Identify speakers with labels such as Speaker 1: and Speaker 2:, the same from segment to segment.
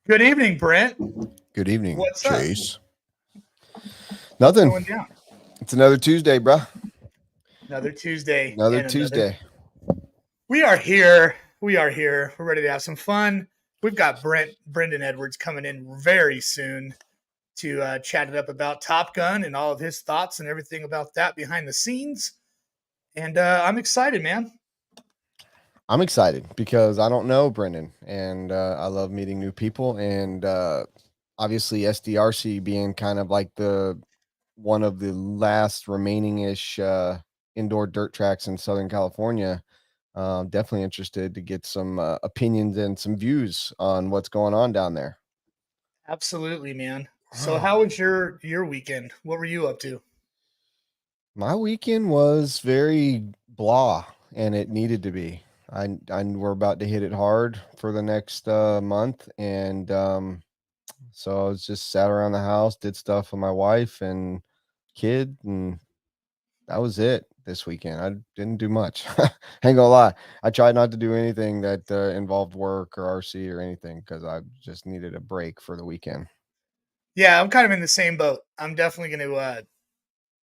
Speaker 1: Good evening, Brent.
Speaker 2: Good evening,
Speaker 1: What's up?
Speaker 2: Chase.
Speaker 1: What's
Speaker 2: Nothing.
Speaker 1: going down?
Speaker 2: It's another Tuesday, bruh.
Speaker 1: Another Tuesday
Speaker 2: Another
Speaker 1: and another.
Speaker 2: Tuesday.
Speaker 1: We are here. We are here. We're ready to have some fun. We've got Brenden Edwards coming in very soon to chat it up about Top Gun and all of his thoughts and everything about that behind the scenes. And I'm excited, man.
Speaker 2: I'm excited because I don't know Brendan, and I love meeting new people. And obviously, SDRC being kind of like the one of the last remaining ish indoor dirt tracks in Southern California. Definitely interested to get some opinions and some views on what's going on down there.
Speaker 1: Absolutely, man. So, how was your weekend? What were you up to?
Speaker 2: My weekend was very blah, and it needed to be. We're about to hit it hard for the next month, and so I was just sat around the house, did stuff with my wife and kid, and that was it this weekend. I didn't do much. Ain't gonna lie. I tried not to do anything that involved work or RC or anything because I just needed a break for the weekend.
Speaker 1: Yeah, I'm kind of in the same boat. I'm definitely going to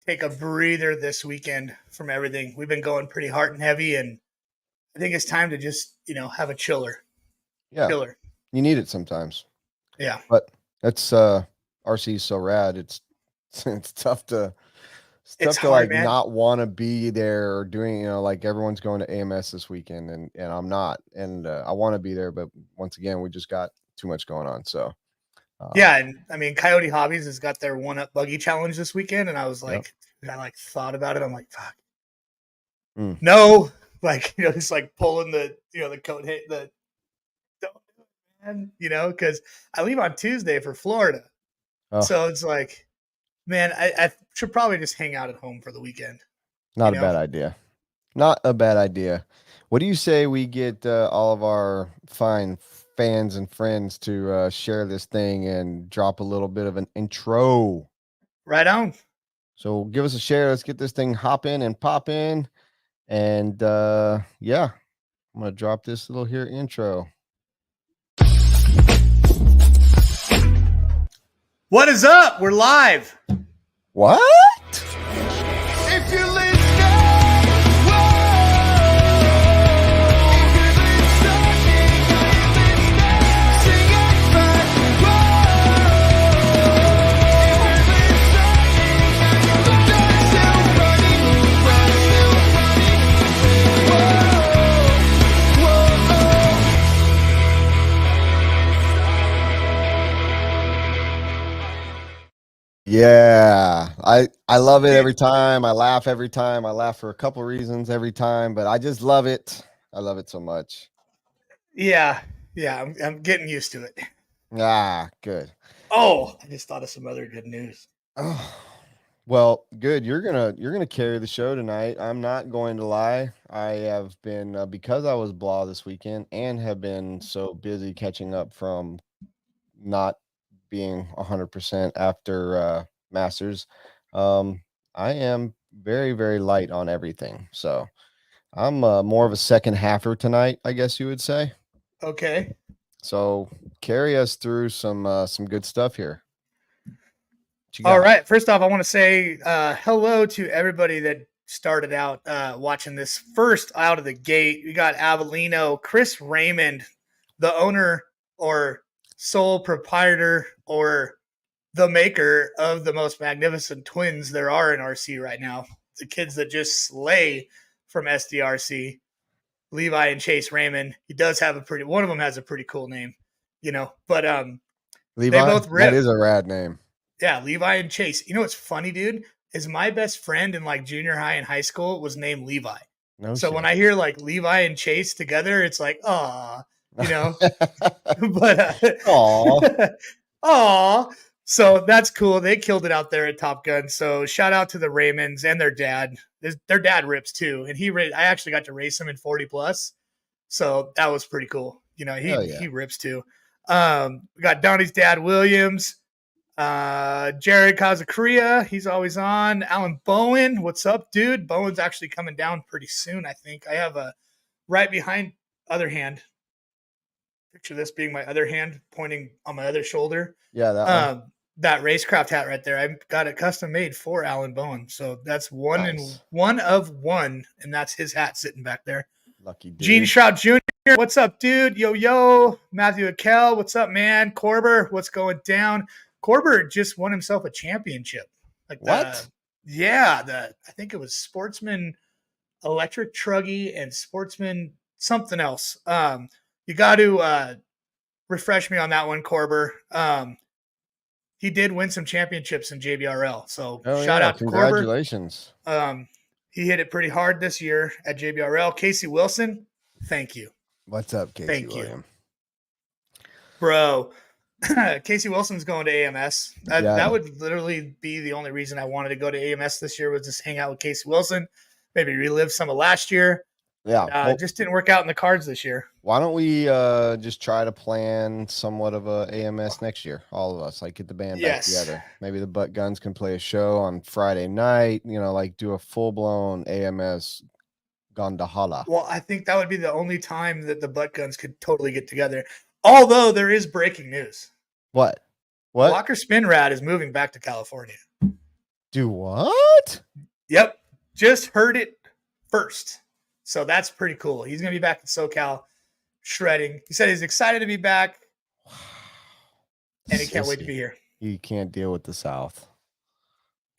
Speaker 1: take a breather this weekend from everything. We've been going pretty hard and heavy, and I think it's time to just have a chiller.
Speaker 2: Yeah,
Speaker 1: Chiller.
Speaker 2: you need it sometimes.
Speaker 1: Yeah.
Speaker 2: But that's RC is so rad. It's it's
Speaker 1: It's
Speaker 2: tough to
Speaker 1: hard,
Speaker 2: like
Speaker 1: man.
Speaker 2: not want to be there or doing, like everyone's going to AMS this weekend and I'm not. And I want to be there, but once again, we just got too much going on. So
Speaker 1: Yeah, and I mean Coyote Hobbies has got their one up buggy challenge this weekend, and I was
Speaker 2: yep.
Speaker 1: like, I like thought about it. I'm like, fuck.
Speaker 2: Mm.
Speaker 1: No. Like, just like pulling the coat hit the don't do it, man. Because I leave on Tuesday for Florida.
Speaker 2: Oh,
Speaker 1: So it's like, man, I should probably just hang out at home for the weekend, you
Speaker 2: not a
Speaker 1: know?
Speaker 2: bad idea. Not a bad idea. What do you say we get all of our fine fans and friends to share this thing and drop a little bit of an intro?
Speaker 1: Right on.
Speaker 2: So give us a share. Let's get this thing hopping and popping. And yeah, I'm gonna drop this little here intro.
Speaker 1: What is up? We're live.
Speaker 2: What?
Speaker 1: If you listen,
Speaker 2: Yeah, I love it
Speaker 1: dude.
Speaker 2: every time. I laugh every time. I laugh for a couple reasons every time, but I just love it. I love it so much.
Speaker 1: Yeah, yeah. I'm getting used to it.
Speaker 2: Ah, good.
Speaker 1: Oh, I just thought of some other good news.
Speaker 2: Oh, well, good. You're gonna carry the show tonight. I'm not going to lie. I have been because I was blah this weekend and have been so busy catching up from not being 100% after Masters. Um, I am very very light on everything. So I'm more of a second halfer tonight, I guess you would say.
Speaker 1: Okay.
Speaker 2: So carry us through some good stuff here. What you
Speaker 1: All
Speaker 2: got?
Speaker 1: right. First off, I want to say hello to everybody that started out watching this first out of the gate. We got Avellino, Chris Raymond, the owner or sole proprietor or the maker of the most magnificent twins there are in RC right now. The kids that just slay from SDRC, Levi and Chase Raymond. He does have one of them has a pretty cool name, but they
Speaker 2: Levi?
Speaker 1: both
Speaker 2: That
Speaker 1: rip.
Speaker 2: is a rad name.
Speaker 1: Yeah, Levi and Chase. You know what's funny, dude? Is my best friend in like junior high and high school was named Levi.
Speaker 2: No
Speaker 1: So when
Speaker 2: shit.
Speaker 1: I hear like Levi and Chase together, it's like, you know. But
Speaker 2: Aw.
Speaker 1: aw. So that's cool. They killed it out there at Top Gun. So shout out to the Raymonds and their dad. Their dad rips too, and I actually got to race him in 40 plus. So that was pretty cool.
Speaker 2: Hell
Speaker 1: He
Speaker 2: yeah.
Speaker 1: rips too. We got Donnie's dad Williams. Jared Kazakuria, he's always on. Alan Bowen, what's up, dude? Bowen's actually coming down pretty soon, I think. I have a right behind other hand. picture this being my other hand pointing on my other shoulder.
Speaker 2: Yeah, that one.
Speaker 1: That racecraft hat right there, I got it custom made for Alan Bowen. So that's
Speaker 2: Nice.
Speaker 1: one of one, and that's his hat sitting back there.
Speaker 2: Lucky
Speaker 1: Gene
Speaker 2: dude.
Speaker 1: Shroud Jr., what's up, dude? Yo, yo. Matthew Akel, what's up, man? Corber, what's going down? Corber just won himself a championship. Like
Speaker 2: What?
Speaker 1: I think it was Sportsman Electric Truggy and Sportsman something else. You got to refresh me on that one, Corber. He did win some championships in JBRL. So
Speaker 2: Oh
Speaker 1: shout
Speaker 2: yeah,
Speaker 1: out to Corber.
Speaker 2: congratulations.
Speaker 1: He hit it pretty hard this year at JBRL. Casey Wilson, thank you.
Speaker 2: What's up, Casey
Speaker 1: Thank
Speaker 2: William?
Speaker 1: You. Bro, Casey Wilson's going to AMS. That would literally be the only reason I wanted to go to AMS this year, was just hang out with Casey Wilson, maybe relive some of last year.
Speaker 2: Yeah.
Speaker 1: It just didn't work out in the cards this year.
Speaker 2: Why don't we just try to plan somewhat of a AMS next year? All of us, like, get the band back together. Maybe the Butt Guns can play a show on Friday night, like do a full-blown AMS Gondahala.
Speaker 1: Well, I think that would be the only time that the Butt Guns could totally get together. Although there is breaking news.
Speaker 2: What?
Speaker 1: Walker Spinrad is moving back to California.
Speaker 2: Do what?
Speaker 1: Yep. Just heard it first. So that's pretty cool. He's going to be back in SoCal shredding. He said he's excited to be back. And he can't wait to be here.
Speaker 2: You can't deal with the South.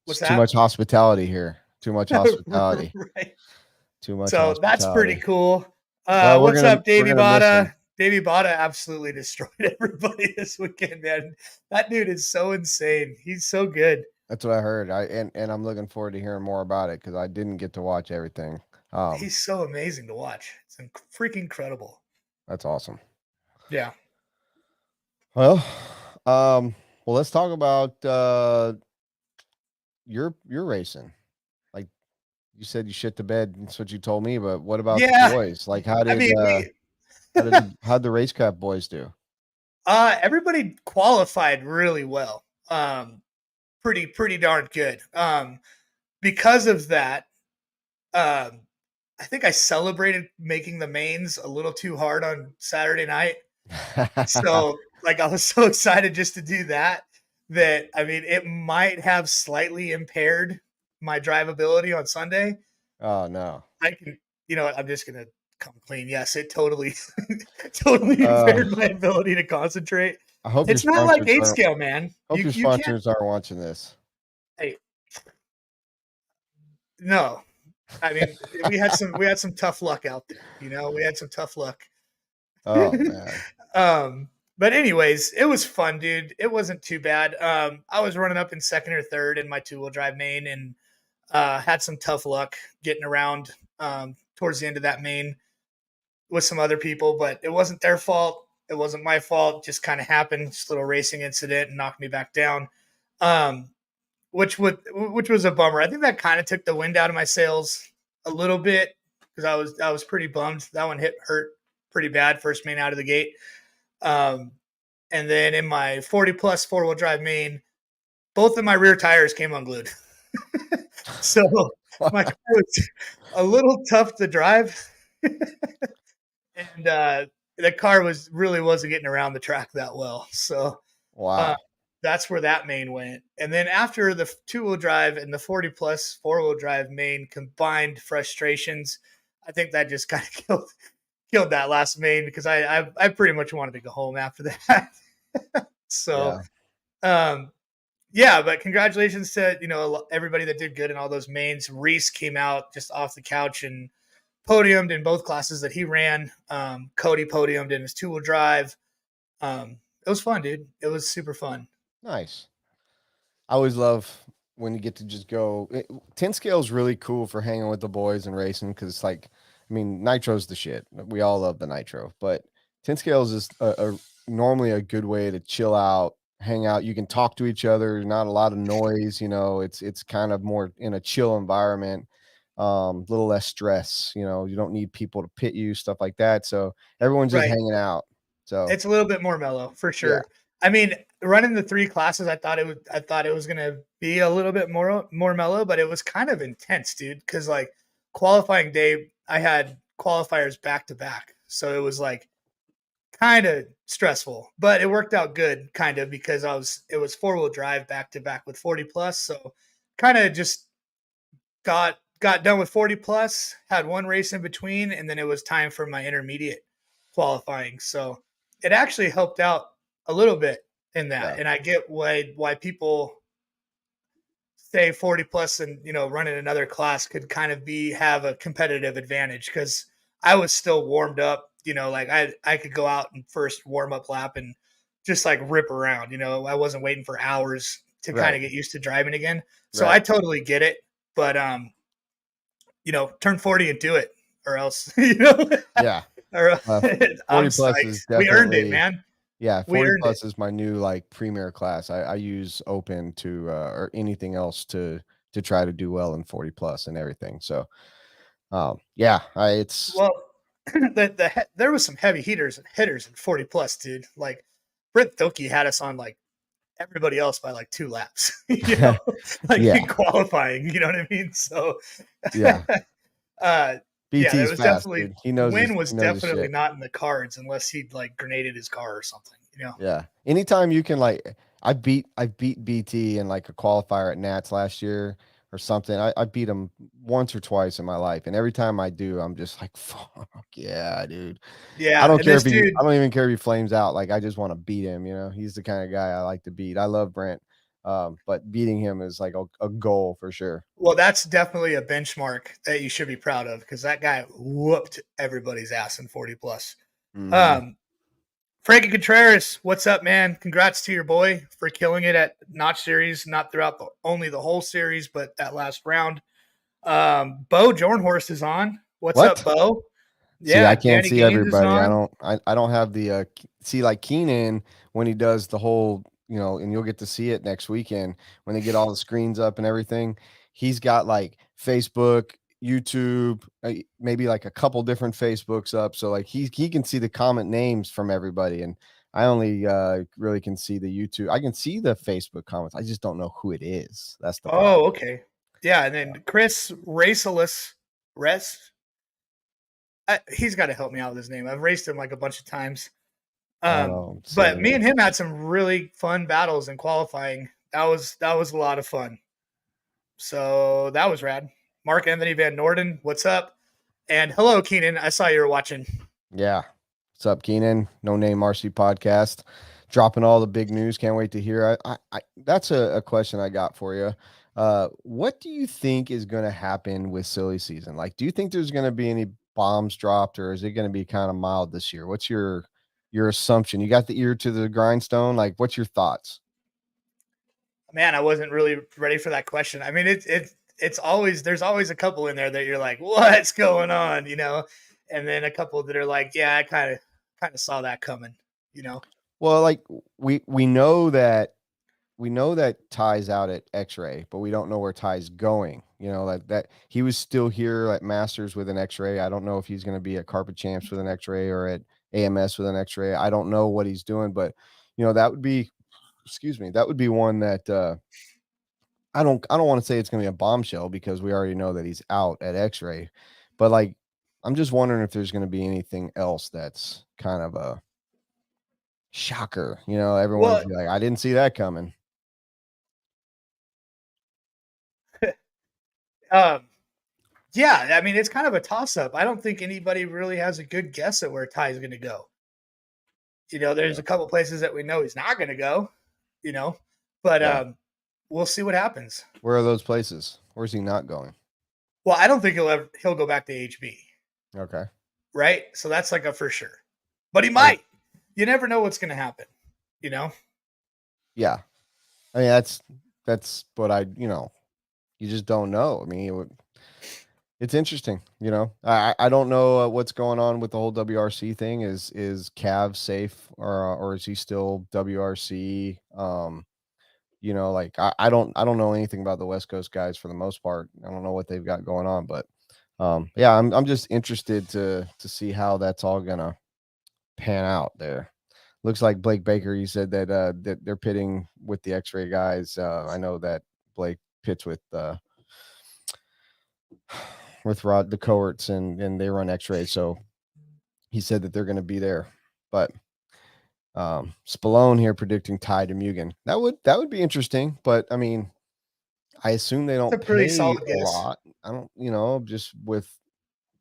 Speaker 1: What's
Speaker 2: that?
Speaker 1: Too
Speaker 2: much hospitality here. Too much hospitality.
Speaker 1: Right.
Speaker 2: Too much.
Speaker 1: So that's pretty cool.
Speaker 2: Well,
Speaker 1: what's up, Davey Bada? Davey Bada absolutely destroyed everybody this weekend, man. That dude is so insane. He's so good.
Speaker 2: That's what I heard. And I'm looking forward to hearing more about it, because I didn't get to watch everything.
Speaker 1: He's so amazing to watch. It's freaking incredible.
Speaker 2: That's awesome.
Speaker 1: Yeah.
Speaker 2: Well, let's talk about your racing. Like you said, you shit the bed. That's what you told me. But what about the boys? Like, how'd the racecraft boys do?
Speaker 1: Everybody qualified really well. Pretty darn good. Because of that, I think I celebrated making the mains a little too hard on Saturday night. So, like, I was so excited just to do that I mean, it might have slightly impaired my drivability on Sunday.
Speaker 2: Oh no.
Speaker 1: I can, I'm just going to come clean. Yes, it totally impaired my ability to concentrate.
Speaker 2: I hope
Speaker 1: it's not like 8 scale, man.
Speaker 2: Hope your sponsors aren't watching this.
Speaker 1: Hey, no. I mean, we had some tough luck out there. We had some tough luck.
Speaker 2: Oh man.
Speaker 1: But anyways, it was fun, dude. It wasn't too bad. I was running up in second or third in my 2-wheel drive main, and had some tough luck getting around towards the end of that main with some other people, but it wasn't their fault. It wasn't my fault. Just kind of happened. Just a little racing incident and knocked me back down. Which was a bummer. I think that kind of took the wind out of my sails a little bit, because I was pretty bummed. That one hurt pretty bad, first main out of the gate. And then in my 40 plus 4-wheel drive main, both of my rear tires came unglued. So my car was a little tough to drive. And the car wasn't getting around the track that well. So
Speaker 2: wow.
Speaker 1: That's where that main went. And then after the 2-wheel drive and the 40 plus 4-wheel drive main combined frustrations, I think that just kind of killed that last main, because I pretty much wanted to go home after that. So, but congratulations to, everybody that did good in all those mains. Reese came out just off the couch and podiumed in both classes that he ran. Cody podiumed in his 2-wheel drive. It was fun, dude. It was super fun.
Speaker 2: Nice. I always love when you get to just go. 10 scale is really cool for hanging with the boys and racing, because it's like, I mean, nitro's the shit. We all love the nitro, but 10 scales is normally a good way to chill out, hang out. You can talk to each other, not a lot of noise. It's kind of more in a chill environment, little less stress. You don't need people to pit you, stuff like that. So everyone's just hanging out. So
Speaker 1: it's a little bit more mellow for sure.
Speaker 2: Yeah.
Speaker 1: I mean, running the 3 classes, I thought it was going to be a little bit more mellow, but it was kind of intense, dude. Cause like qualifying day, I had qualifiers back to back. So it was like kind of stressful, but it worked out good kind of because it was 4-wheel drive back to back with 40 plus. So kind of just got done with 40 plus, had one race in between, and then it was time for my intermediate qualifying. So it actually helped out a little bit in that.
Speaker 2: Yeah.
Speaker 1: And I get why people say 40 plus and running another class could kind of be have a competitive advantage because I was still warmed up, like I could go out and first warm up lap and just like rip around, I wasn't waiting for hours to kind
Speaker 2: Right.
Speaker 1: of get used to driving again. So I
Speaker 2: Right.
Speaker 1: totally get it. But turn 40 and do it or else,
Speaker 2: Yeah.
Speaker 1: or
Speaker 2: 40
Speaker 1: I'm
Speaker 2: plus is
Speaker 1: psyched. We earned it,
Speaker 2: definitely,
Speaker 1: man.
Speaker 2: yeah,
Speaker 1: We
Speaker 2: 40
Speaker 1: earned it.
Speaker 2: plus is my new like premier class. I use open to or anything else to try to do well in 40 plus and everything. So yeah, it's
Speaker 1: Well, there was some heavy hitters in 40 plus, dude. Like Brent had us on like everybody else by like 2 laps, like
Speaker 2: yeah,
Speaker 1: in qualifying, you know what I mean? So,
Speaker 2: yeah.
Speaker 1: yeah, there
Speaker 2: BT's
Speaker 1: was
Speaker 2: fast,
Speaker 1: definitely
Speaker 2: dude. He knows
Speaker 1: win
Speaker 2: his
Speaker 1: was
Speaker 2: he knows his
Speaker 1: definitely
Speaker 2: shit.
Speaker 1: not in the cards unless he'd like grenaded his car or something.
Speaker 2: Yeah. Anytime you can like I beat BT in like a qualifier at Nats last year or something. I beat him once or twice in my life. And every time I do, I'm just like, fuck yeah, dude.
Speaker 1: Yeah, and this dude,
Speaker 2: I don't even care if he flames out. Like I just want to beat him, you know. He's the kind of guy I like to beat. I love Brent. But beating him is like a goal for sure.
Speaker 1: well, that's definitely a benchmark that you should be proud of because that guy whooped everybody's ass in 40 plus.
Speaker 2: Hmm.
Speaker 1: Um, Frankie Contreras, what's up, man? Congrats to your boy for killing it at Notch Series, not throughout only the whole series, but that last round. Bo Jornhorst is on. What's up,
Speaker 2: What?
Speaker 1: Bo?
Speaker 2: See, I
Speaker 1: Yeah,
Speaker 2: can't
Speaker 1: Danny
Speaker 2: see
Speaker 1: Gaines is
Speaker 2: everybody.
Speaker 1: on.
Speaker 2: I don't have the see like Keenan when he does the whole, you know, and you'll get to see it next weekend when they get all the screens up and everything. He's got like Facebook, YouTube, maybe like a couple different Facebooks up. So like he can see the comment names from everybody, and I only really can see the YouTube. I can see the Facebook comments. I just don't know who it is. That's the problem.
Speaker 1: Oh, okay. Yeah, and then Chris Raceless Rest. He's got to help me out with his name. I've raced him like a bunch of times.
Speaker 2: I don't see
Speaker 1: But me
Speaker 2: anything.
Speaker 1: and him had some really fun battles in qualifying. That was a lot of fun. So that was rad. Mark Anthony Van Norden, what's up? And hello, Keenan. I saw you were watching.
Speaker 2: Yeah. What's up, Keenan? No Name RC podcast. Dropping all the big news. Can't wait to hear. That's a question I got for you. What do you think is going to happen with silly season? Like, do you think there's going to be any bombs dropped, or is it going to be kind of mild this year? What's your assumption? You got the ear to the grindstone. Like, what's your thoughts?
Speaker 1: Man, I wasn't really ready for that question. I mean, it's always there's always a couple in there that you're like, what's going on, and then a couple that are like, yeah, I kind of saw that coming, you know.
Speaker 2: Well, like we know that Ty's out at X-ray, but we don't know where Ty's going. You know, that he was still here at Masters with an X-ray. I don't know if he's going to be at Carpet Champs with an X-ray or at AMS with an X-ray. I don't know what he's doing, but that would be, excuse me, that would be one that I don't want to say it's going to be a bombshell because we already know that he's out at X-ray, but like I'm just wondering if there's going to be anything else that's kind of a shocker. Everyone's
Speaker 1: Well,
Speaker 2: like, I didn't see that coming.
Speaker 1: um, yeah, I mean, it's kind of a toss up. I don't think anybody really has a good guess at where Ty's going to go. There's
Speaker 2: Yeah.
Speaker 1: a couple places that we know he's not going to go, you know, but
Speaker 2: Yeah.
Speaker 1: we'll see what happens.
Speaker 2: Where are those places? Where's he not going?
Speaker 1: Well, I don't think he'll go back to HB,
Speaker 2: Okay.
Speaker 1: right? So that's like a for sure. But he
Speaker 2: I,
Speaker 1: might. You never know what's going to happen, you know?
Speaker 2: yeah. I mean, that's what you just don't know. I mean, it's interesting. I don't know what's going on with the whole WRC thing. Is Cav safe or is he still WRC? Like I don't know anything about the West Coast guys for the most part. I don't know what they've got going on, but yeah, I'm just interested to see how that's all gonna pan out there. Looks like Blake Baker. You said that they're pitting with the X-ray guys. I know that Blake pits with Rod the cohorts and they run X-ray. So he said that they're going to be there. But Spallone here predicting Ty to Mugen. That would be interesting, but I mean, I assume they
Speaker 1: It's a
Speaker 2: don't
Speaker 1: pretty
Speaker 2: pay
Speaker 1: solid
Speaker 2: a
Speaker 1: guess.
Speaker 2: lot. I don't, just with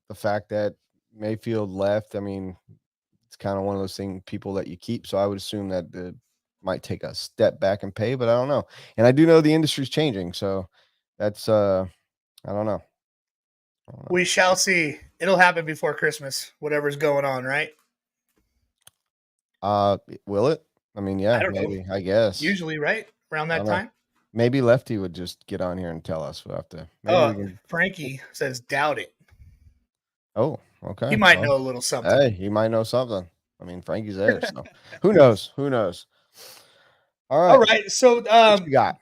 Speaker 2: the fact that Mayfield left. I mean, it's kind of one of those things people that you keep. So I would assume that the might take a step back and pay, but I don't know. And I do know the industry's changing, so that's I don't know. I don't know.
Speaker 1: We shall see. It'll happen before Christmas, whatever's going on, right?
Speaker 2: Will it? I mean,
Speaker 1: I
Speaker 2: yeah,
Speaker 1: don't know.
Speaker 2: maybe. I guess.
Speaker 1: Usually, right? Around
Speaker 2: I
Speaker 1: that
Speaker 2: don't know.
Speaker 1: time.
Speaker 2: Maybe Lefty would just get on here and tell us. We'll have to. Maybe
Speaker 1: Oh,
Speaker 2: we can.
Speaker 1: Frankie says doubt it.
Speaker 2: Oh,
Speaker 1: He
Speaker 2: okay.
Speaker 1: might
Speaker 2: Well,
Speaker 1: know a little something.
Speaker 2: hey, he might know something. I mean, Frankie's there, so who knows? Who knows? All
Speaker 1: All
Speaker 2: right,
Speaker 1: right. So,
Speaker 2: what you got?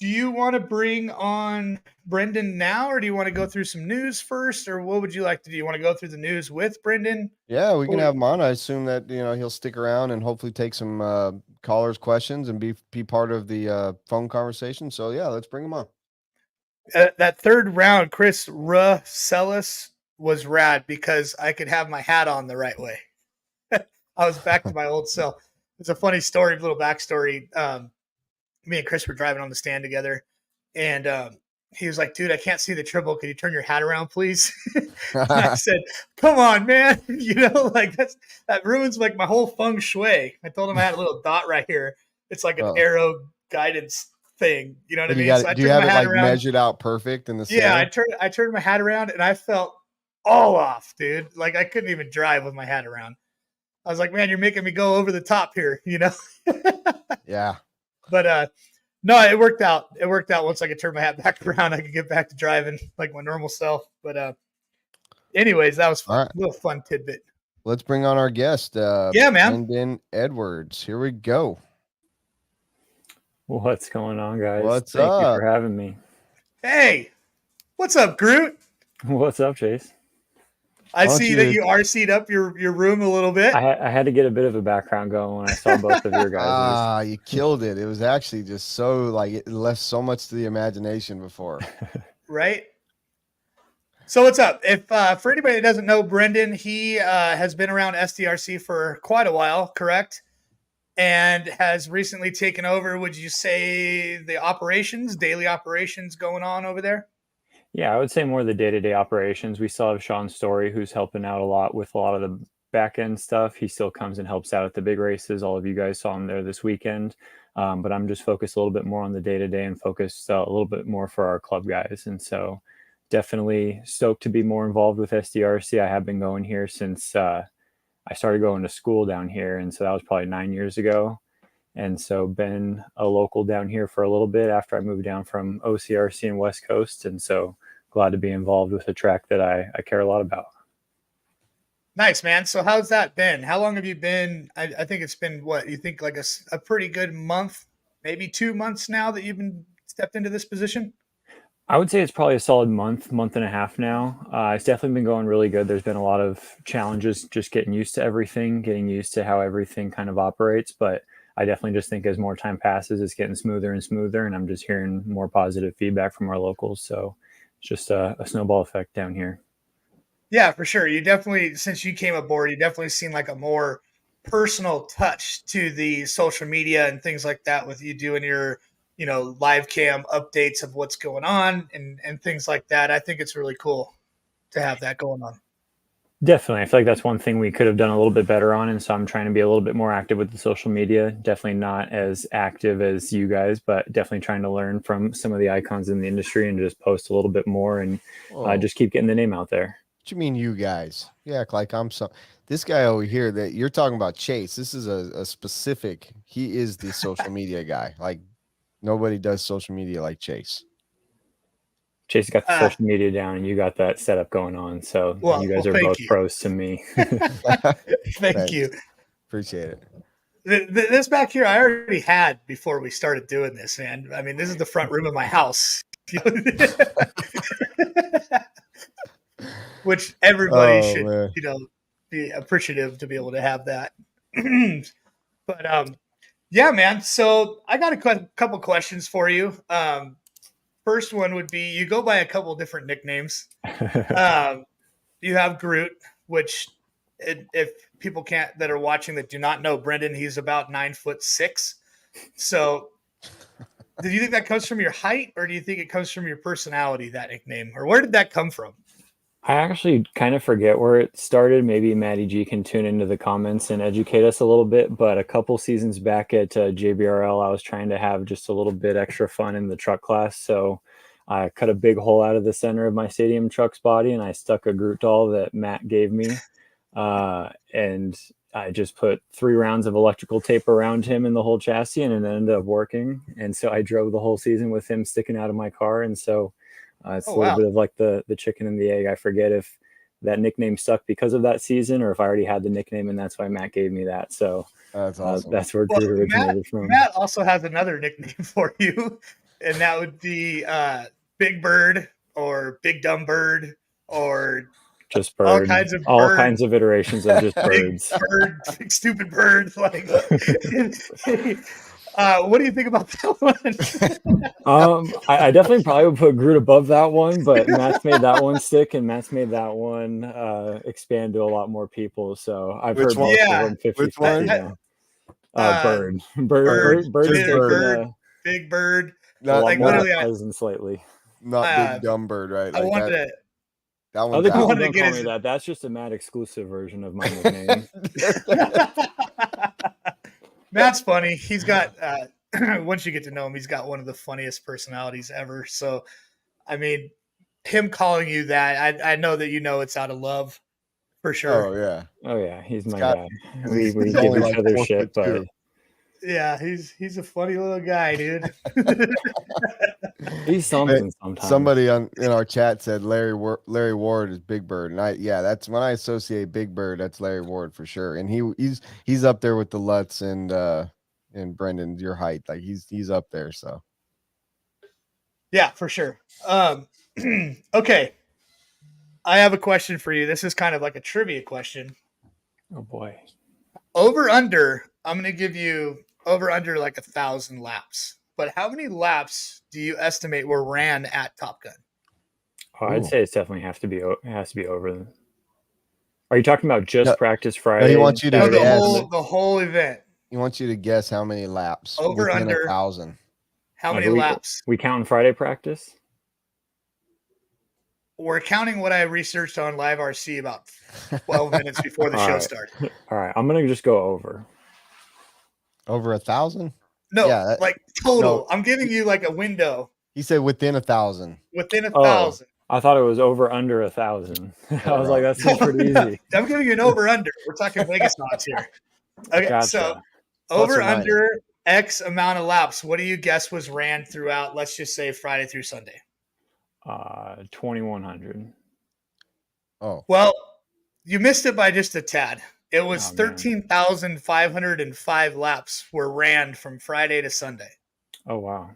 Speaker 1: do you want to bring on Brenden now, or do you want to go through some news first, or what would you like to do? You want to go through the news with Brenden?
Speaker 2: Yeah, we can
Speaker 1: Or,
Speaker 2: have him on. I assume that he'll stick around and hopefully take some callers' questions and be part of the phone conversation. So yeah, let's bring him on.
Speaker 1: that third round, Chris Russellus was rad because I could have my hat on the right way. I was back to my old self. It's a funny story, little backstory. Me and Chris were driving on the stand together, and he was like, "Dude, I can't see the triple. Can you turn your hat around, please?" And I said, "Come on, man. Like that ruins like my whole feng shui." I told him I had a little dot right here. It's like an
Speaker 2: Oh,
Speaker 1: arrow guidance thing. You know what I
Speaker 2: but you
Speaker 1: mean?
Speaker 2: got
Speaker 1: So
Speaker 2: it.
Speaker 1: I
Speaker 2: Do you
Speaker 1: turned
Speaker 2: have
Speaker 1: my
Speaker 2: it
Speaker 1: hat
Speaker 2: like
Speaker 1: around.
Speaker 2: measured out perfect in the
Speaker 1: Yeah,
Speaker 2: center?
Speaker 1: I turned my hat around, and I felt all off, dude. Like I couldn't even drive with my hat around. I was like, "Man, you're making me go over the top here."
Speaker 2: Yeah.
Speaker 1: But no, it worked out. It worked out once I could turn my hat back around. I could get back to driving like my normal self. But anyways, that was
Speaker 2: All
Speaker 1: fun.
Speaker 2: right.
Speaker 1: A little fun tidbit.
Speaker 2: Let's bring on our guest,
Speaker 1: Yeah, man.
Speaker 2: Brenden Edwards. Here we go.
Speaker 3: What's going on, guys?
Speaker 2: What's
Speaker 3: Thank you for
Speaker 2: up?
Speaker 3: having me.
Speaker 1: Hey, what's up, Groot?
Speaker 3: What's up, Chase?
Speaker 1: I
Speaker 2: Why don't
Speaker 1: see that
Speaker 2: you?
Speaker 1: you RC'd up your room a little bit,
Speaker 3: I had to get a bit of a background going when I saw both of your guys's.
Speaker 2: You killed it. It was actually just so like it left so much to the imagination before.
Speaker 1: right? So what's up? If for anybody that doesn't know Brenden, he has been around SDRC for quite a while, correct? And has recently taken over. Would you say the operations, daily operations, going on over there?
Speaker 3: Yeah, I would say more the day-to-day operations. We still have Sean Story, who's helping out a lot with a lot of the back end stuff. He still comes and helps out at the big races. All of you guys saw him there this weekend. But I'm just focused a little bit more on the day-to-day and focused a little bit more for our club guys. And so definitely stoked to be more involved with SDRC. I have been going here since I started going to school down here. And so that was probably 9 years ago. And so been a local down here for a little bit after I moved down from OCRC and West Coast. And so glad to be involved with a track that I care a lot about.
Speaker 1: Nice, man. So how's that been? How long have you been? I think it's been what you think like a pretty good month, maybe 2 months now that you've been stepped into this position.
Speaker 3: I would say it's probably a solid month and a half now. It's definitely been going really good. There's been a lot of challenges just getting used to everything, getting used to how everything kind of operates. But I definitely just think as more time passes, it's getting smoother and smoother. And I'm just hearing more positive feedback from our locals. So it's just a snowball effect down here.
Speaker 1: Yeah, for sure. You definitely, since you came aboard, you definitely seen like a more personal touch to the social media and things like that with you doing your, live cam updates of what's going on and things like that. I think it's really cool to have that going on.
Speaker 3: Definitely. I feel like that's one thing we could have done a little bit better on. And so I'm trying to be a little bit more active with the social media. Definitely not as active as you guys, but definitely trying to learn from some of the icons in the industry and just post a little bit more and
Speaker 2: Whoa.
Speaker 3: just keep getting the name out there.
Speaker 2: What you mean, you guys? You act like I'm some. This guy over here that you're talking about, Chase. This is a specific. He is the social media guy. Like nobody does social media like Chase.
Speaker 3: Chase got the
Speaker 1: Uh,
Speaker 3: social media down and you got that setup going on. So
Speaker 1: well,
Speaker 3: you guys
Speaker 1: well,
Speaker 3: are
Speaker 1: thank
Speaker 3: both
Speaker 1: you.
Speaker 3: pros to me.
Speaker 1: Thank
Speaker 2: Thanks.
Speaker 1: you.
Speaker 2: Appreciate it.
Speaker 1: This back here, I already had before we started doing this, man. I mean, this is the front room of my house, which everybody
Speaker 2: Oh
Speaker 1: should,
Speaker 2: man.
Speaker 1: be appreciative to be able to have that. But yeah, man. So I got a couple questions for you. First one would be you go by a couple different nicknames. Um, you have Groot, which if people that are watching that do not know Brenden, he's about 9'6". So do you think that comes from your height, or do you think it comes from your personality, that nickname? Or where did that come from?
Speaker 3: I actually kind of forget where it started. Maybe Maddie G can tune into the comments and educate us a little bit. But a couple seasons back at JBRL, I was trying to have just a little bit extra fun in the truck class. So I cut a big hole out of the center of my stadium truck's body, and I stuck a Groot doll that Matt gave me. And I just put 3 rounds of electrical tape around him and the whole chassis, and it ended up working. And so I drove the whole season with him sticking out of my car. And so it's a little bit of like the chicken and the egg. I forget if that nickname stuck because of that season, or if I already had the nickname and that's why Matt gave me that. So
Speaker 2: That's awesome.
Speaker 3: That's where Groot originated from.
Speaker 1: Matt also has another nickname for you, and that would be Big Bird or Big Dumb Bird or
Speaker 3: just bird. All kinds of iterations of just birds.
Speaker 1: Big bird, big stupid bird. Like, what do you think about that
Speaker 3: one? I definitely probably would put Groot above that one, but Matt's made that one stick, and Matt's made that one expand to a lot more people. So I've heard both of them 50-50 now. Bird.
Speaker 1: Big Bird.
Speaker 2: Like
Speaker 1: literally,
Speaker 3: Cousins slightly.
Speaker 2: Not Big Dumb Bird, right?
Speaker 1: Like I wanted to.
Speaker 2: That one.
Speaker 3: Other people don't call me that. That's just a Matt exclusive version of my nickname.
Speaker 1: Matt's funny. He's got once you get to know him, he's got one of the funniest personalities ever. So, I mean, him calling you that, I know that it's out of love, for sure.
Speaker 3: Oh yeah, he's my guy. We give each other shit, but
Speaker 1: yeah, he's a funny little guy, dude.
Speaker 3: He's something sometimes.
Speaker 2: Somebody in our chat said Larry Ward is Big Bird, and that's when I associate Big Bird. That's Larry Ward for sure, and he's up there with the Lutz and Brenden, your height, like he's up there. So
Speaker 1: yeah, for sure. Okay, I have a question for you. This is kind of like a trivia question.
Speaker 3: Oh boy.
Speaker 1: Over under. I'm going to give you over under like 1,000 laps. But how many laps do you estimate were ran at Top Gun?
Speaker 3: Oh, I'd say it's definitely has to be over. Are you talking about just practice Friday?
Speaker 2: No, he wants you to
Speaker 1: guess the whole event.
Speaker 2: He wants you to guess how many laps.
Speaker 1: Over under
Speaker 2: 1,000.
Speaker 1: How many laps?
Speaker 3: We count Friday practice?
Speaker 1: We're counting what I researched on Live RC about 12 minutes before the show started.
Speaker 3: All right, I'm gonna just go over.
Speaker 2: Over 1,000?
Speaker 1: No, like total. No. I'm giving you like a window.
Speaker 2: He said within 1,000.
Speaker 1: Within 1,000.
Speaker 3: I thought it was over under 1,000. I was like, that seems pretty easy.
Speaker 1: I'm giving you an over under. We're talking Vegas odds here. Okay, gotcha. So over under X amount of laps. What do you guess was ran throughout? Let's just say Friday through Sunday.
Speaker 3: 2,100.
Speaker 2: Oh
Speaker 1: well, you missed it by just a tad. It was 13,505 laps were ran from Friday to Sunday.
Speaker 3: Oh wow!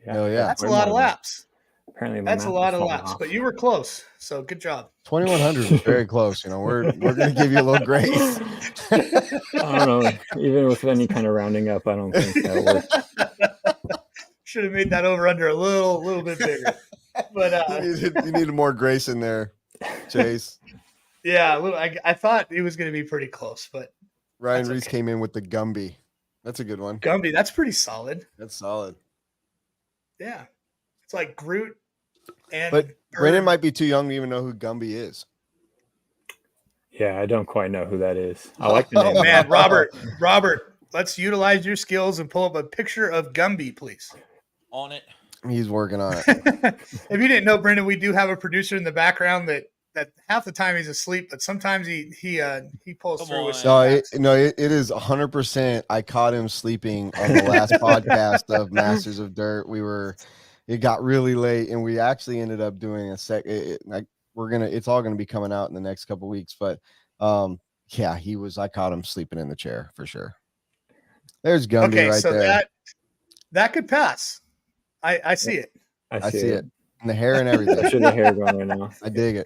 Speaker 2: Yeah,
Speaker 1: that's a lot of laps.
Speaker 3: Apparently,
Speaker 1: that's a lot of laps. But you were close, so good job.
Speaker 2: 2,100 is very close. We're going to give you a little grace.
Speaker 3: I don't know. Even with any kind of rounding up, I don't think that works.
Speaker 1: Should have made that over under a little bit bigger. But
Speaker 2: you needed more grace in there, Chase.
Speaker 1: Yeah, I thought it was going to be pretty close, but
Speaker 2: Ryan Reese came in with the Gumby. That's a good one.
Speaker 1: Gumby, that's pretty solid.
Speaker 2: That's solid.
Speaker 1: Yeah, it's like Groot and.
Speaker 2: But Brenden might be too young to even know who Gumby is.
Speaker 3: Yeah, I don't quite know who that is. I like the name.
Speaker 1: Oh man, Robert, let's utilize your skills and pull up a picture of Gumby, please.
Speaker 4: On it.
Speaker 2: He's working on it.
Speaker 1: If you didn't know, Brenden, we do have a producer in the background that half the time he's asleep, but sometimes he pulls through.
Speaker 2: It is 100%. I caught him sleeping on the last podcast of Masters of Dirt. It got really late, and we actually ended up doing a it's all gonna be coming out in the next couple weeks. But yeah, I caught him sleeping in the chair for sure. There's Gumby right there.
Speaker 1: That could pass. I see it.
Speaker 3: I see it.
Speaker 2: And the hair and everything.
Speaker 3: I should have hair going right now.
Speaker 2: I dig it.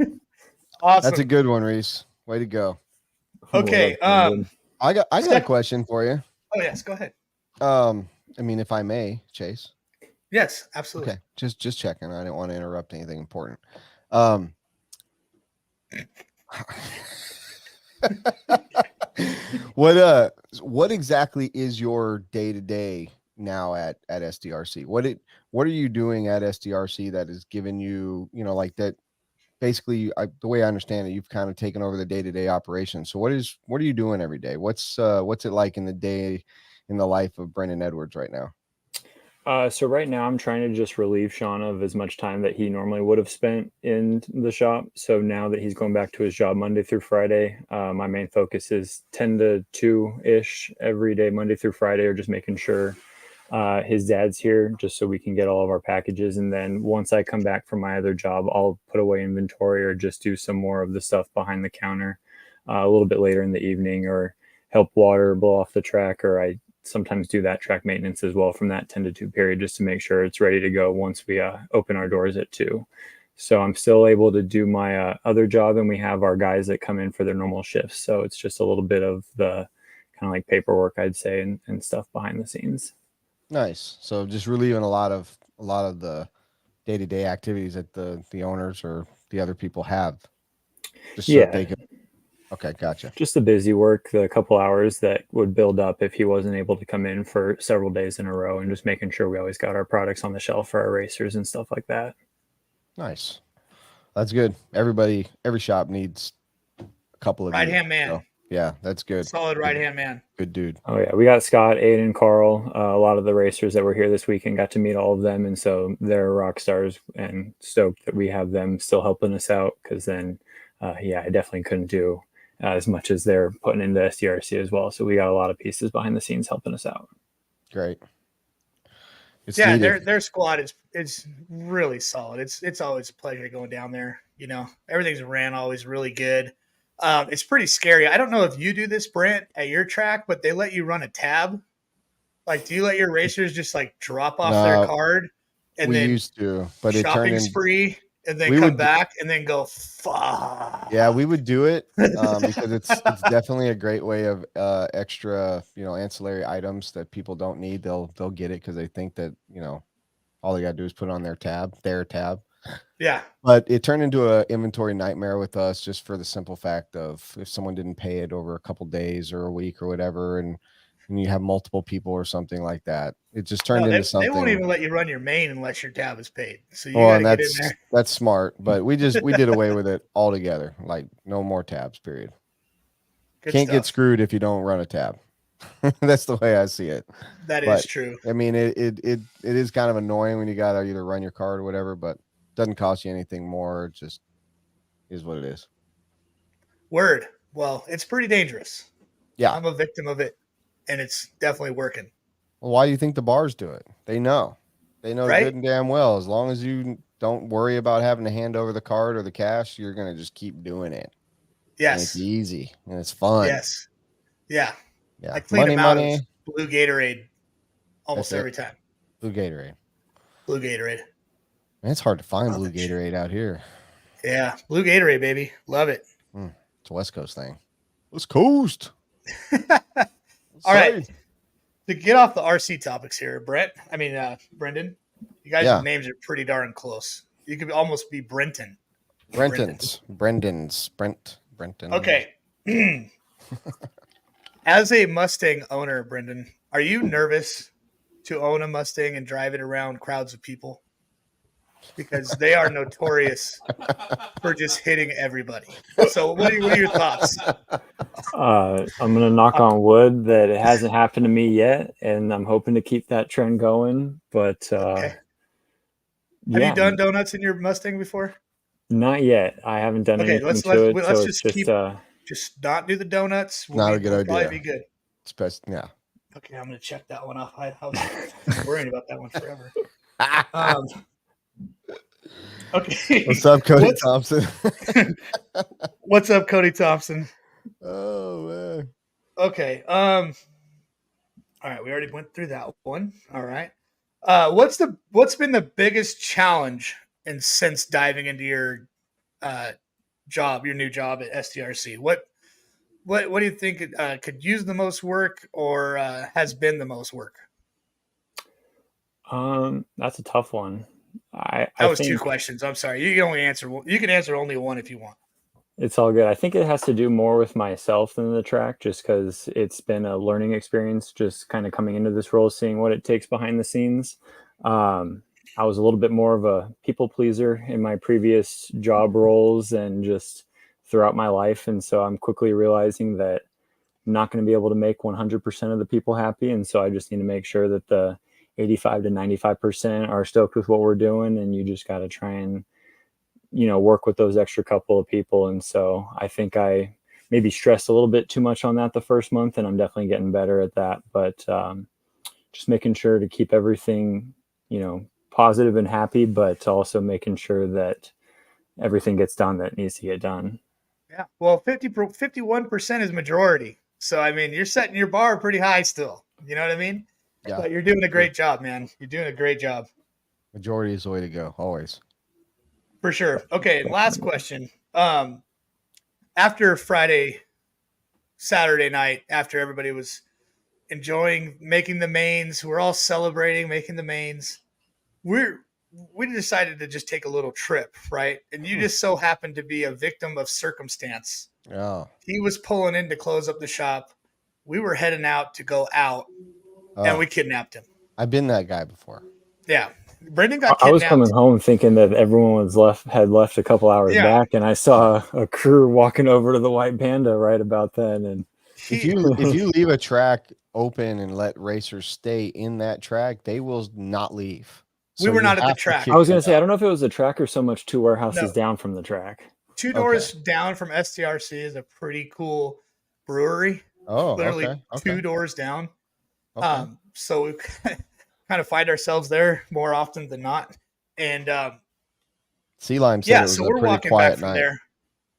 Speaker 1: Awesome.
Speaker 2: That's a good one, Reese. Way to go.
Speaker 1: Okay.
Speaker 2: I got a question for you.
Speaker 1: Oh yes, go ahead.
Speaker 2: If I may, Chase.
Speaker 1: Yes, absolutely.
Speaker 2: Okay. Just checking. I didn't want to interrupt anything important. What exactly is your day to day now at SDRC? What are you doing at SDRC that is giving you, like that? Basically, the way I understand it, you've kind of taken over the day to day operation. So what are you doing every day? What's it like in the life of Brenden Edwards right now?
Speaker 3: So right now I'm trying to just relieve Sean of as much time that he normally would have spent in the shop. So now that he's going back to his job Monday through Friday, my main focus is 10 to 2-ish every day, Monday through Friday, or just making sure his dad's here just so we can get all of our packages. And then once I come back from my other job, I'll put away inventory or just do some more of the stuff behind the counter a little bit later in the evening, or help water blow off the track, or I sometimes do that track maintenance as well from that 10 to 2 period, just to make sure it's ready to go once we open our doors at 2. So I'm still able to do my other job, and we have our guys that come in for their normal shifts. So it's just a little bit of the kind of like paperwork, I'd say, and stuff behind the scenes.
Speaker 2: Nice. So just relieving a lot of the day to day activities that the owners or the other people have, just so
Speaker 3: Yeah.
Speaker 2: they can. Okay, gotcha.
Speaker 3: Just the busy work, the couple hours that would build up if he wasn't able to come in for several days in a row, and just making sure we always got our products on the shelf for our racers and stuff like that.
Speaker 2: Nice. That's good. Every shop needs a couple of
Speaker 1: Right-hand man.
Speaker 2: So, yeah, that's good.
Speaker 1: Solid right-hand man.
Speaker 2: Good dude.
Speaker 3: Oh yeah, we got Scott, Aiden, Carl. A lot of the racers that were here this weekend got to meet all of them, and so they're rock stars, and stoked that we have them still helping us out. Because then, I definitely couldn't do as much as they're putting into SDRC as well. So we got a lot of pieces behind the scenes helping us out.
Speaker 2: Great. It's
Speaker 1: needed. Their squad is really solid. It's always a pleasure going down there. Everything's ran always really good. It's pretty scary. I don't know if you do this, Brent, at your track, but they let you run a tab. Like, do you let your racers just like drop off their card and then
Speaker 2: used to, but it
Speaker 1: shopping
Speaker 2: turned
Speaker 1: spree and then come back and then go, fuck.
Speaker 2: Yeah, we would do it because it's definitely a great way of extra, ancillary items that people don't need. They'll get it because they think that, all they got to do is put on their tab.
Speaker 1: Yeah.
Speaker 2: But it turned into an inventory nightmare with us, just for the simple fact of if someone didn't pay it over a couple days or a week or whatever, and you have multiple people or something like that, it just turned into something.
Speaker 1: They won't even let you run your main unless your tab is paid. So you got to get in there.
Speaker 2: That's smart, but we did away with it altogether. Like, no more tabs, period. Can't get screwed if you don't run a tab. That's the way I see it.
Speaker 1: That is true.
Speaker 2: I mean, it is kind of annoying when you got to either run your card or whatever, but it doesn't cost you anything more. It just is what it is.
Speaker 1: Word. Well, it's pretty dangerous.
Speaker 2: Yeah.
Speaker 1: I'm a victim of it, and it's definitely working.
Speaker 2: Well, why do you think the bars do it? They know right? Good and damn well. As long as you don't worry about having to hand over the card or the cash, you're going to just keep doing it.
Speaker 1: Yes.
Speaker 2: And it's easy and it's fun.
Speaker 1: Yes. Yeah.
Speaker 2: Yeah.
Speaker 1: I clean them out of blue Gatorade almost every time.
Speaker 2: Blue Gatorade. Man, it's hard to find blue Gatorade out here.
Speaker 1: Yeah. Blue Gatorade, baby. Love it.
Speaker 2: It's a West Coast thing. West Coast.
Speaker 1: All right. To get off the RC topics here, Brenden, you guys' names are pretty darn close. You could almost be Brenton.
Speaker 2: Brenden's. Brenten.
Speaker 1: Okay. As a Mustang owner, Brenden, are you nervous to own a Mustang and drive it around crowds of people? Because they are notorious for just hitting everybody. So what are your thoughts?
Speaker 3: I'm going to knock on wood that it hasn't happened to me yet, and I'm hoping to keep that trend going. But
Speaker 1: Have you done donuts in your Mustang before?
Speaker 3: Not yet. I haven't done anything to it.
Speaker 1: Let's just not do the donuts.
Speaker 2: Not a good idea.
Speaker 1: Probably be good.
Speaker 2: It's best, yeah.
Speaker 1: Okay, I'm going to check that one off. I was worrying about that one forever. Okay.
Speaker 2: What's up, Cody Thompson?
Speaker 1: What's up, Cody Thompson?
Speaker 2: Oh man.
Speaker 1: Okay. All right, we already went through that one. All right. What's been the biggest challenge since diving into your new job at SDRC? What do you think could use the most work or has been the most work?
Speaker 3: That's a tough one.
Speaker 1: That was 2 questions. I'm sorry. You can only answer. You can answer only one if you want.
Speaker 3: It's all good. I think it has to do more with myself than the track, just because it's been a learning experience, just kind of coming into this role, seeing what it takes behind the scenes. I was a little bit more of a people pleaser in my previous job roles and just throughout my life. And so I'm quickly realizing that I'm not going to be able to make 100% of the people happy. And so I just need to make sure that the 85 to 95% are stoked with what we're doing. And you just got to try and work with those extra couple of people. And so I think I maybe stressed a little bit too much on that the first month, and I'm definitely getting better at that. But just making sure to keep everything, positive and happy, but also making sure that everything gets done that needs to get done.
Speaker 1: Yeah. Well, 51% is majority. So, I mean, you're setting your bar pretty high still. You know what I mean?
Speaker 2: Yeah.
Speaker 1: But you're doing a great job, man. You're doing a great job.
Speaker 2: Majority is the way to go, always.
Speaker 1: For sure. Okay, and last question. After Saturday night, after everybody was enjoying making the mains, we're all celebrating making the mains. We decided to just take a little trip, right? And you just so happened to be a victim of circumstance.
Speaker 2: Oh.
Speaker 1: He was pulling in to close up the shop. We were heading out to go out, and we kidnapped him.
Speaker 2: I've been that guy before.
Speaker 1: Yeah. Brenden got kidnapped.
Speaker 3: I was coming home thinking that everyone had left a couple hours back, and I saw a crew walking over to the White Panda right about then. And
Speaker 2: if you leave a track open and let racers stay in that track, they will not leave.
Speaker 1: So we were not at the track.
Speaker 3: I was going to say, I don't know if it was the track or so much 2 warehouses down from the track.
Speaker 1: 2 doors down from STRC is a pretty cool brewery.
Speaker 2: Oh,
Speaker 1: literally
Speaker 2: okay.
Speaker 1: 2 doors down.
Speaker 2: Okay.
Speaker 1: So we kind of find ourselves there more often than not. And
Speaker 2: Sea Lime said it was
Speaker 1: so
Speaker 2: a
Speaker 1: we're
Speaker 2: pretty
Speaker 1: walking
Speaker 2: quiet
Speaker 1: back from
Speaker 2: night.
Speaker 1: there.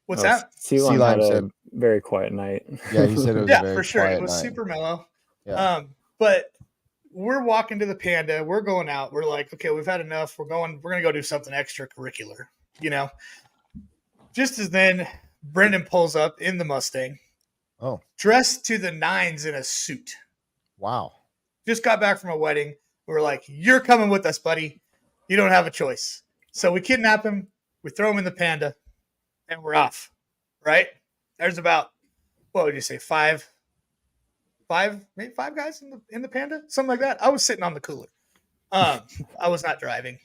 Speaker 1: What's that?
Speaker 3: Sea Lime had a very quiet night.
Speaker 2: Yeah, he said it was a very
Speaker 1: for sure.
Speaker 2: quiet
Speaker 1: It was
Speaker 2: night.
Speaker 1: super mellow.
Speaker 2: Yeah.
Speaker 1: But we're walking to the Panda. We're going out. We're like, okay, we've had enough. We're going to go do something extracurricular, Just as then, Brenden pulls up in the Mustang.
Speaker 2: Oh.
Speaker 1: Dressed to the nines in a suit.
Speaker 2: Wow.
Speaker 1: Just got back from a wedding. We're like, you're coming with us, buddy. You don't have a choice. So we kidnap him. We throw him in the Panda, and we're off. Right? There's about, what would you say, maybe 5 guys in the Panda, something like that. I was sitting on the cooler. I was not driving.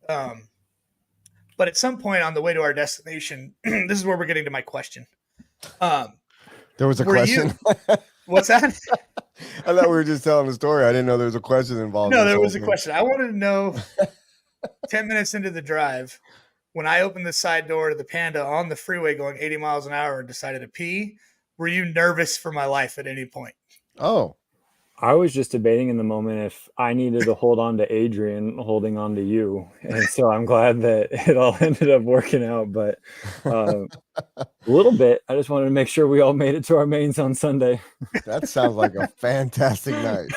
Speaker 1: But at some point on the way to our destination, this is where we're getting to my question.
Speaker 2: There was a question.
Speaker 1: What's that?
Speaker 2: I thought we were just telling a story. I didn't know there was a question involved.
Speaker 1: No, there was a question. I wanted to know 10 minutes into the drive, when I opened the side door to the Panda on the freeway going 80 miles an hour and decided to pee, were you nervous for my life at any point?
Speaker 2: Oh.
Speaker 3: I was just debating in the moment if I needed to hold on to Adrian holding on to you. And so I'm glad that it all ended up working out. But a little bit, I just wanted to make sure we all made it to our mains on Sunday.
Speaker 2: That sounds like a fantastic night.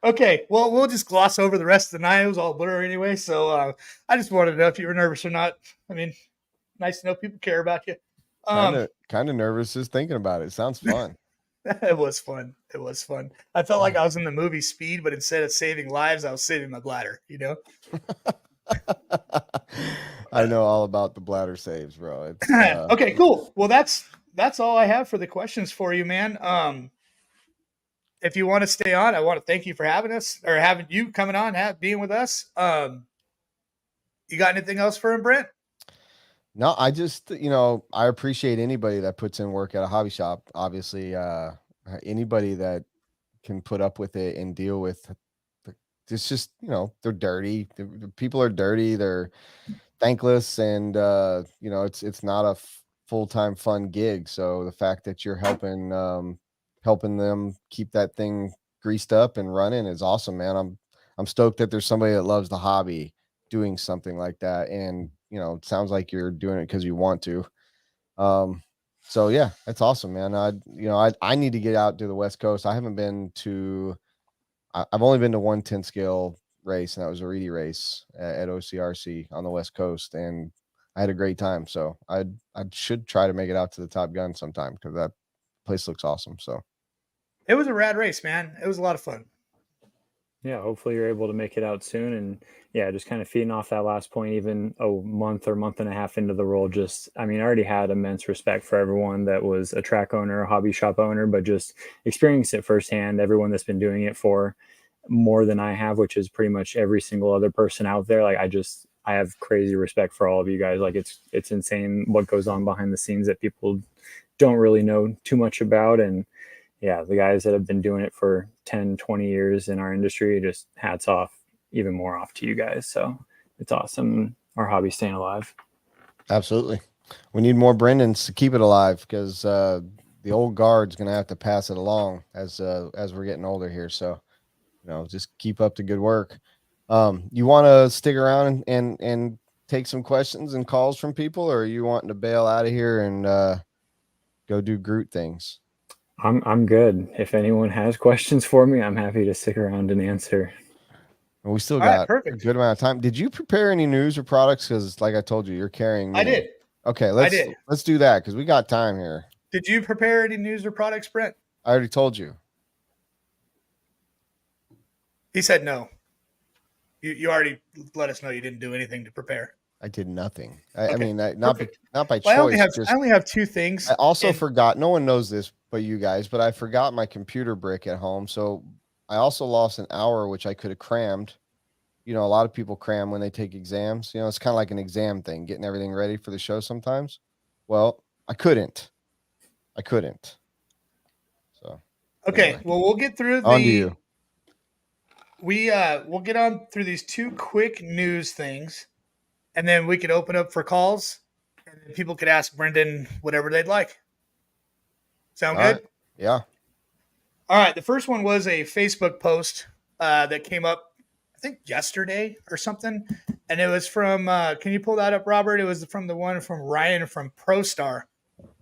Speaker 1: Okay, well, we'll just gloss over the rest of the night. It was all blurry anyway. So I just wanted to know if you were nervous or not. I mean, nice to know people care about you.
Speaker 2: Kind of nervous just thinking about it. Sounds fun.
Speaker 1: It was fun. I felt like I was in the movie Speed, but instead of saving lives, I was saving my bladder,
Speaker 2: I know all about the bladder saves, bro. It's,
Speaker 1: okay, cool. Well, that's all I have for the questions for you, man. If you want to stay on, I want to thank you for having us or having you coming on, being with us. You got anything else for him, Brent?
Speaker 2: No, I just, I appreciate anybody that puts in work at a hobby shop. Obviously, anybody that can put up with it and deal with it's just, they're dirty. The people are dirty. They're thankless. And, it's not a full-time fun gig. So the fact that you're helping them keep that thing greased up and running is awesome, man. I'm stoked that there's somebody that loves the hobby doing something like that. And, it sounds like you're doing it because you want to. So yeah, that's awesome, man. I need to get out to the West Coast. I've only been to one 10 scale race, and that was a Reedy race at OCRC on the West Coast. And I had a great time. So I should try to make it out to the Top Gun sometime because that place looks awesome. So
Speaker 1: it was a rad race, man. It was a lot of fun.
Speaker 3: Yeah, hopefully you're able to make it out soon. And yeah, just kind of feeding off that last point, even a month or month and a half into the role, I already had immense respect for everyone that was a track owner, a hobby shop owner, but just experiencing it firsthand, everyone that's been doing it for more than I have, which is pretty much every single other person out there. Like I have crazy respect for all of you guys. Like it's insane what goes on behind the scenes that people don't really know too much about. And yeah, the guys that have been doing it for 10, 20 years in our industry, just hats off, even more off to you guys. So it's awesome. Our hobby's staying alive.
Speaker 2: Absolutely. We need more Brendens to keep it alive because the old guard's going to have to pass it along as we're getting older here. So, just keep up the good work. You want to stick around and take some questions and calls from people, or are you wanting to bail out of here and go do Groot things?
Speaker 3: I'm good. If anyone has questions for me, I'm happy to stick around and answer.
Speaker 2: And we still
Speaker 1: All right,
Speaker 2: got a
Speaker 1: perfect.
Speaker 2: good amount of time. Did you prepare any news or products? Because, like I told you, you're carrying me.
Speaker 1: I did.
Speaker 2: Okay,
Speaker 1: I did.
Speaker 2: let's do that because we got time here.
Speaker 1: Did you prepare any news or products, Brent?
Speaker 2: I already told you.
Speaker 1: He said no. You already let us know you didn't do anything to prepare.
Speaker 2: I did nothing.
Speaker 1: Okay,
Speaker 2: I mean, not
Speaker 1: perfect.
Speaker 2: by
Speaker 1: Well,
Speaker 2: choice.
Speaker 1: I only have two things.
Speaker 2: I also forgot. No one knows this, but you guys. But I forgot my computer brick at home, so I also lost an hour, which I could have crammed. A lot of people cram when they take exams. It's kind of like an exam thing, getting everything ready for the show sometimes. Well, I couldn't. So
Speaker 1: Okay,
Speaker 2: anyway,
Speaker 1: well, we'll get through
Speaker 2: on to you.
Speaker 1: We'll get on through these two quick news things, and then we could open up for calls, and then people could ask Brenden whatever they'd like. Sound
Speaker 2: All
Speaker 1: good?
Speaker 2: right. Yeah.
Speaker 1: All right. The first one was a Facebook post that came up, I think yesterday or something, and it was from. Can you pull that up, Robert? It was from the one from Ryan from ProStar.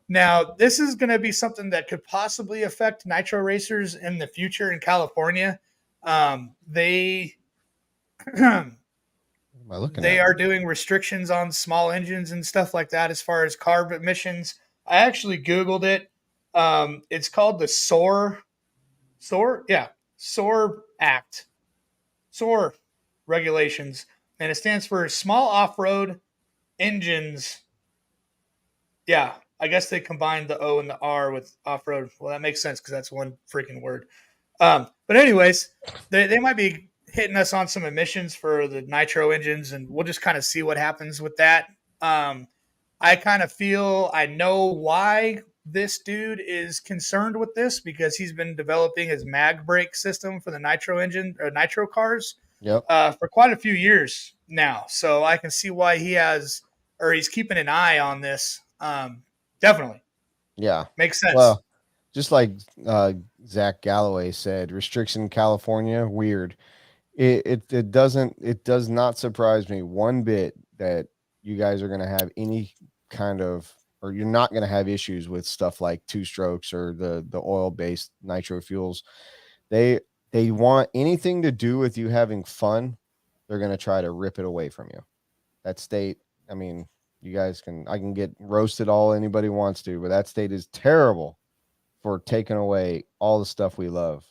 Speaker 1: Now, this is going to be something that could possibly affect nitro racers in the future in California. They
Speaker 2: What am I looking
Speaker 1: they
Speaker 2: at?
Speaker 1: are doing restrictions on small engines and stuff like that as far as carb emissions. I actually Googled it. It's called the SOAR Act, SOAR regulations, and it stands for Small Off-Road Engines. Yeah, I guess they combined the O and the R with off-road. Well, that makes sense because that's one freaking word. But anyways, they might be hitting us on some emissions for the nitro engines, and we'll just kind of see what happens with that. I kind of feel I know why this dude is concerned with this because he's been developing his mag brake system for the nitro engine or nitro cars
Speaker 2: Yep.
Speaker 1: for quite a few years now. So I can see why he's keeping an eye on this. Definitely.
Speaker 2: Yeah.
Speaker 1: Makes sense.
Speaker 2: Well, just like Zach Galloway said, restriction California, weird. It does not surprise me one bit that you guys are going to have any kind of, or you're not going to have issues with stuff like two strokes or the oil based nitro fuels. They want anything to do with you having fun. They're going to try to rip it away from you. That state, I mean, I can get roasted all anybody wants to, but that state is terrible for taking away all the stuff we love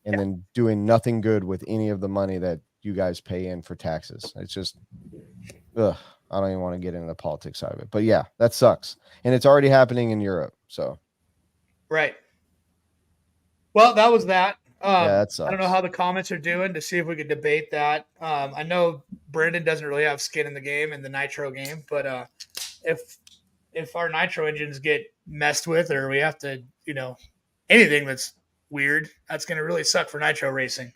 Speaker 2: and then doing nothing good with any of the money that you guys pay in for taxes. It's just, ugh, I don't even want to get into the politics side of it. But yeah, that sucks. And it's already happening in Europe. So,
Speaker 1: right. Well, that was that.
Speaker 2: yeah, that
Speaker 1: I don't know
Speaker 2: sucks.
Speaker 1: how the comments are doing to see if we could debate that. I know Brenden doesn't really have skin in the game in the nitro game, but if our nitro engines get messed with or we have to, anything that's weird, that's going to really suck for nitro racing.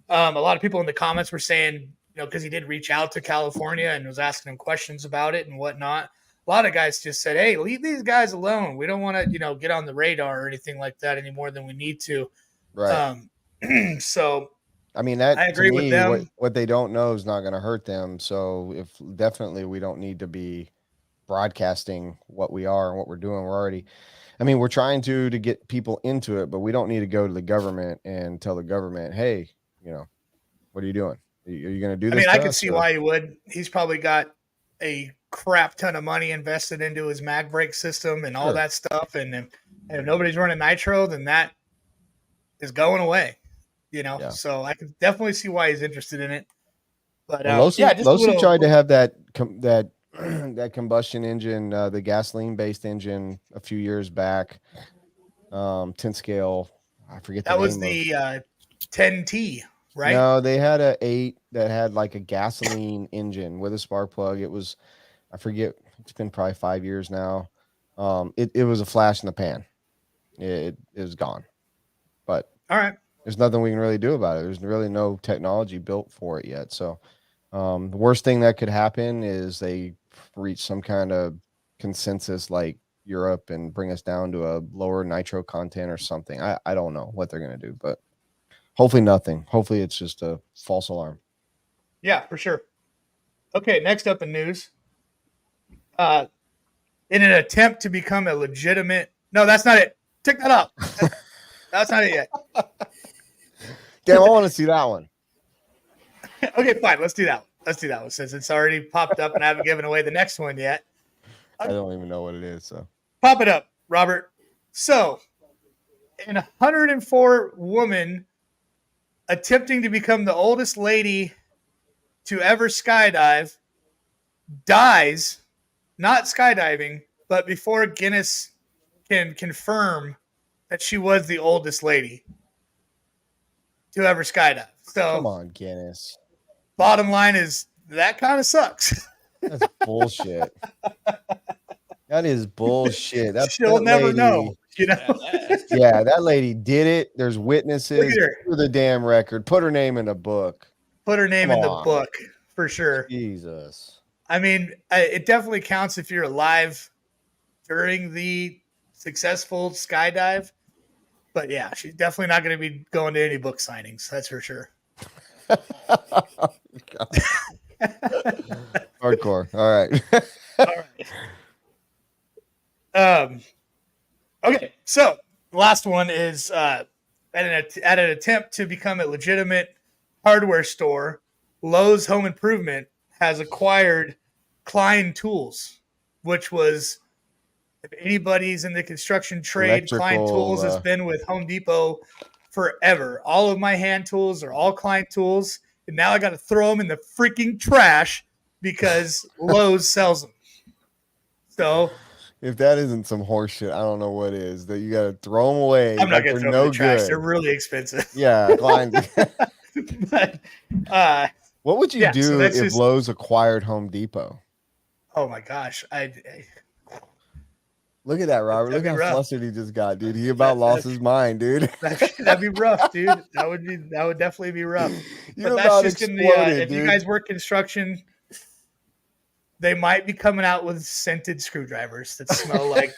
Speaker 1: A lot of people in the comments were saying, because he did reach out to California and was asking him questions about it and whatnot. A lot of guys just said, "Hey, leave these guys alone. We don't want to, get on the radar or anything like that any more than we need to."
Speaker 2: Right.
Speaker 1: So
Speaker 2: I mean, that
Speaker 1: I
Speaker 2: to
Speaker 1: agree with
Speaker 2: me,
Speaker 1: them.
Speaker 2: what they don't know is not going to hurt them. So, if definitely we don't need to be broadcasting what we are and what we're doing. We're trying to get people into it, but we don't need to go to the government and tell the government, hey, what are you doing? Are you going to do
Speaker 1: I
Speaker 2: this
Speaker 1: mean, I
Speaker 2: to
Speaker 1: could
Speaker 2: us?
Speaker 1: see
Speaker 2: Or
Speaker 1: why he would. He's probably got a crap ton of money invested into his mag brake system and all
Speaker 2: sure.
Speaker 1: that stuff. And if nobody's running nitro, then that is going away.
Speaker 2: Yeah.
Speaker 1: So I can definitely see why he's interested in it. But
Speaker 2: Well,
Speaker 1: just a
Speaker 2: Losi
Speaker 1: little.
Speaker 2: tried to have that that combustion engine, the gasoline based engine, a few years back. 10 scale. I forget the
Speaker 1: That was
Speaker 2: name of.
Speaker 1: the 10T, right?
Speaker 2: No, they had a 8 that had like a gasoline engine with a spark plug. It was, I forget. It's been probably 5 years now. It was a flash in the pan. It was gone. But
Speaker 1: All right.
Speaker 2: there's nothing we can really do about it. There's really no technology built for it yet. So the worst thing that could happen is they reach some kind of consensus like Europe and bring us down to a lower nitro content or something. I don't know what they're going to do, but hopefully nothing. Hopefully it's just a false alarm.
Speaker 1: Yeah, for sure. Okay, next up in news. In an attempt to become a legitimate. No, that's not it. Tick that up. That's not it yet.
Speaker 2: Damn, I want to see that one.
Speaker 1: Okay, fine. Let's do that one. Let's do that one since it's already popped up and I haven't given away the next one yet.
Speaker 2: I don't even know what it is. So
Speaker 1: Pop it up, Robert. So, an 104 woman attempting to become the oldest lady to ever skydive dies, not skydiving, but before Guinness can confirm that she was the oldest lady to ever skydive. So,
Speaker 2: come on, Guinness.
Speaker 1: bottom line is that kind of sucks.
Speaker 2: That's bullshit. That is bullshit.
Speaker 1: She'll never know,
Speaker 2: Yeah, that lady did it. There's witnesses.
Speaker 1: Look at her.
Speaker 2: For the damn record. Put her name in a book.
Speaker 1: Put her name
Speaker 2: Come
Speaker 1: in the
Speaker 2: on.
Speaker 1: book for sure.
Speaker 2: Jesus.
Speaker 1: I mean, it definitely counts if you're alive during the successful skydive. But yeah, she's definitely not going to be going to any book signings. That's for sure.
Speaker 2: Hardcore. All right.
Speaker 1: All right. Okay, so the last one is at an attempt to become a legitimate hardware store, Lowe's Home Improvement has acquired Klein Tools, which was, if anybody's in the construction trade, Klein Tools has been with Home Depot forever. All of my hand tools are all Klein Tools, and now I got to throw them in the freaking trash because Lowe's sells them. So
Speaker 2: if that isn't some horse shit, I don't know what is. That you got to throw them away.
Speaker 1: I'm not going to throw them in the trash.
Speaker 2: Good.
Speaker 1: They're really expensive.
Speaker 2: Yeah, Klein.
Speaker 1: But,
Speaker 2: what would you do if Lowe's acquired Home Depot?
Speaker 1: Oh my gosh!
Speaker 2: Look at that, Robert. Look how flustered he just got, dude. He about lost his mind, dude.
Speaker 1: That'd be rough, dude. That would definitely be rough.
Speaker 2: But that's just in the
Speaker 1: if you guys work construction, they might be coming out with scented screwdrivers that smell like,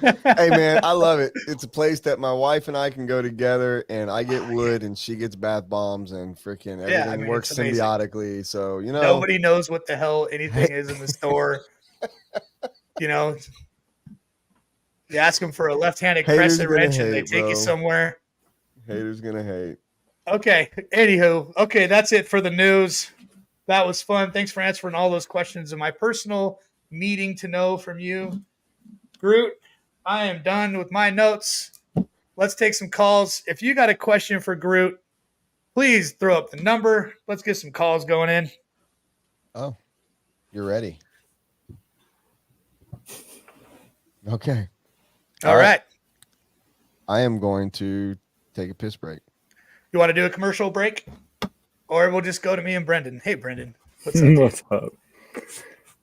Speaker 2: Hey man, I love it. It's a place that my wife and I can go together, and I get wood, and she gets bath bombs, and freaking everything works symbiotically. So
Speaker 1: nobody knows what the hell anything is in the store. You ask them for a left-handed crescent wrench, and they take you somewhere.
Speaker 2: Haters gonna hate.
Speaker 1: Okay. Anywho, okay, that's it for the news. That was fun. Thanks for answering all those questions in my personal needing to know from you, Groot. I am done with my notes. Let's take some calls. If you got a question for Groot, please throw up the number. Let's get some calls going in.
Speaker 2: Oh, you're ready. Okay.
Speaker 1: All right.
Speaker 2: I am going to take a piss break.
Speaker 1: You want to do a commercial break? Or we'll just go to me and Brenden. Hey, Brenden. What's up?
Speaker 3: What's up? I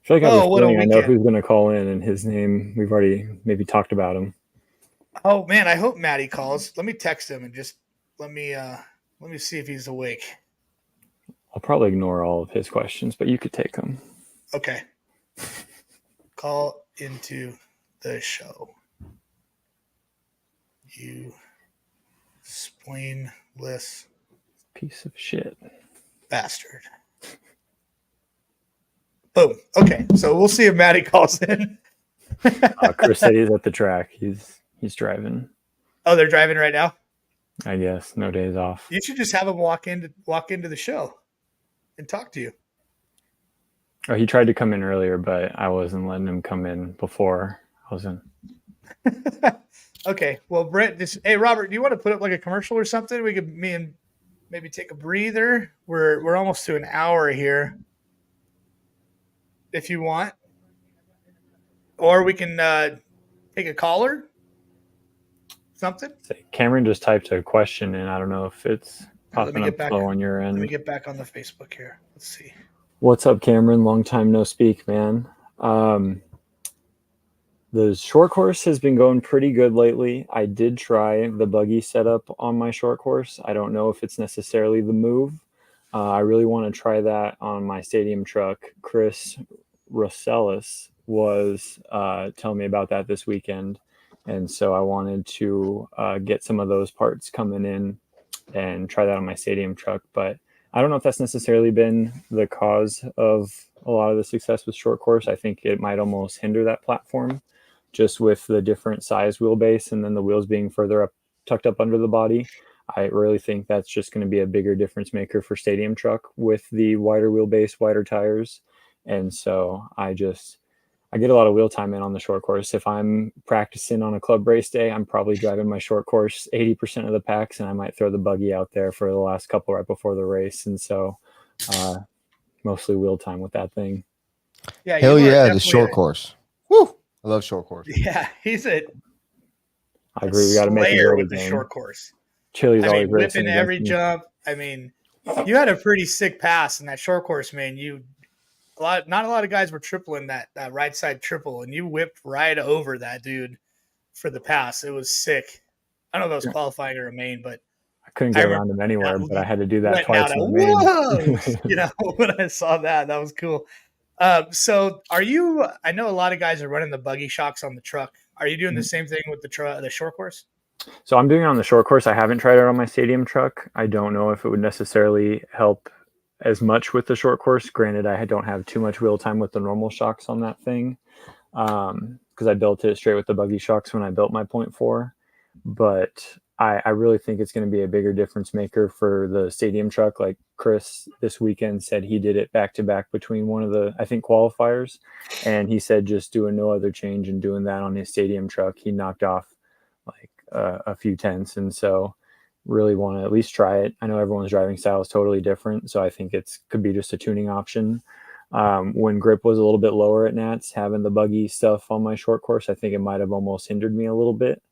Speaker 3: feel like I know who's going to call in, and his name, we've already maybe talked about him.
Speaker 1: Oh, man, I hope Maddie calls. Let me text him and just let me see if he's awake.
Speaker 3: I'll probably ignore all of his questions, but you could take them.
Speaker 1: Okay. Call into the show. You spleenless
Speaker 3: piece of shit.
Speaker 1: Bastard. Boom. Okay, so we'll see if Maddie calls in.
Speaker 3: Chris said he's at the track. He's driving.
Speaker 1: Oh, they're driving right now?
Speaker 3: I guess. No days off.
Speaker 1: You should just have him walk into the show and talk to you.
Speaker 3: Oh, he tried to come in earlier, but I wasn't letting him come in before. I wasn't.
Speaker 1: Okay, well, Brent, hey, Robert, do you want to put up like a commercial or something? Me and maybe take a breather. We're almost to an hour here, if you want, or we can take a caller. Something.
Speaker 3: Cameron just typed a question, and I don't know if it's
Speaker 1: Let me
Speaker 3: popping
Speaker 1: get
Speaker 3: up
Speaker 1: back.
Speaker 3: slow on your end.
Speaker 1: Let me get back on the Facebook here. Let's see.
Speaker 3: What's up, Cameron? Long time no speak, man. The short course has been going pretty good lately. I did try the buggy setup on my short course. I don't know if it's necessarily the move. I really want to try that on my stadium truck. Chris Rossellis was telling me about that this weekend. And so I wanted to get some of those parts coming in and try that on my stadium truck. But I don't know if that's necessarily been the cause of a lot of the success with short course. I think it might almost hinder that platform just with the different size wheelbase and then the wheels being further up, tucked up under the body. I really think that's just going to be a bigger difference maker for stadium truck with the wider wheelbase, wider tires. And so I get a lot of wheel time in on the short course. If I'm practicing on a club race day, I'm probably driving my short course 80% of the packs, and I might throw the buggy out there for the last couple right before the race. And so mostly wheel time with that thing.
Speaker 1: Yeah,
Speaker 2: hell yeah, the short course. Woo! I love short course.
Speaker 1: Yeah, he's
Speaker 3: I agree. We got to make it
Speaker 1: slayer
Speaker 3: great
Speaker 1: with the
Speaker 3: again.
Speaker 1: short course.
Speaker 3: Chili's always
Speaker 1: whipping
Speaker 3: racing
Speaker 1: every
Speaker 3: against me.
Speaker 1: jump. I mean, you had a pretty sick pass in that short course, man. Not a lot of guys were tripling that right side triple, and you whipped right over that dude for the pass. It was sick. I don't know if it was qualifying or a main, but
Speaker 3: I couldn't get around him anywhere, but I had to do that twice in the main.
Speaker 1: Whoa! When I saw that was cool. So are you? I know a lot of guys are running the buggy shocks on the truck. Are you doing the same thing with the short course?
Speaker 3: So I'm doing it on the short course. I haven't tried it on my stadium truck. I don't know if it would necessarily help as much with the short course. Granted, I don't have too much wheel time with the normal shocks on that thing because I built it straight with the buggy shocks when I built my 0.4. But I really think it's going to be a bigger difference maker for the stadium truck. Like Chris this weekend said he did it back to back between one of the, I think, qualifiers. And he said just doing no other change and doing that on his stadium truck, he knocked off like a few tenths. And so really want to at least try it. I know everyone's driving style is totally different. So I think could be just a tuning option. When grip was a little bit lower at Nats, having the buggy stuff on my short course, I think it might have almost hindered me a little bit.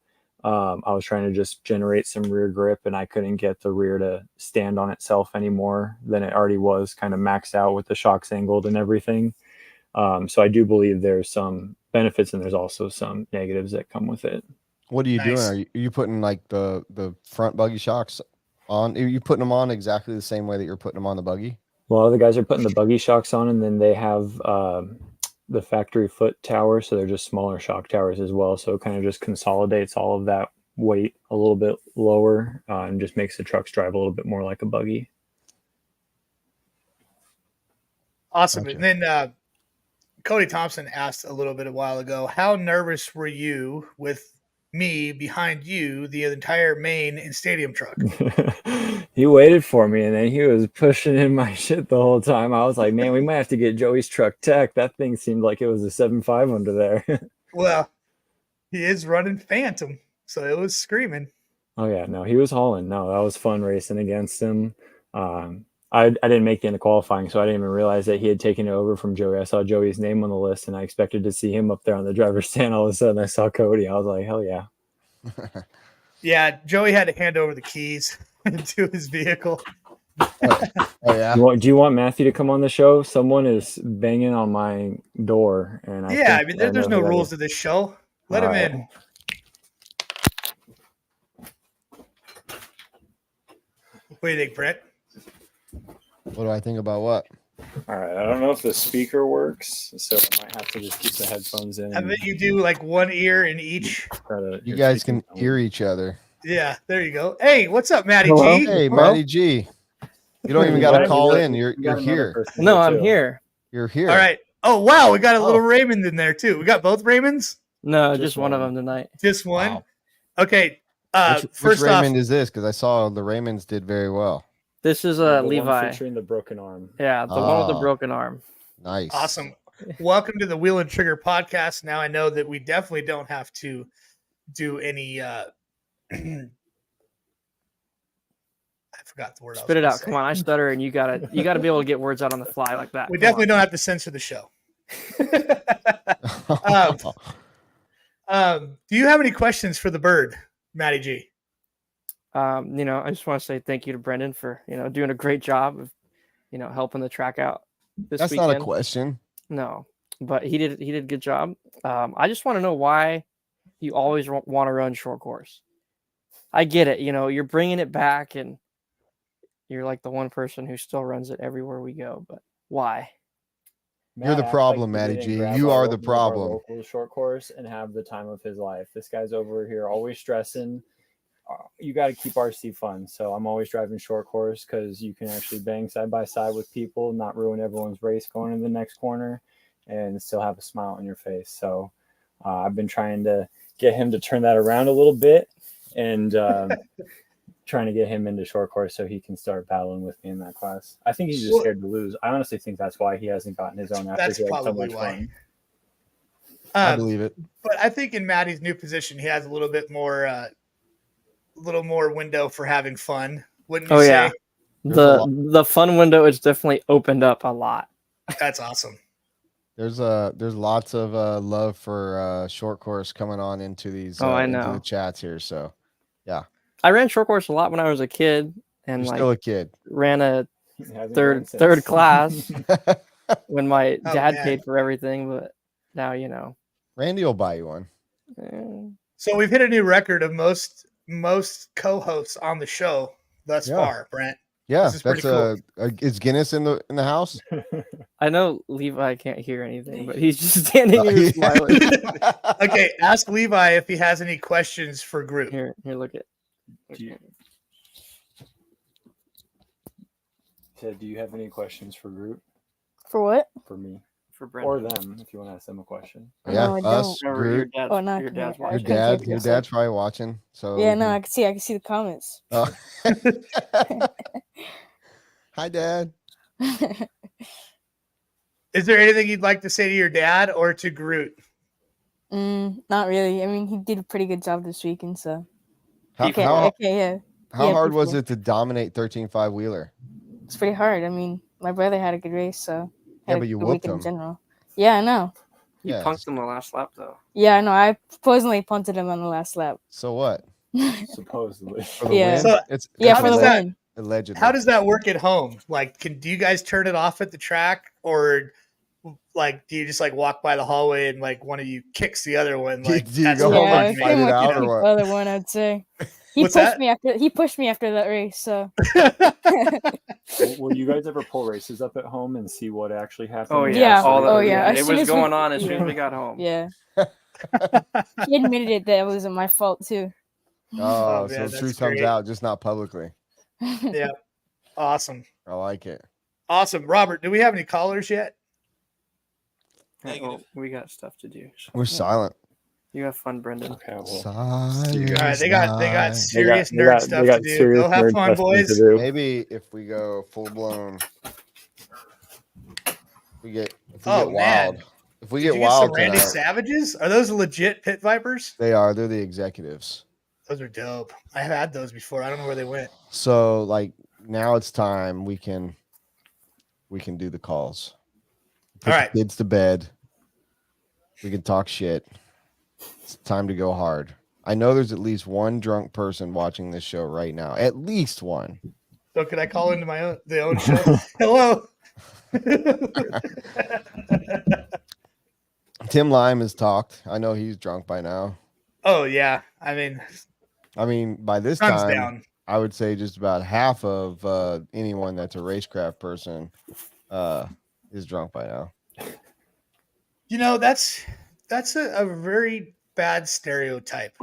Speaker 3: I was trying to just generate some rear grip, and I couldn't get the rear to stand on itself anymore than it already was kind of maxed out with the shocks angled and everything. So I do believe there's some benefits and there's also some negatives that come with it.
Speaker 2: What are you doing? Are you putting like the front buggy shocks on? Are you putting them on exactly the same way that you're putting them on the buggy?
Speaker 3: A lot of the guys are putting the buggy shocks on, and then they have the factory foot tower, so they're just smaller shock towers as well. So it kind of just consolidates all of that weight a little bit lower and just makes the trucks drive a little bit more like a buggy.
Speaker 1: Awesome. Gotcha. And then Cody Thompson asked a little bit a while ago, how nervous were you with me behind you the entire main and stadium truck?
Speaker 3: He waited for me, and then he was pushing in my shit the whole time. I was like, man, we might have to get Joey's truck tech. That thing seemed like it was a 7.5 under there.
Speaker 1: Well, he is running Phantom, so it was screaming.
Speaker 3: Oh yeah, no, he was hauling. No, that was fun racing against him. I didn't make it into qualifying, so I didn't even realize that he had taken it over from Joey. I saw Joey's name on the list, and I expected to see him up there on the driver's stand. All of a sudden, I saw Cody. I was like, hell yeah.
Speaker 1: Yeah, Joey had to hand over the keys to his vehicle.
Speaker 2: Oh yeah.
Speaker 3: Do you want Matthew to come on the show? Someone is banging on my door, and
Speaker 1: I mean, there's no rules to this show. Let him in. What do you think, Brent?
Speaker 2: What do I think about what?
Speaker 3: All right, I don't know if the speaker works, so I might have to just keep the headphones in.
Speaker 1: I bet you do like one ear in each.
Speaker 2: You guys can hear each other.
Speaker 1: Yeah, there you go. Hey, what's up, Matty G?
Speaker 2: Hey, Matty G. You don't even got to call in. You're here.
Speaker 4: No, I'm here.
Speaker 2: You're here.
Speaker 1: All right. Oh, wow. We got a little Raymond in there, too. We got both Raymonds?
Speaker 4: No, just one of them tonight.
Speaker 1: Just one? Wow. Okay.
Speaker 2: Which Raymond is this? Because I saw the Raymonds did very well.
Speaker 4: This is Levi.
Speaker 3: Featuring the broken arm.
Speaker 4: Yeah, the one with the broken arm.
Speaker 2: Nice.
Speaker 1: Awesome. welcome to the Wheel and Trigger podcast. Now I know that we definitely don't have to do any. I forgot the word.
Speaker 4: Spit it out. Come on, I stutter, and you gotta be able to get words out on the fly like that.
Speaker 1: We definitely don't have to censor the show. Do you have any questions for the bird, Matty G?
Speaker 4: I just want to say thank you to Brenden for doing a great job of helping the track out this
Speaker 2: That's
Speaker 4: weekend.
Speaker 2: not a question.
Speaker 4: No, but he did a good job. I just want to know why you always want to run short course. I get it. You're bringing it back, and you're like the one person who still runs it everywhere we go. But why?
Speaker 2: You're the problem, Matty G. You are the problem.
Speaker 3: Local short course and have the time of his life. This guy's over here always stressing. You got to keep RC fun. So I'm always driving short course because you can actually bang side by side with people, not ruin everyone's race going into the next corner, and still have a smile on your face. So I've been trying to get him to turn that around a little bit and trying to get him into short course so he can start battling with me in that class. I think he's just scared to lose. I honestly think that's why he hasn't gotten his own after
Speaker 1: That's
Speaker 3: he had so
Speaker 1: probably
Speaker 3: much
Speaker 1: why.
Speaker 3: fun.
Speaker 2: I believe it.
Speaker 1: But I think in Matty's new position, he has a little bit more, window for having fun. Wouldn't you
Speaker 4: Oh
Speaker 1: say?
Speaker 4: yeah, the fun window is definitely opened up a lot.
Speaker 1: That's awesome.
Speaker 2: There's lots of love for short course coming on into these
Speaker 4: I
Speaker 2: into
Speaker 4: know.
Speaker 2: the chats here. So
Speaker 4: I ran short course a lot when I was a kid, and
Speaker 2: you're still a kid.
Speaker 4: ran a
Speaker 3: He hasn't
Speaker 4: third
Speaker 3: run since.
Speaker 4: third class when my
Speaker 1: Oh,
Speaker 4: dad
Speaker 1: man.
Speaker 4: paid for everything. But now
Speaker 2: Randy will buy you one.
Speaker 1: So we've hit a new record of most co-hosts on the show thus
Speaker 2: Yeah.
Speaker 1: far, Brent.
Speaker 2: Yeah,
Speaker 1: This is pretty
Speaker 2: that's is Guinness in the house?
Speaker 4: I know Levi can't hear anything, but he's just standing here smiling.
Speaker 1: Okay, ask Levi if he has any questions for Groot.
Speaker 4: Here, look at.
Speaker 3: Said, do you have any questions for Groot?
Speaker 5: For what?
Speaker 3: For me?
Speaker 4: For
Speaker 3: Or
Speaker 4: Brenden.
Speaker 3: them, if you want to ask them a question.
Speaker 2: Yeah,
Speaker 5: No, I
Speaker 2: us,
Speaker 5: don't.
Speaker 4: Or your
Speaker 2: Groot,
Speaker 4: dad's,
Speaker 5: Oh, no,
Speaker 4: your
Speaker 5: I
Speaker 4: dad's
Speaker 5: can't.
Speaker 2: your
Speaker 4: watching.
Speaker 2: dad.
Speaker 5: Yeah.
Speaker 2: Your dad's probably watching. So
Speaker 5: Yeah, no, I can see the comments.
Speaker 2: Oh. Hi, Dad.
Speaker 1: Is there anything you'd like to say to your dad or to Groot?
Speaker 5: Not really. I mean, he did a pretty good job this weekend, so.
Speaker 2: How,
Speaker 4: Okay,
Speaker 2: how,
Speaker 5: Yeah.
Speaker 2: how
Speaker 5: Yeah,
Speaker 2: hard was
Speaker 5: P4.
Speaker 2: it to dominate 13.5 wheeler?
Speaker 5: It's pretty hard. I mean, my brother had a good race, so.
Speaker 2: Yeah,
Speaker 5: had a
Speaker 2: but you
Speaker 5: good
Speaker 2: whooped
Speaker 5: weekend
Speaker 2: him.
Speaker 5: in general. Yeah, I know.
Speaker 4: You
Speaker 2: Yeah.
Speaker 4: punked him the last lap, though.
Speaker 5: Yeah, I know. I supposedly punted him on the last lap.
Speaker 2: So what?
Speaker 3: Supposedly.
Speaker 2: For the
Speaker 5: Yeah.
Speaker 2: win?
Speaker 1: So,
Speaker 5: Yeah,
Speaker 1: How
Speaker 5: for the
Speaker 1: does that-
Speaker 5: win.
Speaker 2: Allegedly.
Speaker 1: How does that work at home? Like, do you guys turn it off at the track, or like do you just like walk by the hallway and like one of you kicks the other one? Like,
Speaker 2: Do you
Speaker 1: that's
Speaker 2: go
Speaker 1: so
Speaker 2: home
Speaker 5: Yeah,
Speaker 2: and
Speaker 1: fun to
Speaker 2: fight
Speaker 1: me,
Speaker 2: it
Speaker 1: you
Speaker 2: out
Speaker 1: know?
Speaker 2: or what?
Speaker 5: The other one, I'd say. He
Speaker 1: What's
Speaker 5: pushed
Speaker 1: that?
Speaker 5: me after. He pushed me after that race, so.
Speaker 3: Will you guys ever pull races up at home and see what actually happened?
Speaker 4: Oh yeah,
Speaker 5: Yeah.
Speaker 4: all the-
Speaker 5: Oh, yeah.
Speaker 4: It
Speaker 5: As soon
Speaker 4: was
Speaker 5: as we-
Speaker 4: going on as soon as
Speaker 5: yeah.
Speaker 4: we got home.
Speaker 5: Yeah. He admitted it that it wasn't my fault too.
Speaker 2: Oh,
Speaker 1: man,
Speaker 2: so
Speaker 1: that's
Speaker 2: the truth comes
Speaker 1: great.
Speaker 2: out, just not publicly.
Speaker 1: Yeah, awesome,
Speaker 2: I like it.
Speaker 1: awesome. Robert, do we have any callers yet?
Speaker 4: Well, we got stuff to do. so-
Speaker 2: We're silent.
Speaker 4: You have fun, Brenden.
Speaker 3: Okay, well,
Speaker 2: Silent.
Speaker 1: All right, they got
Speaker 2: night.
Speaker 1: serious
Speaker 3: they
Speaker 1: nerd
Speaker 3: got-
Speaker 1: stuff
Speaker 3: they got
Speaker 1: to do.
Speaker 3: serious
Speaker 1: Go have
Speaker 3: nerd
Speaker 1: fun,
Speaker 3: testing
Speaker 1: boys.
Speaker 3: to do.
Speaker 2: Maybe if we go full blown, if we get
Speaker 1: Oh, man.
Speaker 2: wild. If we
Speaker 1: Did
Speaker 2: get
Speaker 1: you get
Speaker 2: wild
Speaker 1: some Randy
Speaker 2: tonight,
Speaker 1: Savages? Are those legit pit vipers?
Speaker 2: they are. They're the executives.
Speaker 1: Those are dope. I have had those before. I don't know where they went.
Speaker 2: So like now it's time we can do the calls. Put
Speaker 1: All right.
Speaker 2: the kids to bed. We can talk shit. It's time to go hard. I know there's at least one drunk person watching this show right now. At least one.
Speaker 1: So could I call into my own show? Hello.
Speaker 2: Tim Lime has talked. I know he's drunk by now.
Speaker 1: Oh yeah. I mean,
Speaker 2: By this
Speaker 1: sun's
Speaker 2: time,
Speaker 1: down.
Speaker 2: I would say just about half of anyone that's a racecraft person is drunk by now.
Speaker 1: You know, that's a very bad stereotype.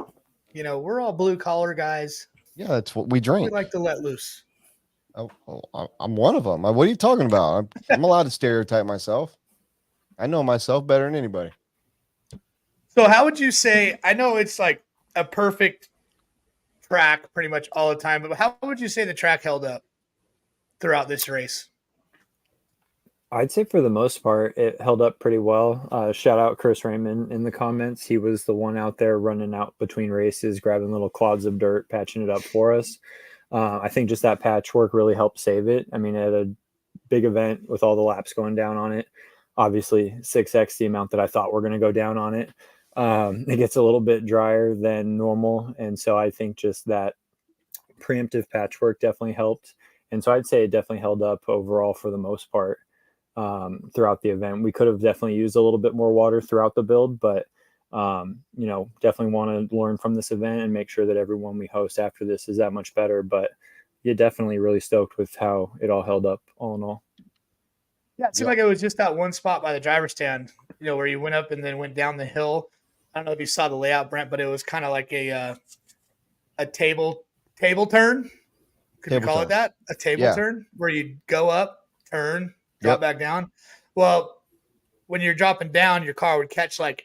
Speaker 1: You know, we're all blue collar guys.
Speaker 2: Yeah, that's what we
Speaker 1: We
Speaker 2: drink.
Speaker 1: like to let loose.
Speaker 2: I'm one of them. What are you talking about? I'm allowed to stereotype myself. I know myself better than anybody.
Speaker 1: So how would you say, I know it's like a perfect track pretty much all the time, but how would you say the track held up throughout this race?
Speaker 3: I'd say for the most part, it held up pretty well. Shout out Chris Raymond in the comments. He was the one out there running out between races, grabbing little clods of dirt, patching it up for us. I think just that patchwork really helped save it. I mean, at a big event with all the laps going down on it, obviously 6x the amount that I thought were going to go down on it. It gets a little bit drier than normal. And so I think just that preemptive patchwork definitely helped. And so I'd say it definitely held up overall for the most part throughout the event. We could have definitely used a little bit more water throughout the build, but definitely want to learn from this event and make sure that everyone we host after this is that much better. But you're definitely really stoked with how it all held up all in all.
Speaker 1: Yeah, it seemed like it was just that one spot by the driver's stand, where you went up and then went down the hill. I don't know if you saw the layout, Brent, but it was kind of like a table turn. Could we call it that? A table turn where you go up, turn, drop back down. Well, when you're dropping down, your car would catch like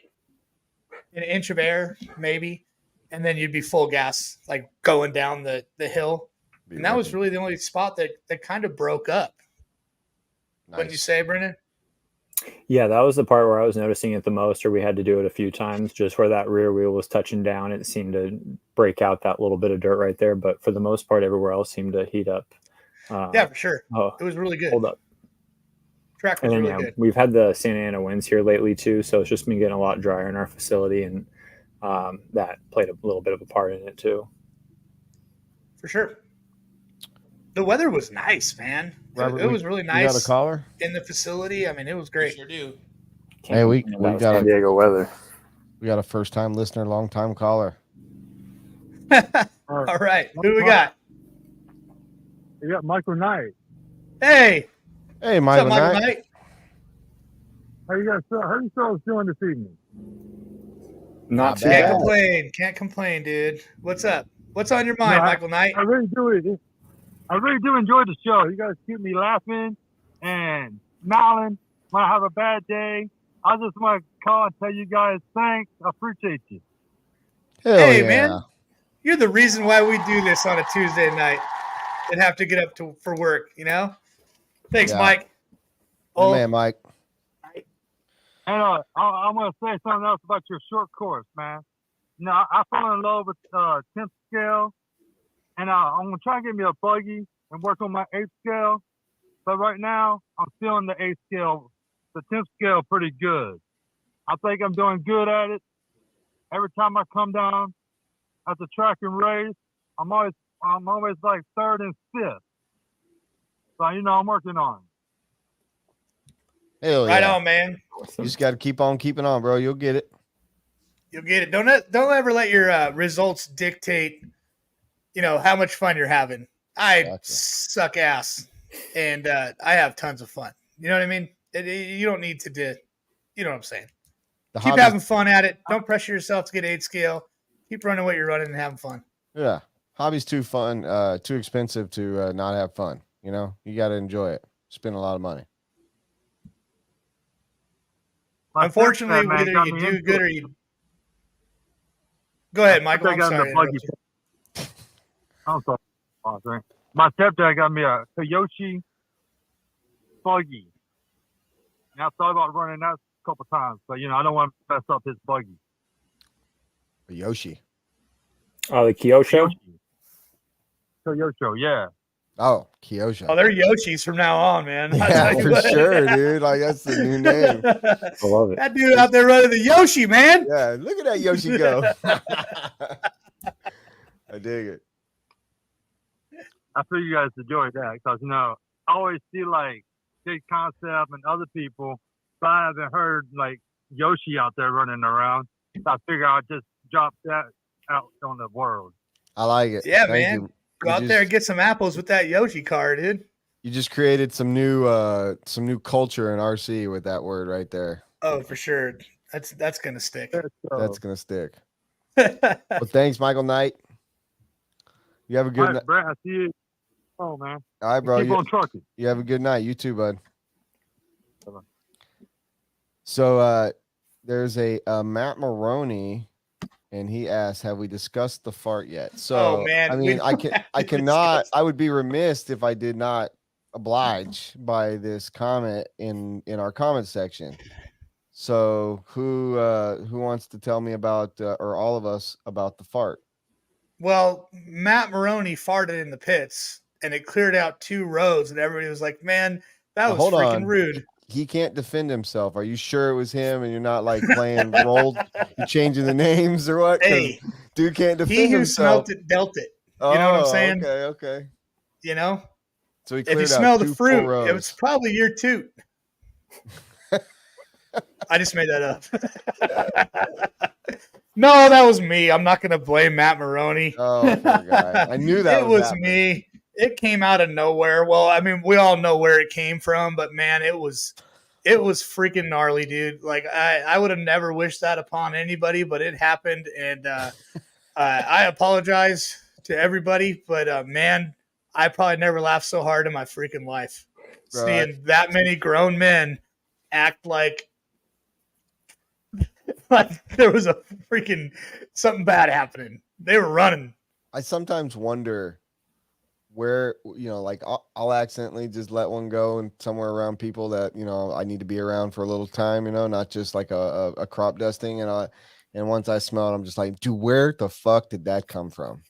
Speaker 1: an inch of air, maybe, and then you'd be full gas, like going down the hill. And that was really the only spot that kind of broke up. Nice. Wouldn't you say, Brenden?
Speaker 3: Yeah, that was the part where I was noticing it the most, or we had to do it a few times, just where that rear wheel was touching down. It seemed to break out that little bit of dirt right there. But for the most part, everywhere else seemed to heat up.
Speaker 1: Yeah, for sure. It was really good.
Speaker 3: Hold up.
Speaker 1: Track was really good.
Speaker 3: We've had the Santa Ana winds here lately, too. So it's just been getting a lot drier in our facility. And that played a little bit of a part in it, too.
Speaker 1: For sure. The weather was nice, man.
Speaker 2: Robert,
Speaker 1: it was really nice.
Speaker 2: You got a caller
Speaker 1: in the facility. I mean, it was great.
Speaker 6: We sure do.
Speaker 2: Hey, we got
Speaker 3: San Diego weather.
Speaker 2: We got a first-time listener, long-time caller.
Speaker 1: All right, who do we got?
Speaker 7: We got Michael Knight.
Speaker 1: Hey,
Speaker 2: Michael
Speaker 1: Knight.
Speaker 7: How you guys doing this evening?
Speaker 3: Not too bad.
Speaker 1: Can't complain, dude. What's up? What's on your mind, Michael Knight?
Speaker 7: I really do enjoy the show. You guys keep me laughing and smiling when I have a bad day. I just want to call and tell you guys thanks. I appreciate you.
Speaker 1: Hey, man. You're the reason why we do this on a Tuesday night and have to get up for work, Thanks, Mike.
Speaker 2: Oh, man, Mike.
Speaker 7: And I'm going to say something else about your short course, man. Now, I fell in love with 10th scale, and I'm going to try and get me a buggy and work on my 8th scale. But right now, I'm feeling the 8th scale, the 10th scale pretty good. I think I'm doing good at it. Every time I come down at the track and race, I'm always like 3rd and 5th. So, I'm working on it.
Speaker 2: Hell yeah.
Speaker 1: Right on, man.
Speaker 2: You just got to keep on keeping on, bro. You'll get it.
Speaker 1: You'll get it. Don't ever let your results dictate, how much fun you're having. I suck ass, and I have tons of fun. You know what I mean? You don't need to you know what I'm saying? Keep having fun at it. Don't pressure yourself to get 8 scale. Keep running what you're running and having fun.
Speaker 2: Yeah. Hobby's too fun, too expensive to not have fun. You got to enjoy it. Spend a lot of money.
Speaker 1: Unfortunately, either you do good or you. Go ahead, Michael. I'm sorry.
Speaker 7: I'm sorry. My stepdad got me a Toyoshi buggy. And I thought about running that a couple times, but I don't want to mess up his buggy.
Speaker 2: A Yoshi.
Speaker 3: Oh, the Kyosho?
Speaker 7: Toyosho, yeah.
Speaker 2: Oh, Kyosho.
Speaker 1: Oh, they're Yoshis from now on, man.
Speaker 2: Yeah, for sure, dude. Like, that's the new name.
Speaker 3: I love it.
Speaker 1: That dude out there running the Yoshi, man.
Speaker 2: Yeah, look at that Yoshi go. I dig it.
Speaker 7: I feel you guys enjoy that because, I always see like Big Concept and other people, but I haven't heard like Yoshi out there running around. So I figure I'll just drop that out on the world.
Speaker 2: I like it.
Speaker 1: Yeah, Thank man. You. Go out there and get some apples with that Yoshi car, dude.
Speaker 2: You just created some new culture in RC with that word right there.
Speaker 1: Oh, for sure. That's gonna stick.
Speaker 2: That's gonna stick. Well, thanks, Michael Knight. You have a good night.
Speaker 7: Brent, I see you. Oh, man.
Speaker 2: All right, bro.
Speaker 7: Keep on trucking.
Speaker 2: You have a good night. You too, bud.
Speaker 7: Bye-bye.
Speaker 2: So there's a Matt Maroney, and he asked, "Have we discussed the fart yet?" So,
Speaker 1: man,
Speaker 2: I mean, I cannot. I would be remiss if I did not obliged by this comment in our comment section. So who wants to tell me about or all of us about the fart?
Speaker 1: Well, Matt Maroney farted in the pits, and it cleared out 2 rows, and everybody was like, "Man, that
Speaker 2: Now,
Speaker 1: was
Speaker 2: hold
Speaker 1: freaking
Speaker 2: on.
Speaker 1: rude."
Speaker 2: He can't defend himself. Are you sure it was him and you're not like playing roles? You're changing the names or what? Because
Speaker 1: Hey,
Speaker 2: dude can't
Speaker 1: he
Speaker 2: defend
Speaker 1: who
Speaker 2: himself.
Speaker 1: smelt it dealt it.
Speaker 2: Oh,
Speaker 1: You know what I'm saying?
Speaker 2: okay.
Speaker 1: You know,
Speaker 2: So he
Speaker 1: if you
Speaker 2: cleared out
Speaker 1: smell the
Speaker 2: 2 full
Speaker 1: fruit, it was
Speaker 2: rows.
Speaker 1: probably your toot. I just made that up. No, that was me. I'm not going to blame Matt Maroney.
Speaker 2: Oh, poor guy. I knew that
Speaker 1: It
Speaker 2: was
Speaker 1: was
Speaker 2: happening.
Speaker 1: me. It came out of nowhere. Well, I mean, we all know where it came from, but man, it was freaking gnarly, dude. Like I would have never wished that upon anybody, but it happened, and I apologize to everybody, but man, I probably never laughed so hard in my freaking life.
Speaker 2: Bro,
Speaker 1: Seeing that many grown men act like there was a freaking something bad happening. They were running.
Speaker 2: I sometimes wonder where, like I'll accidentally just let one go and somewhere around people that, I need to be around for a little time, not just like a crop dusting. And once I smell it, I'm just like, dude, where the fuck did that come from?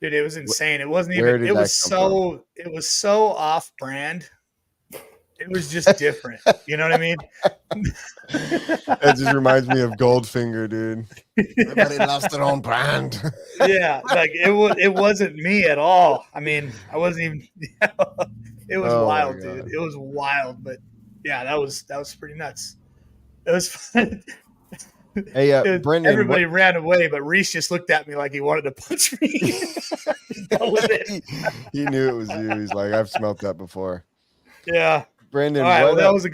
Speaker 1: Dude, it was insane. It wasn't
Speaker 2: Where
Speaker 1: even,
Speaker 2: did that come from?
Speaker 1: it was so off brand. It was just different. You know what I mean?
Speaker 2: That just reminds me of Goldfinger, dude. Everybody loves their own brand.
Speaker 1: Yeah, like it wasn't me at all. I mean, I wasn't even it was
Speaker 2: Oh my
Speaker 1: wild, dude.
Speaker 2: God.
Speaker 1: It was wild, but yeah, that was pretty nuts. It was fun.
Speaker 2: Hey, Brenden,
Speaker 1: everybody ran away, but Reese just looked at me like he wanted to punch me. Dealt with it.
Speaker 2: he knew it was you. He's like, I've smelt that before.
Speaker 1: Yeah.
Speaker 2: Brenden,
Speaker 1: All right.
Speaker 2: what,
Speaker 1: Well, that was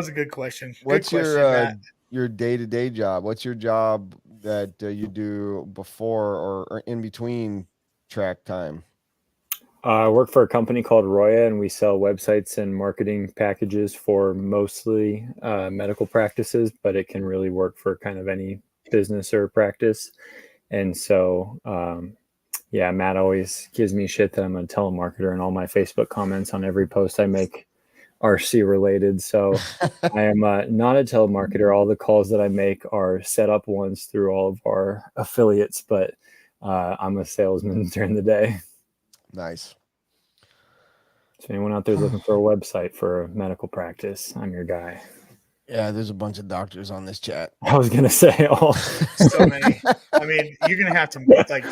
Speaker 1: a good question.
Speaker 2: what's
Speaker 1: Good question, Matt.
Speaker 2: your day-to-day job? What's your job that you do before or in between track time?
Speaker 3: I work for a company called Roya, and we sell websites and marketing packages for mostly medical practices, but it can really work for kind of any business or practice. And so, yeah, Matt always gives me shit that I'm a telemarketer, and all my Facebook comments on every post I make RC related. So I am not a telemarketer. All the calls that I make are set up once through all of our affiliates, but I'm a salesman during the day.
Speaker 2: Nice.
Speaker 3: So anyone out there looking for a website for a medical practice, I'm your guy.
Speaker 2: Yeah, there's a bunch of doctors on this chat.
Speaker 3: I was gonna say all
Speaker 1: So many. I mean, you're gonna have to like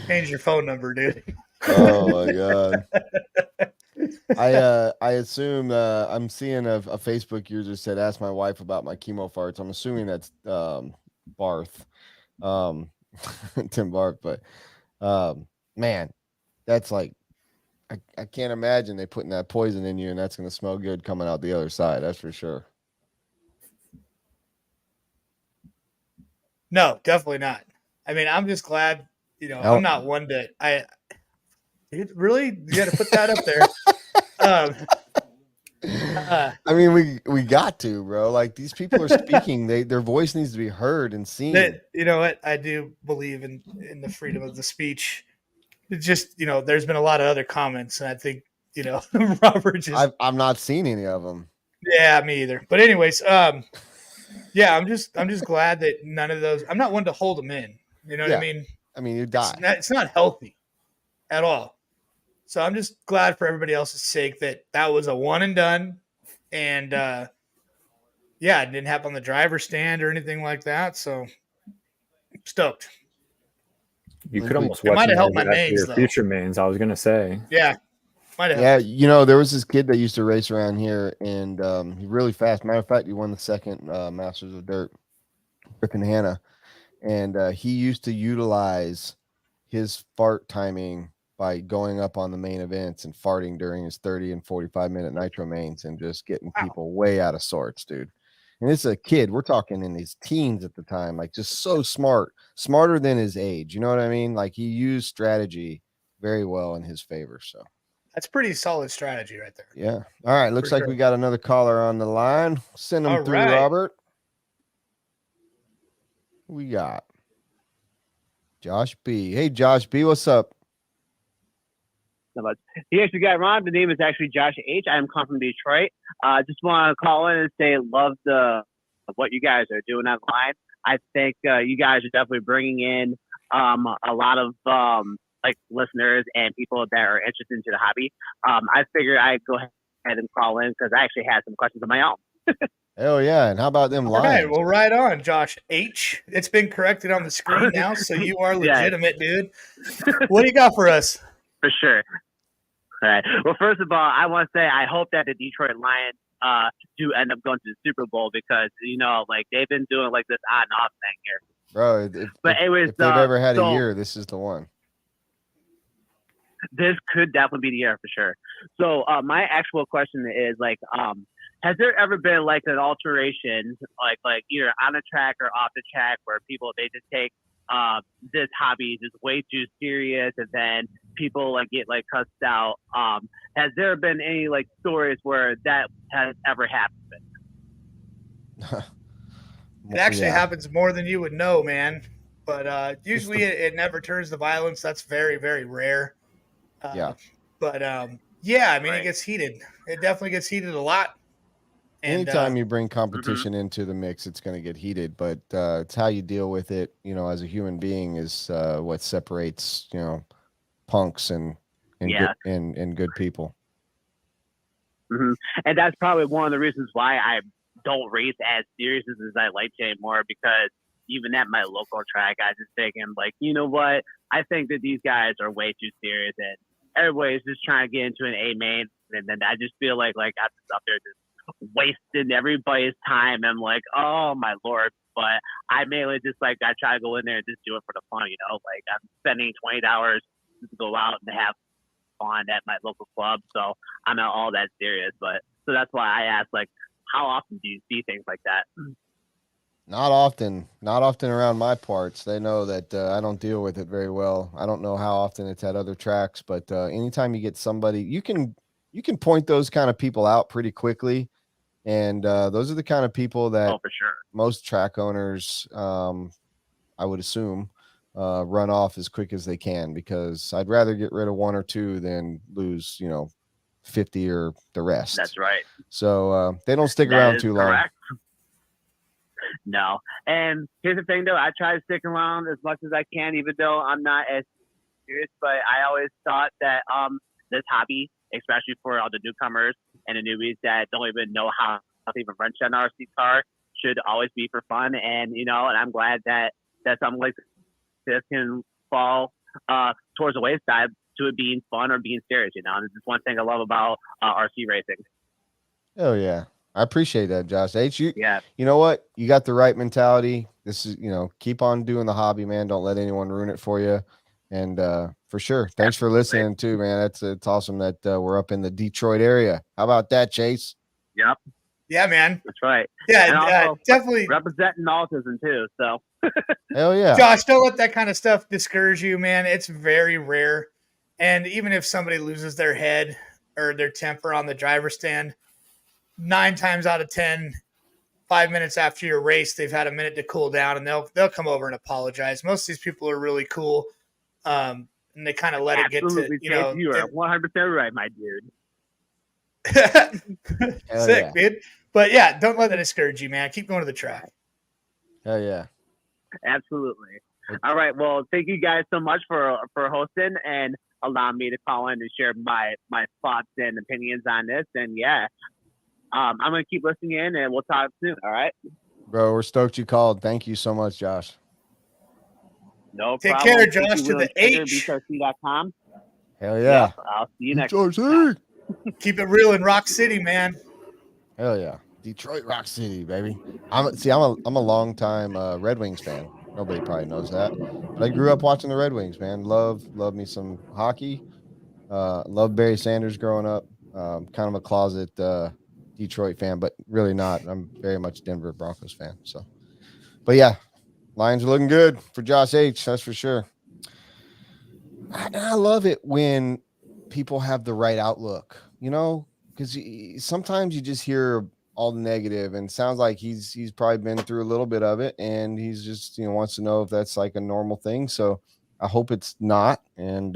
Speaker 1: change your phone number, dude.
Speaker 2: Oh my God. I assume I'm seeing a Facebook user said, ask my wife about my chemo farts. I'm assuming that's Barth. Tim Barth, but man, that's like I can't imagine they putting that poison in you and that's gonna smell good coming out the other side, that's for sure.
Speaker 1: No, definitely not. I mean, I'm just glad, I'm not one to really you got to put that up there.
Speaker 2: I mean, we got to, bro. Like these people are speaking, their voice needs to be heard and seen.
Speaker 1: That, you know what? I do believe in the freedom of the speech. It's just, there's been a lot of other comments, and I think, Robert just.
Speaker 2: I've not seen any of them.
Speaker 1: Yeah, me either. But anyways, yeah, I'm just glad that none of those. I'm not one to hold them in. You know what I mean?
Speaker 2: I mean, you die.
Speaker 1: It's not healthy at all. So I'm just glad for everybody else's sake that was a one and done, and yeah, it didn't happen on the driver's stand or anything like that. So I'm stoked.
Speaker 3: You could almost
Speaker 1: It might have helped
Speaker 3: weaponize
Speaker 1: my
Speaker 3: that for
Speaker 1: mains,
Speaker 3: your
Speaker 1: though.
Speaker 3: future mains. I was gonna say.
Speaker 1: Yeah, might have
Speaker 2: Yeah,
Speaker 1: helped.
Speaker 2: there was this kid that used to race around here, and he really fast. Matter of fact, he won the second Masters of Dirt, Ripon Hannah, and he used to utilize his fart timing by going up on the main events and farting during his 30 and 45-minute nitro mains and just getting people way out of sorts, dude. And it's a kid. We're talking in his teens at the time, like just so smarter than his age. You know what I mean? Like he used strategy very well in his favor. So
Speaker 1: That's pretty solid strategy right there.
Speaker 2: yeah. All right. Looks like we got another caller on the line. Send them through, right. Robert. Who we got? Josh B. Hey, Josh B. What's up?
Speaker 6: so much. He actually got wrong. The name is actually Josh H. I am calling from Detroit. Just want to call in and say love what you guys are doing online. I think you guys are definitely bringing in a lot of like listeners and people that are interested into the hobby. I figured I'd go ahead and call in because I actually had some questions of my own.
Speaker 2: Hell yeah. And how about them
Speaker 1: All right,
Speaker 2: Lions?
Speaker 1: well, right on, Josh H. It's been corrected on the screen now, so you are legitimate, dude. What do you got for us?
Speaker 6: For sure. All right. Well, first of all, I want to say I hope that the Detroit Lions do end up going to the Super Bowl because, you know, like they've been doing like this on and off thing here.
Speaker 2: Bro, if they've ever had a year, this is the one.
Speaker 6: This could definitely be the year for sure. So my actual question is like, has there ever been like an alteration, like either on the track or off the track, where people they just take this hobby is way too serious, and then people like get like cussed out? Has there been any like stories where that has ever happened?
Speaker 1: It actually happens more than you would know, man. But usually it never turns to violence. That's very, very rare.
Speaker 2: Yeah.
Speaker 1: But yeah, I mean,
Speaker 6: Right.
Speaker 1: it gets heated. It definitely gets heated a lot. And
Speaker 2: Anytime you bring competition into the mix, it's going to get heated, but it's how you deal with it, you know, as a human being is what separates, you know, punks and good people.
Speaker 6: Mm-hmm. And that's probably one of the reasons why I don't race as serious as I like to anymore, because even at my local track, I just thinking like, you know what? I think that these guys are way too serious, and everybody's just trying to get into an A main, and then I just feel like I'm just up there just wasting everybody's time. I'm like, oh my lord! But I mainly just like I try to go in there and just do it for the fun, you know. Like I'm spending $20 to go out and have fun at my local club, so I'm not all that serious. But so that's why I asked, like, how often do you see things like that?
Speaker 2: Not often around my parts. They know that I don't deal with it very well. I don't know how often it's at other tracks, but anytime you get somebody, you can point those kind of people out pretty quickly. And those are the kind of people that
Speaker 6: for sure.
Speaker 2: most track owners, I would assume, run off as quick as they can, because I'd rather get rid of one or two than lose, you know, 50 or the rest.
Speaker 6: That's right.
Speaker 2: So they don't stick around too long.
Speaker 6: No. And here's the thing, though. I try to stick around as much as I can, even though I'm not as serious. But I always thought that this hobby, especially for all the newcomers and the newbies that don't even know how to even wrench an RC car, should always be for fun. And, you know, and I'm glad that something like this can fall towards the wayside to it being fun or being serious, you know. And it's just one thing I love about RC racing.
Speaker 2: Oh, yeah. I appreciate that, Josh H. You know what? You got the right mentality. This is, you know, keep on doing the hobby, man. Don't let anyone ruin it for you. And for sure, thanks for listening too, man. It's awesome that we're up in the Detroit area. How about that, Chase?
Speaker 6: Yep.
Speaker 1: Yeah, man.
Speaker 6: That's right.
Speaker 1: Yeah,
Speaker 6: and also
Speaker 1: definitely
Speaker 6: representing autism too. So
Speaker 2: hell yeah,
Speaker 1: Josh, don't let that kind of stuff discourage you, man. It's very rare. And even if somebody loses their head or their temper on the driver's stand, 9 times out of 10, 5 minutes after your race, they've had a minute to cool down, and they'll come over and apologize. Most of these people are really cool, and they kind of let it get to, you know.
Speaker 6: You are 100% right, my dude.
Speaker 1: Sick, dude. But yeah, don't let that discourage you, man. Keep going to the track.
Speaker 2: Hell yeah.
Speaker 6: Absolutely. All right. Well, thank you guys so much for hosting and allowing me to call in and share my thoughts and opinions on this. And yeah, I'm going to keep listening in, and we'll talk soon. All right.
Speaker 2: Bro, we're stoked you called. Thank you so much, Josh.
Speaker 6: No
Speaker 1: Take
Speaker 6: problem.
Speaker 1: care, Josh, to the H.
Speaker 6: BTRC.com.
Speaker 2: Hell yeah.
Speaker 6: Yep, I'll see you next time.
Speaker 1: Keep it real in Rock City, man.
Speaker 2: Hell yeah. Detroit Rock City, baby. I'm a long time Red Wings fan. Nobody probably knows that, but I grew up watching the Red Wings, man. Love me some hockey. Love Barry Sanders growing up. Kind of a closet Detroit fan, but really not. I'm very much Denver Broncos fan. So, but yeah, Lions are looking good for Josh H. That's for sure. I love it when people have the right outlook, you know, because sometimes you just hear all the negative, and it sounds like he's probably been through a little bit of it, and he's just, you know, wants to know if that's like a normal thing. So I hope it's not. And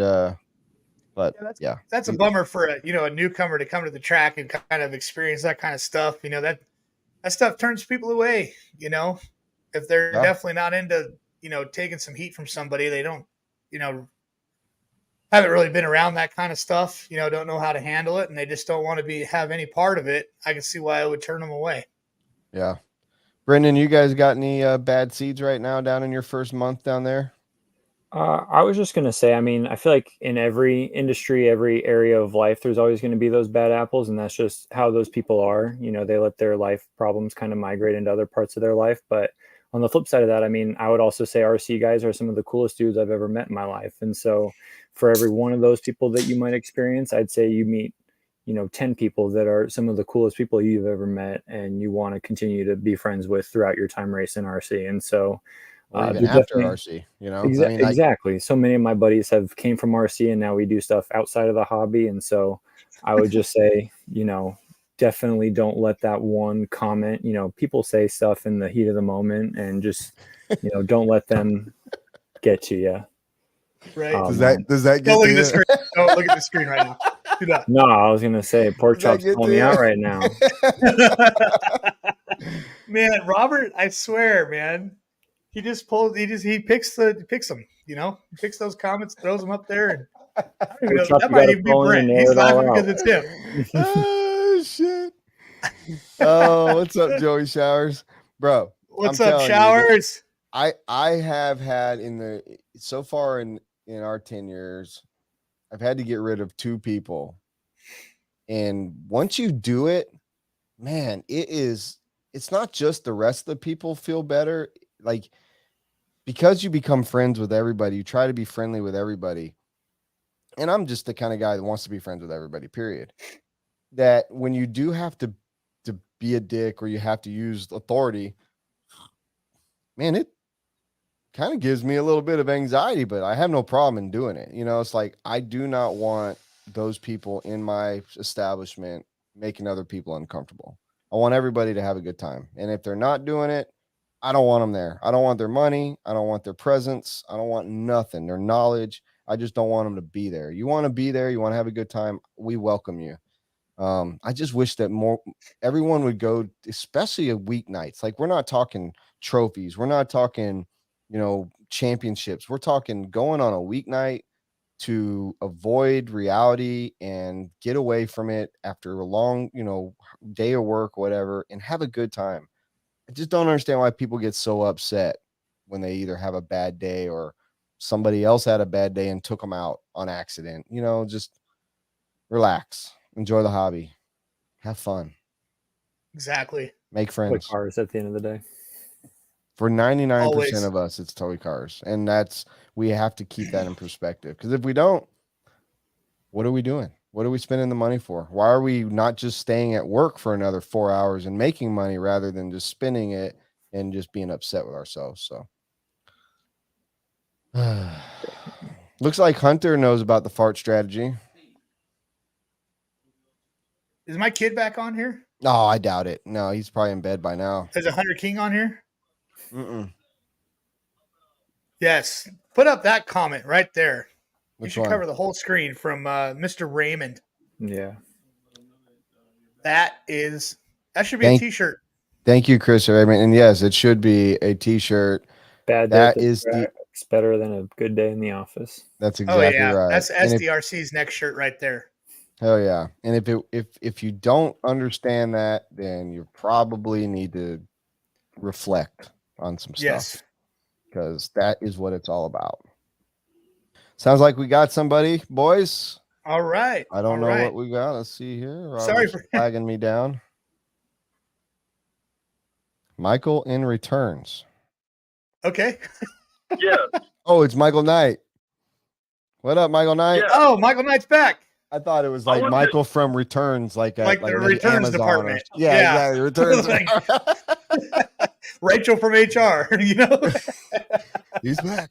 Speaker 2: But
Speaker 1: Yeah, that's a bummer for a newcomer to come to the track and kind of experience that kind of stuff. That stuff turns people away. If they're definitely not into taking some heat from somebody, they don't haven't really been around that kind of stuff. Don't know how to handle it, and they just don't want to have any part of it. I can see why I would turn them away.
Speaker 2: Yeah. Brenden, you guys got any bad seeds right now down in your first month down there?
Speaker 3: I was just going to say, I mean, I feel like in every industry, every area of life, there's always going to be those bad apples, and that's just how those people are. They let their life problems kind of migrate into other parts of their life. But on the flip side of that, I mean, I would also say RC guys are some of the coolest dudes I've ever met in my life. And so for every one of those people that you might experience, I'd say you meet 10 people that are some of the coolest people you've ever met and you want to continue to be friends with throughout your time racing RC. And so
Speaker 2: or even after RC,
Speaker 3: exactly. So many of my buddies came from RC, and now we do stuff outside of the hobby. And so I would just say, definitely don't let that one comment, people say stuff in the heat of the moment, and just, don't let them get to you.
Speaker 1: Right.
Speaker 2: Does that get
Speaker 1: don't look
Speaker 2: to
Speaker 1: at the
Speaker 2: you?
Speaker 1: screen. Don't look at the screen right now. Do that.
Speaker 3: No, I was going to say, pork
Speaker 2: Does that
Speaker 3: chop's
Speaker 2: get
Speaker 3: calling
Speaker 2: to
Speaker 3: me
Speaker 2: you?
Speaker 3: out right now.
Speaker 1: Man, Robert, I swear, man. He just picks them, he picks those comments, throws them up there, and I don't even know,
Speaker 3: Chop,
Speaker 1: that
Speaker 3: you
Speaker 1: might
Speaker 3: gotta
Speaker 1: even be
Speaker 3: phone and
Speaker 1: Brent.
Speaker 3: nail
Speaker 1: He's
Speaker 3: it all
Speaker 1: laughing because
Speaker 3: out.
Speaker 1: it's him.
Speaker 2: Oh shit. Oh, what's up, Joey Showers? Bro,
Speaker 1: What's
Speaker 2: I'm
Speaker 1: up,
Speaker 2: telling you,
Speaker 1: Showers?
Speaker 2: I have had so far in our 10 years, I've had to get rid of 2 people. And once you do it, man, it's not just the rest of the people feel better. Like, because you become friends with everybody, you try to be friendly with everybody. And I'm just the kind of guy that wants to be friends with everybody, period. That when you do have to be a dick or you have to use authority, man, it kind of gives me a little bit of anxiety, but I have no problem in doing it. It's like, I do not want those people in my establishment making other people uncomfortable. I want everybody to have a good time. And if they're not doing it, I don't want them there. I don't want their money. I don't want their presence. I don't want nothing, their knowledge. I just don't want them to be there. You want to be there. You want to have a good time. We welcome you. I just wish that everyone would go, especially at weeknights. Like, we're not talking trophies. We're not talking, championships. We're talking going on a weeknight to avoid reality and get away from it after a long, day of work, whatever, and have a good time. I just don't understand why people get so upset when they either have a bad day or somebody else had a bad day and took them out on accident. Just relax, enjoy the hobby, have fun,
Speaker 1: Exactly.
Speaker 2: make
Speaker 3: Like
Speaker 2: friends.
Speaker 3: cars at the end of the day.
Speaker 2: For 99%
Speaker 1: Always.
Speaker 2: of us, it's toy cars. And we have to keep that in perspective. Because if we don't, what are we doing? What are we spending the money for? Why are we not just staying at work for another 4 hours and making money rather than just spending it and just being upset with ourselves? So looks like Hunter knows about the fart strategy.
Speaker 1: Is my kid back on here?
Speaker 2: No, I doubt it. No, he's probably in bed by now.
Speaker 1: Is 100 King on here?
Speaker 2: Mm-mm.
Speaker 1: Yes. Put up that comment right there. You
Speaker 2: Which
Speaker 1: should
Speaker 2: one?
Speaker 1: cover the whole screen from Mr. Raymond.
Speaker 3: Yeah.
Speaker 1: That should be a t-shirt.
Speaker 2: Thank you, Chris Raymond. And yes, it should be a t-shirt.
Speaker 3: Bad day at the track's better than a good day in the office.
Speaker 2: That's exactly right.
Speaker 1: That's SDRC's next shirt right there.
Speaker 2: Hell yeah. And if you don't understand that, then you probably need to reflect on some stuff.
Speaker 1: Yes.
Speaker 2: Because that is what it's all about. Sounds like we got somebody, boys.
Speaker 1: All right.
Speaker 2: I don't know what we got. Let's see here. Robert's
Speaker 1: Sorry for
Speaker 2: flagging me down. Michael in returns.
Speaker 1: Okay.
Speaker 7: Yeah.
Speaker 2: Oh, it's Michael Knight. What up, Michael Knight?
Speaker 7: Yeah.
Speaker 1: Oh, Michael Knight's back.
Speaker 2: I thought it was like Michael from Returns, like
Speaker 1: the
Speaker 2: maybe
Speaker 1: returns
Speaker 2: Amazon
Speaker 1: department.
Speaker 2: Yeah, exactly. Returns.
Speaker 1: Rachel from HR,
Speaker 2: He's back.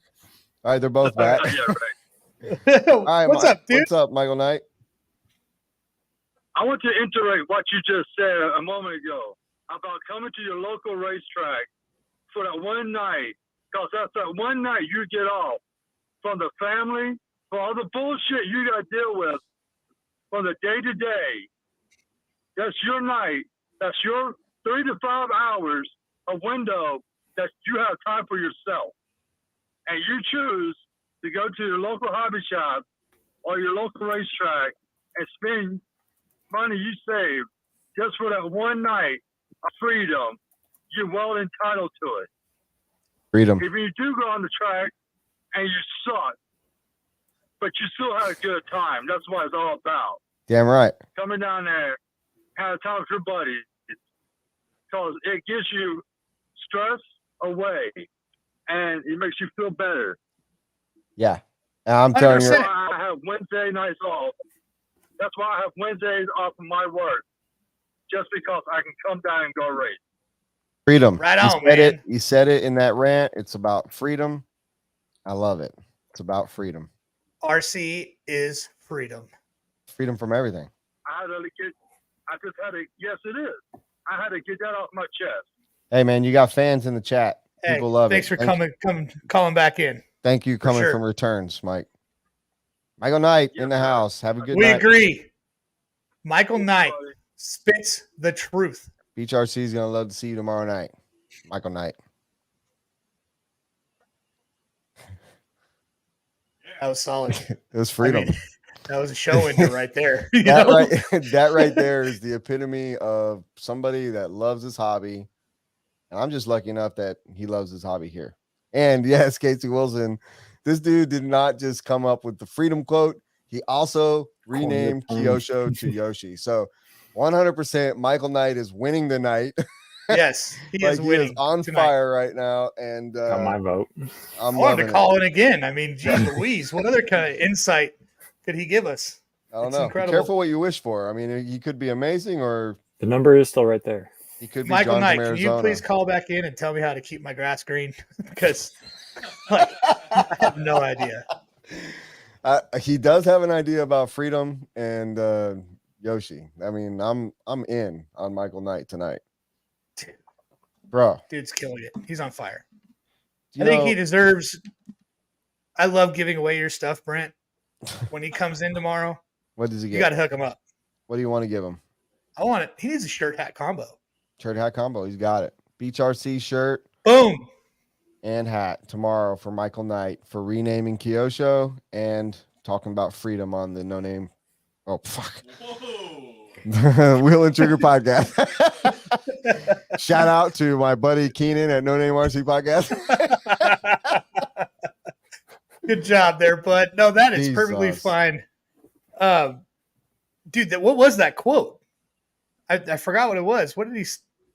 Speaker 2: All right, they're both back.
Speaker 7: Yeah, right.
Speaker 2: All right,
Speaker 1: What's up, dude?
Speaker 2: What's up, Michael Knight?
Speaker 7: I want to iterate what you just said a moment ago about coming to your local racetrack for that one night, because that's that one night you get off from the family, for all the bullshit you got to deal with from the day to day. That's your night. That's your 3 to 5 hours, a window that you have time for yourself. And you choose to go to your local hobby shop or your local racetrack and spend money you save just for that one night of freedom. You're well entitled to it.
Speaker 2: Freedom.
Speaker 7: If you do go on the track and you suck, but you still had a good time, that's what it's all about.
Speaker 2: Damn right.
Speaker 7: Coming down there, have a time with your buddies, because it gives you stress away and it makes you feel better.
Speaker 2: Yeah. And I'm telling you,
Speaker 7: That's why I have Wednesday nights off. That's why I have Wednesdays off from my work, just because I can come down and go race.
Speaker 2: freedom.
Speaker 1: Right
Speaker 2: You
Speaker 1: on,
Speaker 2: said
Speaker 1: man.
Speaker 2: it. You said it in that rant. It's about freedom. I love it. It's about freedom.
Speaker 1: RC is freedom.
Speaker 2: Freedom from everything.
Speaker 7: Yes, it is. I had to get that off my chest.
Speaker 2: Hey, man, you got fans in the chat.
Speaker 1: Hey,
Speaker 2: People love
Speaker 1: thanks
Speaker 2: it.
Speaker 1: for calling back in.
Speaker 2: Thank you coming
Speaker 1: sure.
Speaker 2: from returns, Mike. Michael Knight in the
Speaker 7: sir.
Speaker 2: house. Have a good
Speaker 1: We
Speaker 2: night.
Speaker 1: agree. Michael Knight spits the truth.
Speaker 2: Beach RC is going to love to see you tomorrow night. Michael Knight.
Speaker 1: That was solid.
Speaker 2: It was freedom.
Speaker 1: I mean, that was a show ender right there. you
Speaker 2: that
Speaker 1: know?
Speaker 2: that right there is the epitome of somebody that loves his hobby. And I'm just lucky enough that he loves his hobby here. And yes, Casey Wilson, this dude did not just come up with the freedom quote. He also renamed Kyosho to Yoshi. So 100% Michael Knight is winning the night.
Speaker 1: Yes, he
Speaker 2: Like
Speaker 1: is
Speaker 2: he
Speaker 1: winning
Speaker 2: is on
Speaker 1: tonight.
Speaker 2: fire right now. And
Speaker 3: Got my vote.
Speaker 1: I
Speaker 2: I'm
Speaker 1: wanted
Speaker 2: loving
Speaker 1: to
Speaker 2: it.
Speaker 1: call in again. I mean, geez Louise, what other kind of insight could he give us?
Speaker 2: I don't
Speaker 1: It's
Speaker 2: know.
Speaker 1: incredible.
Speaker 2: Be careful what you wish for. I mean, he could be amazing, or
Speaker 3: The number is still right there.
Speaker 2: he could be
Speaker 1: Michael
Speaker 2: John
Speaker 1: Knight,
Speaker 2: from
Speaker 1: can you
Speaker 2: Arizona.
Speaker 1: please call back in and tell me how to keep my grass green? Because like, I have no idea.
Speaker 2: He does have an idea about freedom and Yoshi. I mean, I'm in on Michael Knight tonight, bro.
Speaker 1: Dude's killing it. He's on fire.
Speaker 2: You
Speaker 1: I think
Speaker 2: know,
Speaker 1: he deserves. I love giving away your stuff, Brent. When he comes in tomorrow,
Speaker 2: what does he
Speaker 1: you
Speaker 2: get?
Speaker 1: got to hook him up.
Speaker 2: What do you want to give him?
Speaker 1: I want it. He needs a shirt hat combo.
Speaker 2: Shirt hat combo. He's got it. Beach RC shirt
Speaker 1: Boom.
Speaker 2: and hat tomorrow for Michael Knight for renaming Kyosho and talking about freedom on the No Name. Oh fuck. Wheel and Trigger podcast. Shout out to my buddy Keenan at No Name RC podcast.
Speaker 1: Good job there, bud. No, that is perfectly
Speaker 2: Jesus.
Speaker 1: fine. Dude, what was that quote? I forgot what it was. What did he?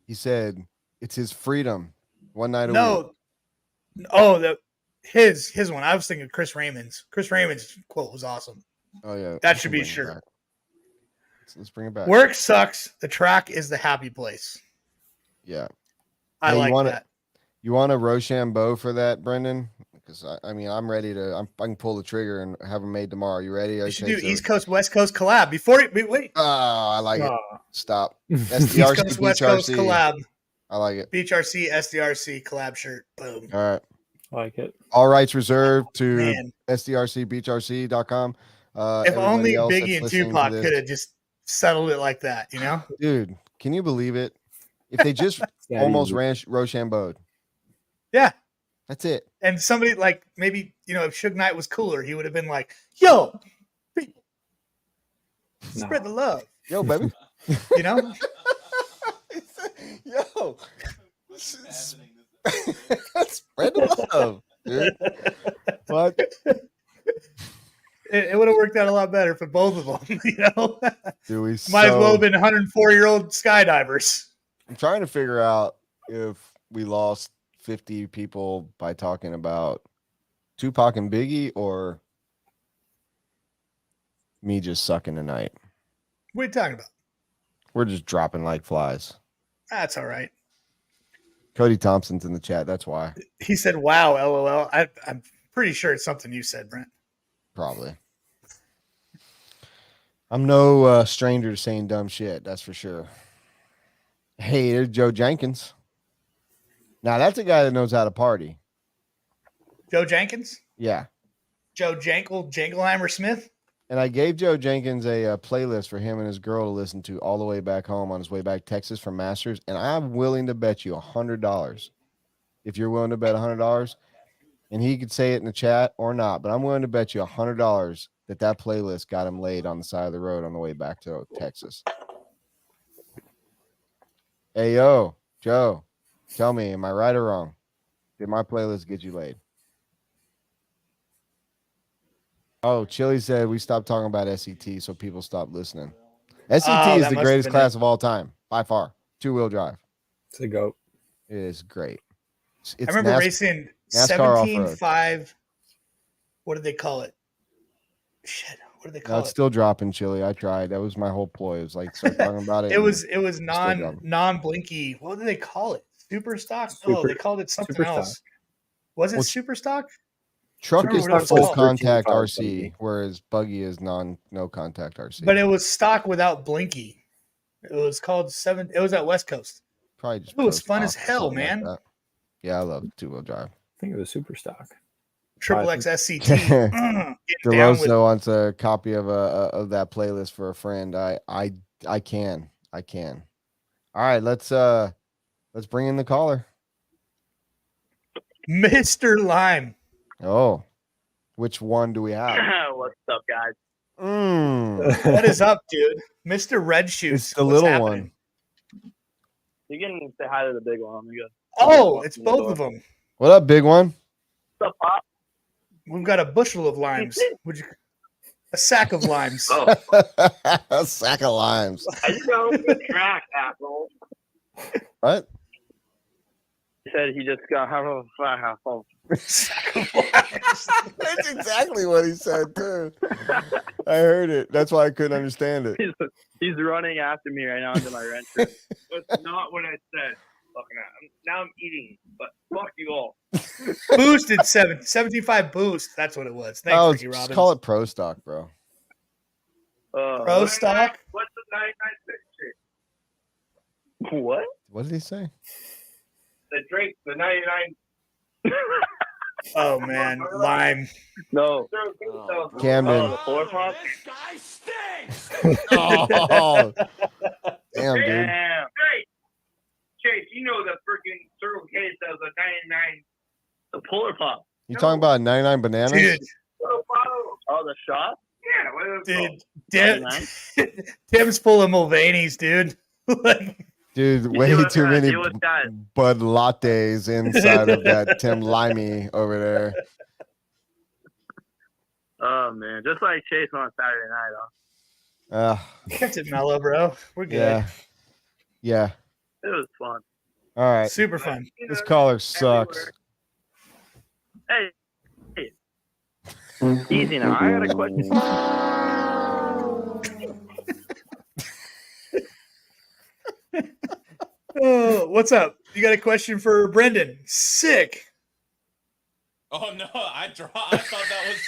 Speaker 2: He said it's his freedom. One night a week.
Speaker 1: No. Oh, his one. I was thinking Chris Raymond's. Chris Raymond's quote was awesome.
Speaker 2: Oh yeah.
Speaker 1: That
Speaker 2: we
Speaker 1: should
Speaker 2: can
Speaker 1: be
Speaker 2: bring it
Speaker 1: sure.
Speaker 2: back. Let's bring it back.
Speaker 1: Work sucks. The track is the happy place.
Speaker 2: Yeah.
Speaker 1: I
Speaker 2: Hey,
Speaker 1: like
Speaker 2: you want
Speaker 1: that.
Speaker 2: You want a Rochambeau for that, Brenden? Because I mean, I'm ready to. I can pull the trigger and have them made tomorrow. You ready?
Speaker 1: You should do East Coast West Coast collab before. Wait.
Speaker 2: Oh, I like it. Stop.
Speaker 1: East
Speaker 2: SDRC,
Speaker 1: Coast
Speaker 2: Beach
Speaker 1: West Coast
Speaker 2: RC.
Speaker 1: collab.
Speaker 2: I like it.
Speaker 1: Beach RC SDRC collab shirt. Boom.
Speaker 2: All right.
Speaker 3: I like it.
Speaker 2: All rights reserved to
Speaker 1: Man.
Speaker 2: SDRCBeachRC.com.
Speaker 1: If only
Speaker 2: everybody else
Speaker 1: Biggie
Speaker 2: that's
Speaker 1: and
Speaker 2: listening to
Speaker 1: Tupac
Speaker 2: this-
Speaker 1: could have just settled it like that, you know?
Speaker 2: Dude, can you believe it? If they just
Speaker 3: That
Speaker 2: almost
Speaker 3: easy.
Speaker 2: ran Rochambeau'd.
Speaker 1: Yeah.
Speaker 2: That's it.
Speaker 1: And somebody like maybe, if Suge Knight was cooler, he would have been like, yo, people, spread the love,
Speaker 2: Yo, baby.
Speaker 1: you know?
Speaker 2: Yo. Spread the love, dude. What?
Speaker 1: It would have worked out a lot better for both of them,
Speaker 2: Do we
Speaker 1: Might as well have been 104-year-old skydivers.
Speaker 2: I'm trying to figure out if we lost 50 people by talking about Tupac and Biggie or me just sucking tonight.
Speaker 1: What are you talking about?
Speaker 2: We're just dropping like flies.
Speaker 1: That's all right.
Speaker 2: Cody Thompson's in the chat. That's why.
Speaker 1: He said, wow, LOL. I'm pretty sure it's something you said, Brent.
Speaker 2: Probably. I'm no stranger to saying dumb shit. That's for sure. Hey, there's Joe Jenkins. Now, that's a guy that knows how to party.
Speaker 1: Joe Jenkins?
Speaker 2: Yeah.
Speaker 1: Joe Jangleheimer Smith.
Speaker 2: And I gave Joe Jenkins a playlist for him and his girl to listen to all the way back home on his way back to Texas from Masters. And I'm willing to bet you $100. If you're willing to bet $100, and he could say it in the chat or not, but I'm willing to bet you $100 that playlist got him laid on the side of the road on the way back to Texas. Hey, yo, Joe, tell me, am I right or wrong? Did my playlist get you laid? Oh, Chili said we stopped talking about SET, so people stopped listening. SET is the greatest class of all time, by far. Two-wheel drive.
Speaker 3: It's a goat.
Speaker 2: It is great.
Speaker 1: I remember racing
Speaker 2: NASCAR
Speaker 1: 17.5. What did they call it? Shit. What did they call it?
Speaker 2: It's still dropping, Chili. I tried. That was my whole ploy. It was like start talking about it.
Speaker 1: It was non-blinky. What did they call it? Super stock? No, they called it something else. Was it super stock?
Speaker 2: Truck is the full contact RC, whereas buggy is no contact RC.
Speaker 1: But it was stock without blinky. It was called It was at West Coast.
Speaker 2: Probably just.
Speaker 1: It was fun as hell, man.
Speaker 2: Like yeah, I love two-wheel drive.
Speaker 3: I think it was super stock.
Speaker 1: Triple X SCT.
Speaker 2: DeLoso wants a copy of that playlist for a friend. I can. All right, let's bring in the caller.
Speaker 1: Mr. Lime.
Speaker 2: Oh, which one do we have?
Speaker 6: What's up, guys?
Speaker 1: What is up, dude? Mr. Red Shoes.
Speaker 2: It's the little one.
Speaker 6: You can say hi to the big one.
Speaker 1: Oh, it's both of them.
Speaker 2: What up, big one?
Speaker 6: What's up, Pop?
Speaker 1: We've got a bushel of limes. A sack of limes.
Speaker 6: Oh.
Speaker 2: A sack of limes.
Speaker 6: I just got off the track, asshole.
Speaker 2: What?
Speaker 6: He said he just got out of the asshole.
Speaker 1: Sack of limes.
Speaker 2: That's exactly what he said, too. I heard it. That's why I couldn't understand it.
Speaker 6: He's running after me right now into my rent room. That's not what I said. Now I'm eating, but fuck you all.
Speaker 1: Boosted 75 boost. That's what it was. Thanks, Ricky Robbins.
Speaker 2: Call it pro stock, bro.
Speaker 1: Pro stock?
Speaker 6: What's the 99 What?
Speaker 2: What did he say?
Speaker 6: The Drake, the 99.
Speaker 1: Oh, man. Lime.
Speaker 6: No.
Speaker 2: Camden.
Speaker 6: The floor pop?
Speaker 8: This guy stinks.
Speaker 2: Oh. Damn, dude.
Speaker 6: Damn. Chase, you know the freaking Circle K sells a 99. The Polar Pop.
Speaker 2: You talking about 99 bananas?
Speaker 1: Dude.
Speaker 6: Oh, the shot? Yeah.
Speaker 1: Dude. Tim's full of Mulvaney's, dude.
Speaker 2: Dude, way too many Bud Lattes inside of that Tim Limey over there.
Speaker 6: Oh, man. Just like Chase on Saturday night,
Speaker 1: Kept it mellow, bro. We're good.
Speaker 2: Yeah.
Speaker 6: It was fun.
Speaker 2: All right.
Speaker 1: Super fun.
Speaker 2: This caller sucks.
Speaker 6: Hey. Easy now. I got a question.
Speaker 1: Oh, what's up? You got a question for Brenden? Sick.
Speaker 8: Oh no, I thought that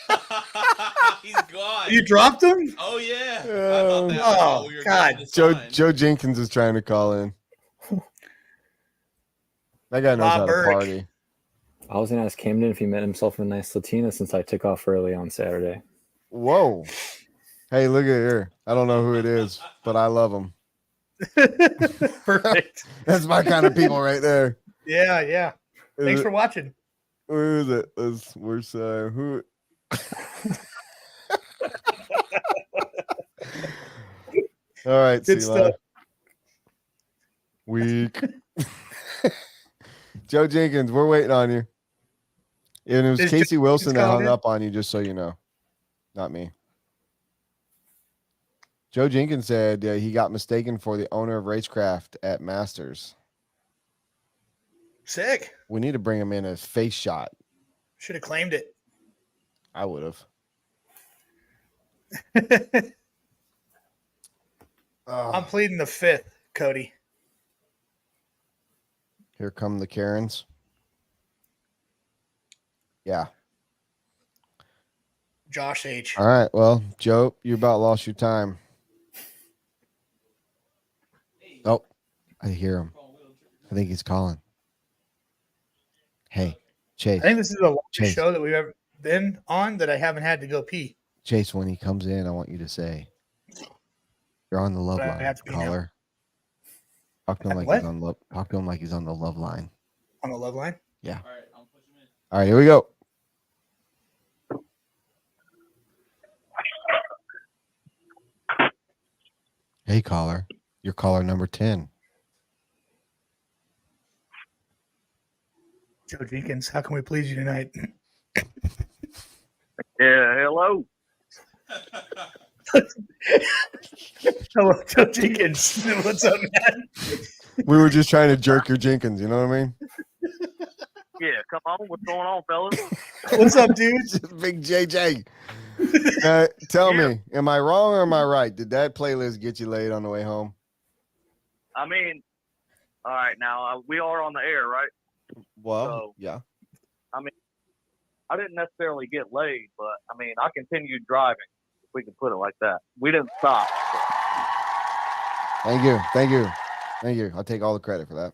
Speaker 8: was he's gone.
Speaker 1: You dropped him?
Speaker 8: Oh yeah.
Speaker 1: Oh God.
Speaker 2: Joe Jenkins is trying to call in. That guy knows how to party.
Speaker 3: I was gonna ask Camden if he met himself a nice Latina since I took off early on Saturday.
Speaker 2: Whoa. Hey, look at here. I don't know who it is, but I love him.
Speaker 1: Perfect.
Speaker 2: That's my kind of people right there.
Speaker 1: Yeah. Thanks for watching.
Speaker 2: Where is it? Where's who? All right,
Speaker 1: Good stuff.
Speaker 2: Weak. Joe Jenkins, we're waiting on you. And it was Casey Wilson that hung up on you, just so you know. Not me. Joe Jenkins said he got mistaken for the owner of Racecraft at Masters.
Speaker 1: Sick.
Speaker 2: We need to bring him in as face shot.
Speaker 1: Should have claimed it.
Speaker 2: I would have.
Speaker 1: I'm pleading the fifth, Cody.
Speaker 2: Here come the Karens. Yeah.
Speaker 1: Josh H.
Speaker 2: All right. Well, Joe, you about lost your time. Oh, I hear him. I think he's calling. Hey, Chase.
Speaker 1: I think this is the longest show that we've ever been on that I haven't had to go pee.
Speaker 2: Chase, when he comes in, I want you to say, "You're on the love
Speaker 1: But I
Speaker 2: line,
Speaker 1: have to pee now.
Speaker 2: caller." Talk to him like
Speaker 1: What?
Speaker 2: he's on love. Talk to him like he's on the love line.
Speaker 1: On the love line?
Speaker 2: Yeah.
Speaker 8: All right, I'm pushing in.
Speaker 2: All right, here we go. Hey, caller. You're caller number 10.
Speaker 1: Joe Jenkins, how can we please you tonight?
Speaker 6: Yeah, hello.
Speaker 1: Hello, Joe Jenkins. What's up, man?
Speaker 2: We were just trying to jerk your Jenkins. You know what I mean?
Speaker 6: Yeah, come on. What's going on, fellas?
Speaker 1: What's up, dude?
Speaker 2: Just big JJ. Tell me, am I wrong or am I right? Did that playlist get you laid on the way home?
Speaker 6: I mean, all right, now we are on the air, right?
Speaker 2: Well,
Speaker 6: So-
Speaker 2: yeah.
Speaker 6: I didn't necessarily get laid, but I mean, I continued driving, if we can put it like that. We didn't stop.
Speaker 2: Thank you. Thank you. Thank you. I'll take all the credit for that.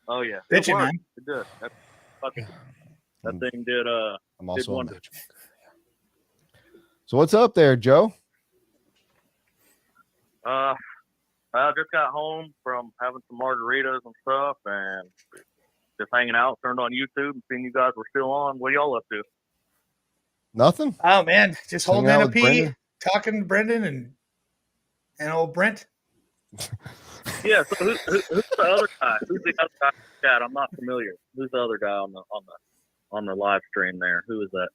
Speaker 6: Oh yeah,
Speaker 1: Bitchin',
Speaker 6: it worked.
Speaker 1: man.
Speaker 6: It did. That thing did.
Speaker 2: I'm also a
Speaker 6: wonders.
Speaker 2: match. So what's up there, Joe?
Speaker 6: I just got home from having some margaritas and stuff, and just hanging out. Turned on YouTube and seen you guys were still on. What y'all up to?
Speaker 2: Nothing.
Speaker 1: Oh, man. Just
Speaker 2: Hanging
Speaker 1: holding
Speaker 2: out
Speaker 1: in a
Speaker 2: with
Speaker 1: pee,
Speaker 2: Brenden?
Speaker 1: talking to Brenden and old Brent.
Speaker 6: Yeah. So who's the other guy? Who's the other guy? Chat. I'm not familiar. Who's the other guy on the live stream there? Who is that?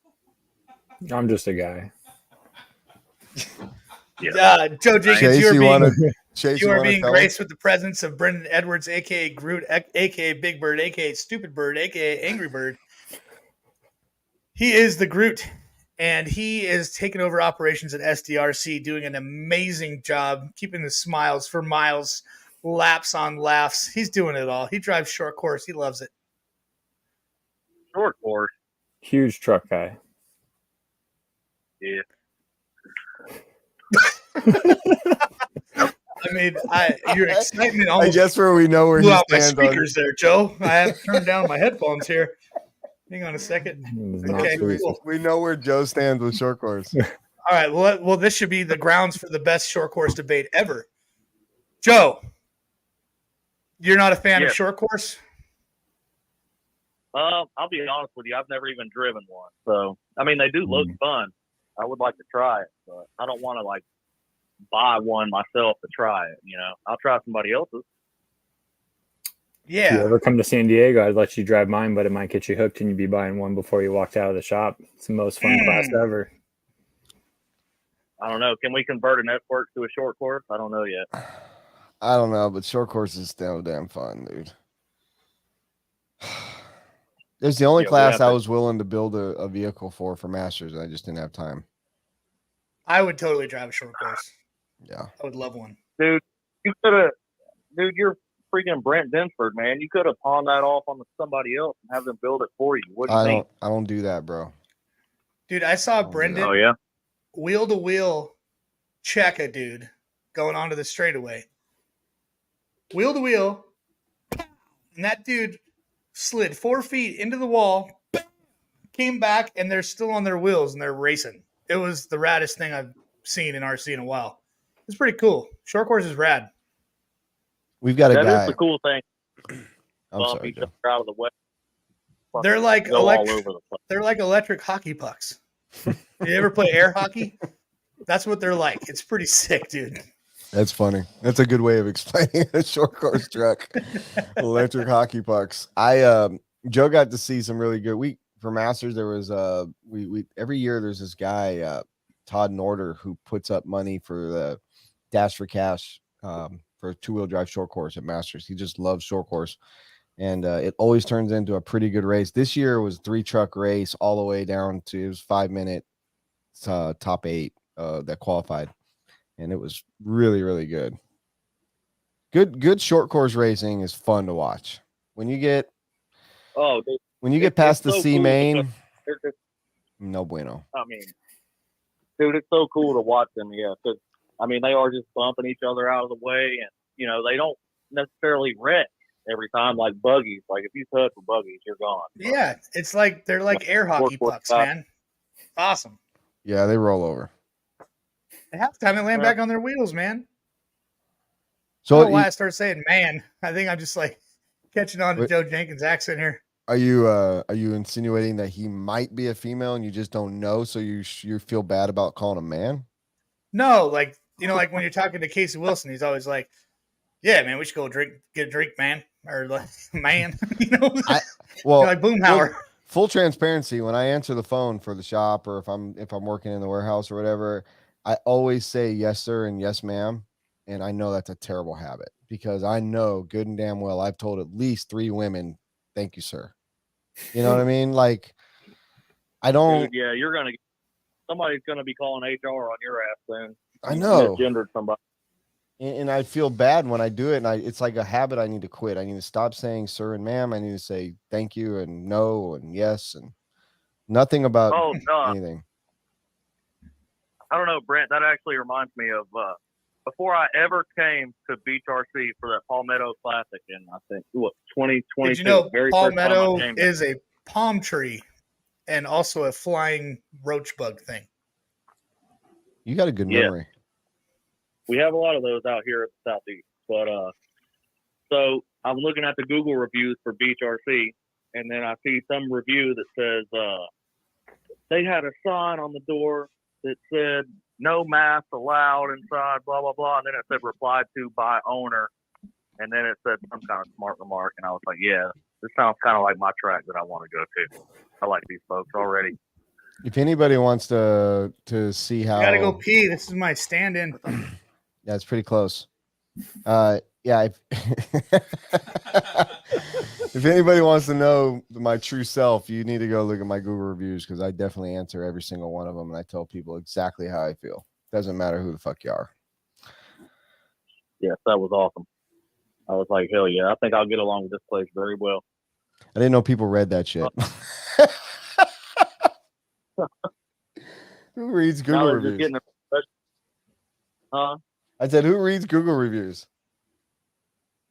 Speaker 3: I'm just a guy.
Speaker 6: Yeah.
Speaker 1: Joe Jenkins,
Speaker 2: Chase,
Speaker 1: you
Speaker 2: you
Speaker 1: are
Speaker 2: wanna
Speaker 1: being
Speaker 2: tell
Speaker 1: graced with the presence of Brenden Edwards, a.k.a. Groot, a.k.a. Big Bird, a.k.a. Stupid Bird, a.k.a. Angry Bird. He is the Groot, and he is taking over operations at SDRC, doing an amazing job, keeping the smiles for miles, laps on laughs. He's doing it all. He drives short course. He loves it.
Speaker 6: Short course.
Speaker 3: Huge truck guy.
Speaker 6: Yeah.
Speaker 1: I mean, your excitement
Speaker 2: I
Speaker 1: almost
Speaker 2: guess where we know where
Speaker 1: blew
Speaker 2: he
Speaker 1: out my
Speaker 2: stands on.
Speaker 1: speakers there, Joe. I have turned down my headphones here. Hang on a second.
Speaker 3: It was
Speaker 2: I
Speaker 3: not
Speaker 1: Okay,
Speaker 2: guess we,
Speaker 1: cool.
Speaker 2: we know where Joe stands with short course.
Speaker 1: All right. Well, this should be the grounds for the best short course debate ever. Joe, you're not a fan of
Speaker 6: Yes.
Speaker 1: short course?
Speaker 6: I'll be honest with you. I've never even driven one. So, I mean, they do look fun. I would like to try it, but I don't want to like buy one myself to try it. You know, I'll try somebody else's.
Speaker 3: If you
Speaker 1: Yeah.
Speaker 3: ever come to San Diego, I'd let you drive mine, but it might get you hooked and you'd be buying one before you walked out of the shop. It's the most fun class ever.
Speaker 6: I don't know. Can we convert an F-Works to a short course? I don't know yet.
Speaker 2: I don't know, but short course is still damn fun, dude. It's the only
Speaker 6: Yeah, we
Speaker 2: class
Speaker 6: have
Speaker 2: I
Speaker 6: to-
Speaker 2: was willing to build a vehicle for Masters, and I just didn't have time.
Speaker 1: I would totally drive a short course.
Speaker 2: Yeah.
Speaker 1: I would love one.
Speaker 6: Dude, you're freaking Brent Edwards, man. You could have pawned that off on somebody else and have them build it for you. What do you think?
Speaker 2: I don't do that, bro.
Speaker 1: Dude, I saw
Speaker 2: do that.
Speaker 1: Brenden
Speaker 6: Oh yeah.
Speaker 1: wheel to wheel check a dude going onto the straightaway. Wheel to wheel. And that dude slid 4 feet into the wall, came back, and they're still on their wheels and they're racing. It was the raddest thing I've seen in RC in a while. It's pretty cool. Short course is rad.
Speaker 2: We've got a
Speaker 6: That is
Speaker 2: guy.
Speaker 6: the cool thing.
Speaker 2: I'm
Speaker 6: Bump
Speaker 2: sorry,
Speaker 6: each
Speaker 2: Joe.
Speaker 6: other out of the way.
Speaker 1: They're like
Speaker 6: Go all
Speaker 1: electric.
Speaker 6: over the place.
Speaker 1: They're like electric hockey pucks. You ever play air hockey? That's what they're like. It's pretty sick, dude.
Speaker 2: That's funny. That's a good way of explaining a short course truck. Electric hockey pucks. Joe got to see some really good. For Masters, there was we every year there's this guy Todd Norder who puts up money for the Dash for Cash for a 2-wheel drive short course at Masters. He just loves short course, and it always turns into a pretty good race. This year was 3-truck race all the way down to it was 5-minute top 8 that qualified, and it was really, really good. Good short course racing is fun to watch. When you get past the
Speaker 6: so
Speaker 2: C
Speaker 6: cool
Speaker 2: main,
Speaker 6: because they're just-
Speaker 2: no bueno.
Speaker 6: I mean, dude, it's so cool to watch them. Yeah, because I mean, they are just bumping each other out of the way, and you know, they don't necessarily wreck.
Speaker 9: every time, like buggies. Like if you touch with buggies, you're gone.
Speaker 1: Yeah, it's like they're like air hockey pucks, man. Awesome.
Speaker 2: Yeah, they roll over.
Speaker 1: At halftime, they land back on their wheels, man. I
Speaker 2: So
Speaker 1: don't know why I started saying "man." I think I'm just like catching on to
Speaker 2: Wait.
Speaker 1: Joe Jenkins' accent here.
Speaker 2: are you insinuating that he might be a female and you just don't know, so you feel bad about calling him man?
Speaker 1: No, like like when you're talking to Casey Wilson, he's always like, "Yeah, man, we should go get a drink, man," or like, "Man,"
Speaker 2: Well,
Speaker 1: like Boomhauer.
Speaker 2: Full transparency, when I answer the phone for the shop or if I'm working in the warehouse or whatever, I always say yes sir and yes ma'am, and I know that's a terrible habit because I know good and damn well I've told at least 3 women thank you sir. You know what I mean? Like I don't.
Speaker 9: Dude, yeah, somebody's gonna be calling HR on your ass then.
Speaker 2: I know.
Speaker 9: Misgendered somebody.
Speaker 2: And I feel bad when I do it, and it's like a habit I need to quit. I need to stop saying sir and ma'am. I need to say thank you and no and yes and nothing about anything.
Speaker 9: I don't know, Brent. That actually reminds me of before I ever came to Beach RC for that Palmetto Classic in I think 2022.
Speaker 1: Did you know
Speaker 9: very
Speaker 1: Palmetto is a palm tree and also a flying roach bug thing?
Speaker 2: You got a good memory.
Speaker 9: We have a lot of those out here at the Southeast. But so I'm looking at the Google reviews for Beach RC, and then I see some review that says they had a sign on the door that said no masks allowed inside, blah, blah, blah. And then it said replied to by owner. And then it said some kind of smart remark. And I was like, yeah, this sounds kind of like my track that I want to go to. I like these folks already.
Speaker 2: If anybody wants to see how,
Speaker 1: I gotta go pee. This is my stand-in.
Speaker 2: Yeah, it's pretty close. Yeah. If anybody wants to know my true self, you need to go look at my Google reviews because I definitely answer every single one of them, and I tell people exactly how I feel. Doesn't matter who the fuck you are.
Speaker 9: Yes, that was awesome. I was like, hell yeah, I think I'll get along with this place very well.
Speaker 2: I didn't know people read that shit. Who reads Google reviews? I said, who reads Google reviews?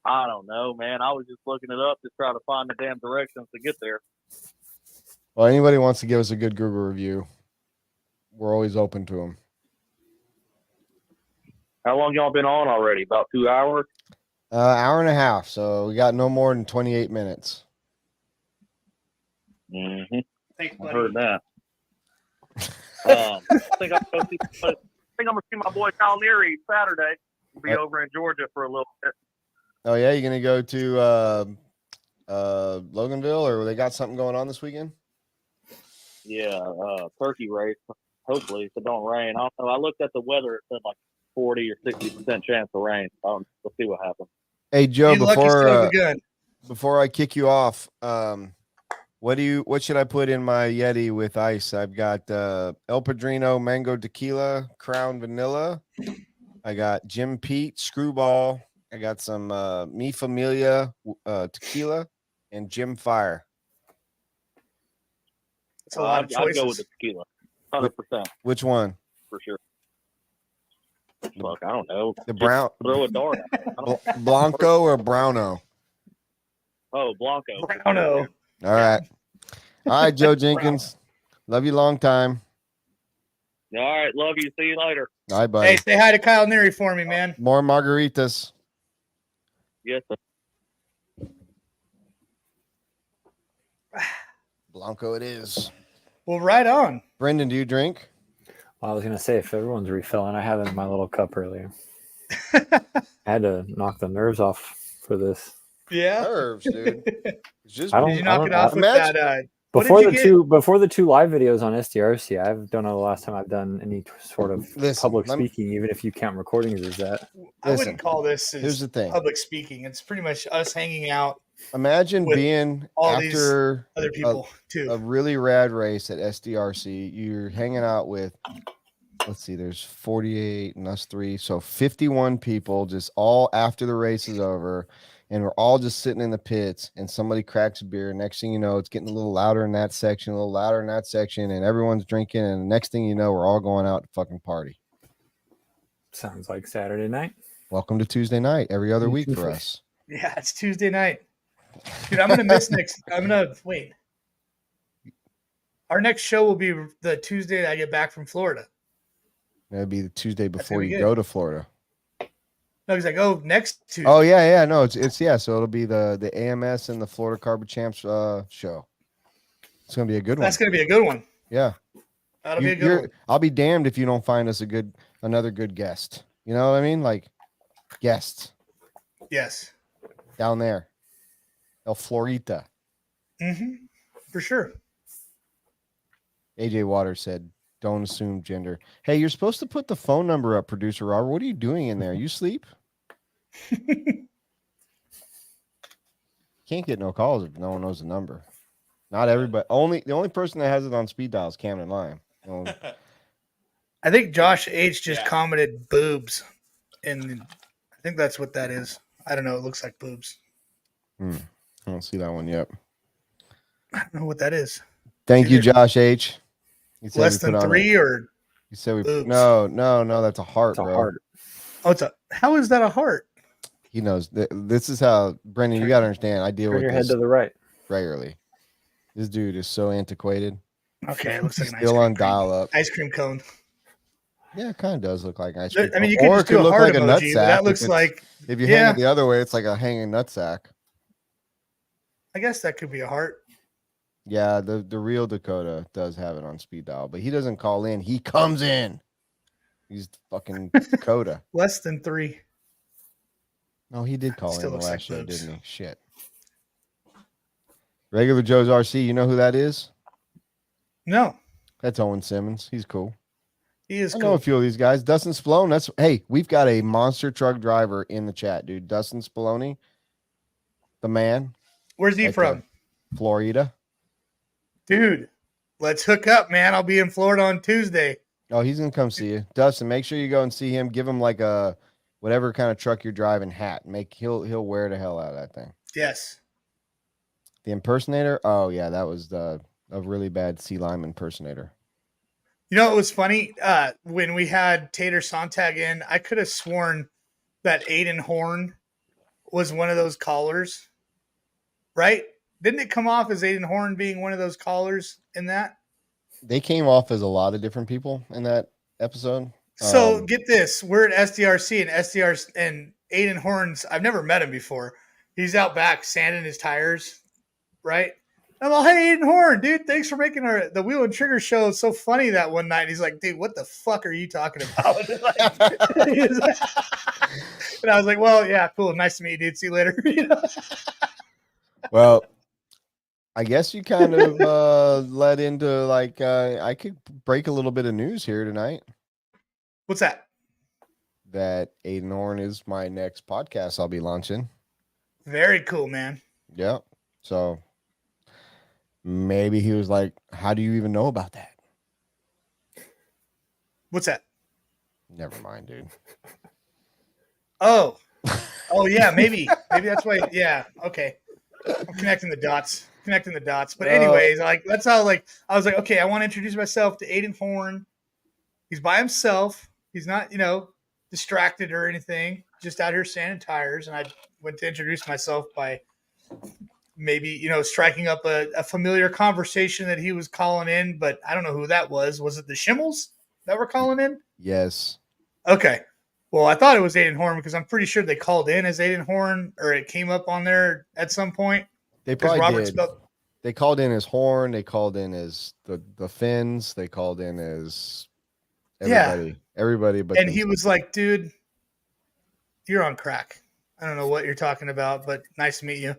Speaker 9: I don't know, man. I was just looking it up to try to find the damn directions to get there.
Speaker 2: Well, anybody wants to give us a good Google review, we're always open to them.
Speaker 9: How long y'all been on already? About 2 hours?
Speaker 2: Hour and a half. So we got no more than 28 minutes.
Speaker 9: Mm-hmm.
Speaker 1: Thanks, buddy.
Speaker 9: I heard that. I think I'm gonna see my boy Kyle Neary Saturday. We'll be over in Georgia for a little bit.
Speaker 2: Oh yeah, you gonna go to Loganville, or they got something going on this weekend?
Speaker 9: Yeah, turkey race. Hopefully, if it don't rain. I don't know. I looked at the weather. It said like 40 or 60% chance of rain. We'll see what happens.
Speaker 2: Hey Joe,
Speaker 1: You lucky son of a gun.
Speaker 2: before I kick you off, what should I put in my Yeti with ice? I've got El Padrino Mango Tequila, Crown Vanilla. I got Jim Pete Screwball. I got some Mi Familia Tequila and Jim Fire.
Speaker 1: That's a lot of choices.
Speaker 9: I'd go with the tequila, 100%.
Speaker 2: Which one?
Speaker 9: For sure. Look, I don't know.
Speaker 2: The brown.
Speaker 9: Throw a dart.
Speaker 2: Blanco or Browno?
Speaker 9: Oh, Blanco.
Speaker 1: Browno.
Speaker 2: All right. All right, Joe Jenkins. Love you long time.
Speaker 9: All right. Love you. See you later.
Speaker 2: All right, buddy.
Speaker 1: Hey, say hi to Kyle Neary for me, man.
Speaker 2: More margaritas.
Speaker 9: Yes, sir.
Speaker 2: Blanco it is.
Speaker 1: Well, right on.
Speaker 2: Brenden, do you drink?
Speaker 3: Well, I was going to say, if everyone's refilling, I had it in my little cup earlier. I had to knock the nerves off for this.
Speaker 1: Yeah.
Speaker 2: Nerves, dude. It's just
Speaker 1: Did you knock it off with that?
Speaker 3: Before the two live videos on SDRC, I don't know the last time I've done any sort of public speaking, even if you count recordings as that.
Speaker 1: I wouldn't call this
Speaker 2: here's the thing.
Speaker 1: Public speaking. It's pretty much us hanging out.
Speaker 2: Imagine being
Speaker 1: all
Speaker 2: after
Speaker 1: these other people too.
Speaker 2: A really rad race at SDRC. You're hanging out with, let's see, there's 48 and us 3, so 51 people, just all after the race is over. And we're all just sitting in the pits, and somebody cracks a beer. Next thing you know, it's getting a little louder in that section, a little louder in that section, and everyone's drinking. And the next thing you know, we're all going out to fucking party.
Speaker 3: Sounds like Saturday night.
Speaker 2: Welcome to Tuesday night every other week for us.
Speaker 1: Yeah, it's Tuesday night. Dude, I'm going to miss next. Wait. Our next show will be the Tuesday that I get back from Florida.
Speaker 2: That'd be the Tuesday
Speaker 1: That's
Speaker 2: before
Speaker 1: gonna be
Speaker 2: you
Speaker 1: good.
Speaker 2: go to Florida.
Speaker 1: No, because I go next Tuesday.
Speaker 2: Oh yeah. No, it's yeah. So it'll be the AMS and the Florida Carbon Champs show. It's gonna be a good one.
Speaker 1: That's going to be a good one.
Speaker 2: Yeah.
Speaker 1: That'll be a good one.
Speaker 2: I'll be damned if you don't find us another good guest. You know what I mean? Like guests
Speaker 1: Yes.
Speaker 2: down there, El Florita.
Speaker 1: Mm-hmm. For sure.
Speaker 2: AJ Waters said, "Don't assume gender." Hey, you're supposed to put the phone number up, producer Robert. What are you doing in there? You sleep? Can't get no calls if no one knows the number. Not everybody. The only person that has it on speed dial is Camden Lyon.
Speaker 1: I think Josh H just
Speaker 8: Yeah.
Speaker 1: commented boobs, and I think that's what that is. I don't know. It looks like boobs.
Speaker 2: I don't see that one yet.
Speaker 1: I don't know what that is.
Speaker 2: Thank you,
Speaker 1: Either
Speaker 2: Josh H. He said
Speaker 1: less
Speaker 2: we
Speaker 1: than
Speaker 2: put on
Speaker 1: 3 or
Speaker 2: He said we
Speaker 1: boobs.
Speaker 2: no. That's a heart,
Speaker 3: It's a
Speaker 2: bro.
Speaker 3: heart.
Speaker 1: oh, how is that a heart?
Speaker 2: He knows. This is how Brendan. You got to understand. I deal
Speaker 3: Turn
Speaker 2: with
Speaker 3: your head
Speaker 2: this
Speaker 3: to the right.
Speaker 2: regularly. This dude is so antiquated.
Speaker 1: Okay, it looks like an
Speaker 2: Still on
Speaker 1: ice cream
Speaker 2: dial up.
Speaker 1: Ice cream cone.
Speaker 2: Yeah, it kind of does look like an ice cream.
Speaker 1: I mean, you
Speaker 2: cone.
Speaker 1: could
Speaker 2: Or
Speaker 1: just
Speaker 2: it
Speaker 1: do
Speaker 2: could
Speaker 1: a
Speaker 2: look
Speaker 1: heart
Speaker 2: like a
Speaker 1: emoji, but
Speaker 2: nutsack.
Speaker 1: that looks like
Speaker 2: if you hang it the other way, it's like a hanging nutsack.
Speaker 1: I guess that could be a heart.
Speaker 2: Yeah, the real Dakota does have it on speed dial, but he doesn't call in. He comes in. He's fucking Dakota.
Speaker 1: Less than 3.
Speaker 2: No, he did call
Speaker 1: Still
Speaker 2: in the
Speaker 1: looks
Speaker 2: last
Speaker 1: like
Speaker 2: show,
Speaker 1: boobs.
Speaker 2: didn't he? Shit. Regular Joe's RC. You know who that is?
Speaker 1: No,
Speaker 2: That's Owen Simmons. He's cool.
Speaker 1: he is
Speaker 2: I know
Speaker 1: cool.
Speaker 2: a few of these guys. Dustin Spallone. We've got a monster truck driver in the chat, dude. Dustin Spallone, the man.
Speaker 1: Where's he
Speaker 2: Right
Speaker 1: from?
Speaker 2: there. Florida.
Speaker 1: Dude, let's hook up, man. I'll be in Florida on Tuesday.
Speaker 2: Oh, he's gonna come see you. Dustin, make sure you go and see him. Give him like a whatever kind of truck you're driving hat. He'll wear the hell out of that thing.
Speaker 1: Yes.
Speaker 2: The impersonator. Oh yeah, that was a really bad Sea Lime impersonator.
Speaker 1: You know, it was funny when we had Tater Sontag in. I could have sworn that Aiden Horn was one of those callers, right? Didn't it come off as Aiden Horn being one of those callers in that?
Speaker 2: They came off as a lot of different people in that episode.
Speaker 1: So get this: we're at SDRC, and SDR and Aiden Horn's. I've never met him before. He's out back sanding his tires, right? I'm like, hey, Aiden Horn, dude, thanks for making the Wheel and Trigger show so funny that one night. He's like, dude, what the fuck are you talking about? And I was like, well, yeah, cool. Nice to meet you, dude. See you later.
Speaker 2: Well, I guess you kind of led into like I could break a little bit of news here tonight.
Speaker 1: What's that?
Speaker 2: That Aiden Horn is my next podcast I'll be launching.
Speaker 1: Very cool, man.
Speaker 2: Yeah. So maybe he was like, how do you even know about that?
Speaker 1: What's that?
Speaker 2: Never mind, dude.
Speaker 1: Oh, yeah, maybe that's why. Yeah, okay. I'm connecting the dots. But anyways, that's how I was like, okay, I want to introduce myself to Aiden Horn. He's by himself. He's not, distracted or anything. Just out here sanding tires. And I went to introduce myself by maybe, striking up a familiar conversation that he was calling in, but I don't know who that was. Was it the Shimmels that were calling in?
Speaker 2: Yes.
Speaker 1: Okay. Well, I thought it was Aiden Horn because I'm pretty sure they called in as Aiden Horn, or it came up on there at some point.
Speaker 2: They probably
Speaker 1: Robert
Speaker 2: did. They called in as Horn. They called in as the Finns. They called in as everybody. But
Speaker 1: and he was like, "Dude, you're on crack. I don't know what you're talking about, but nice to meet you."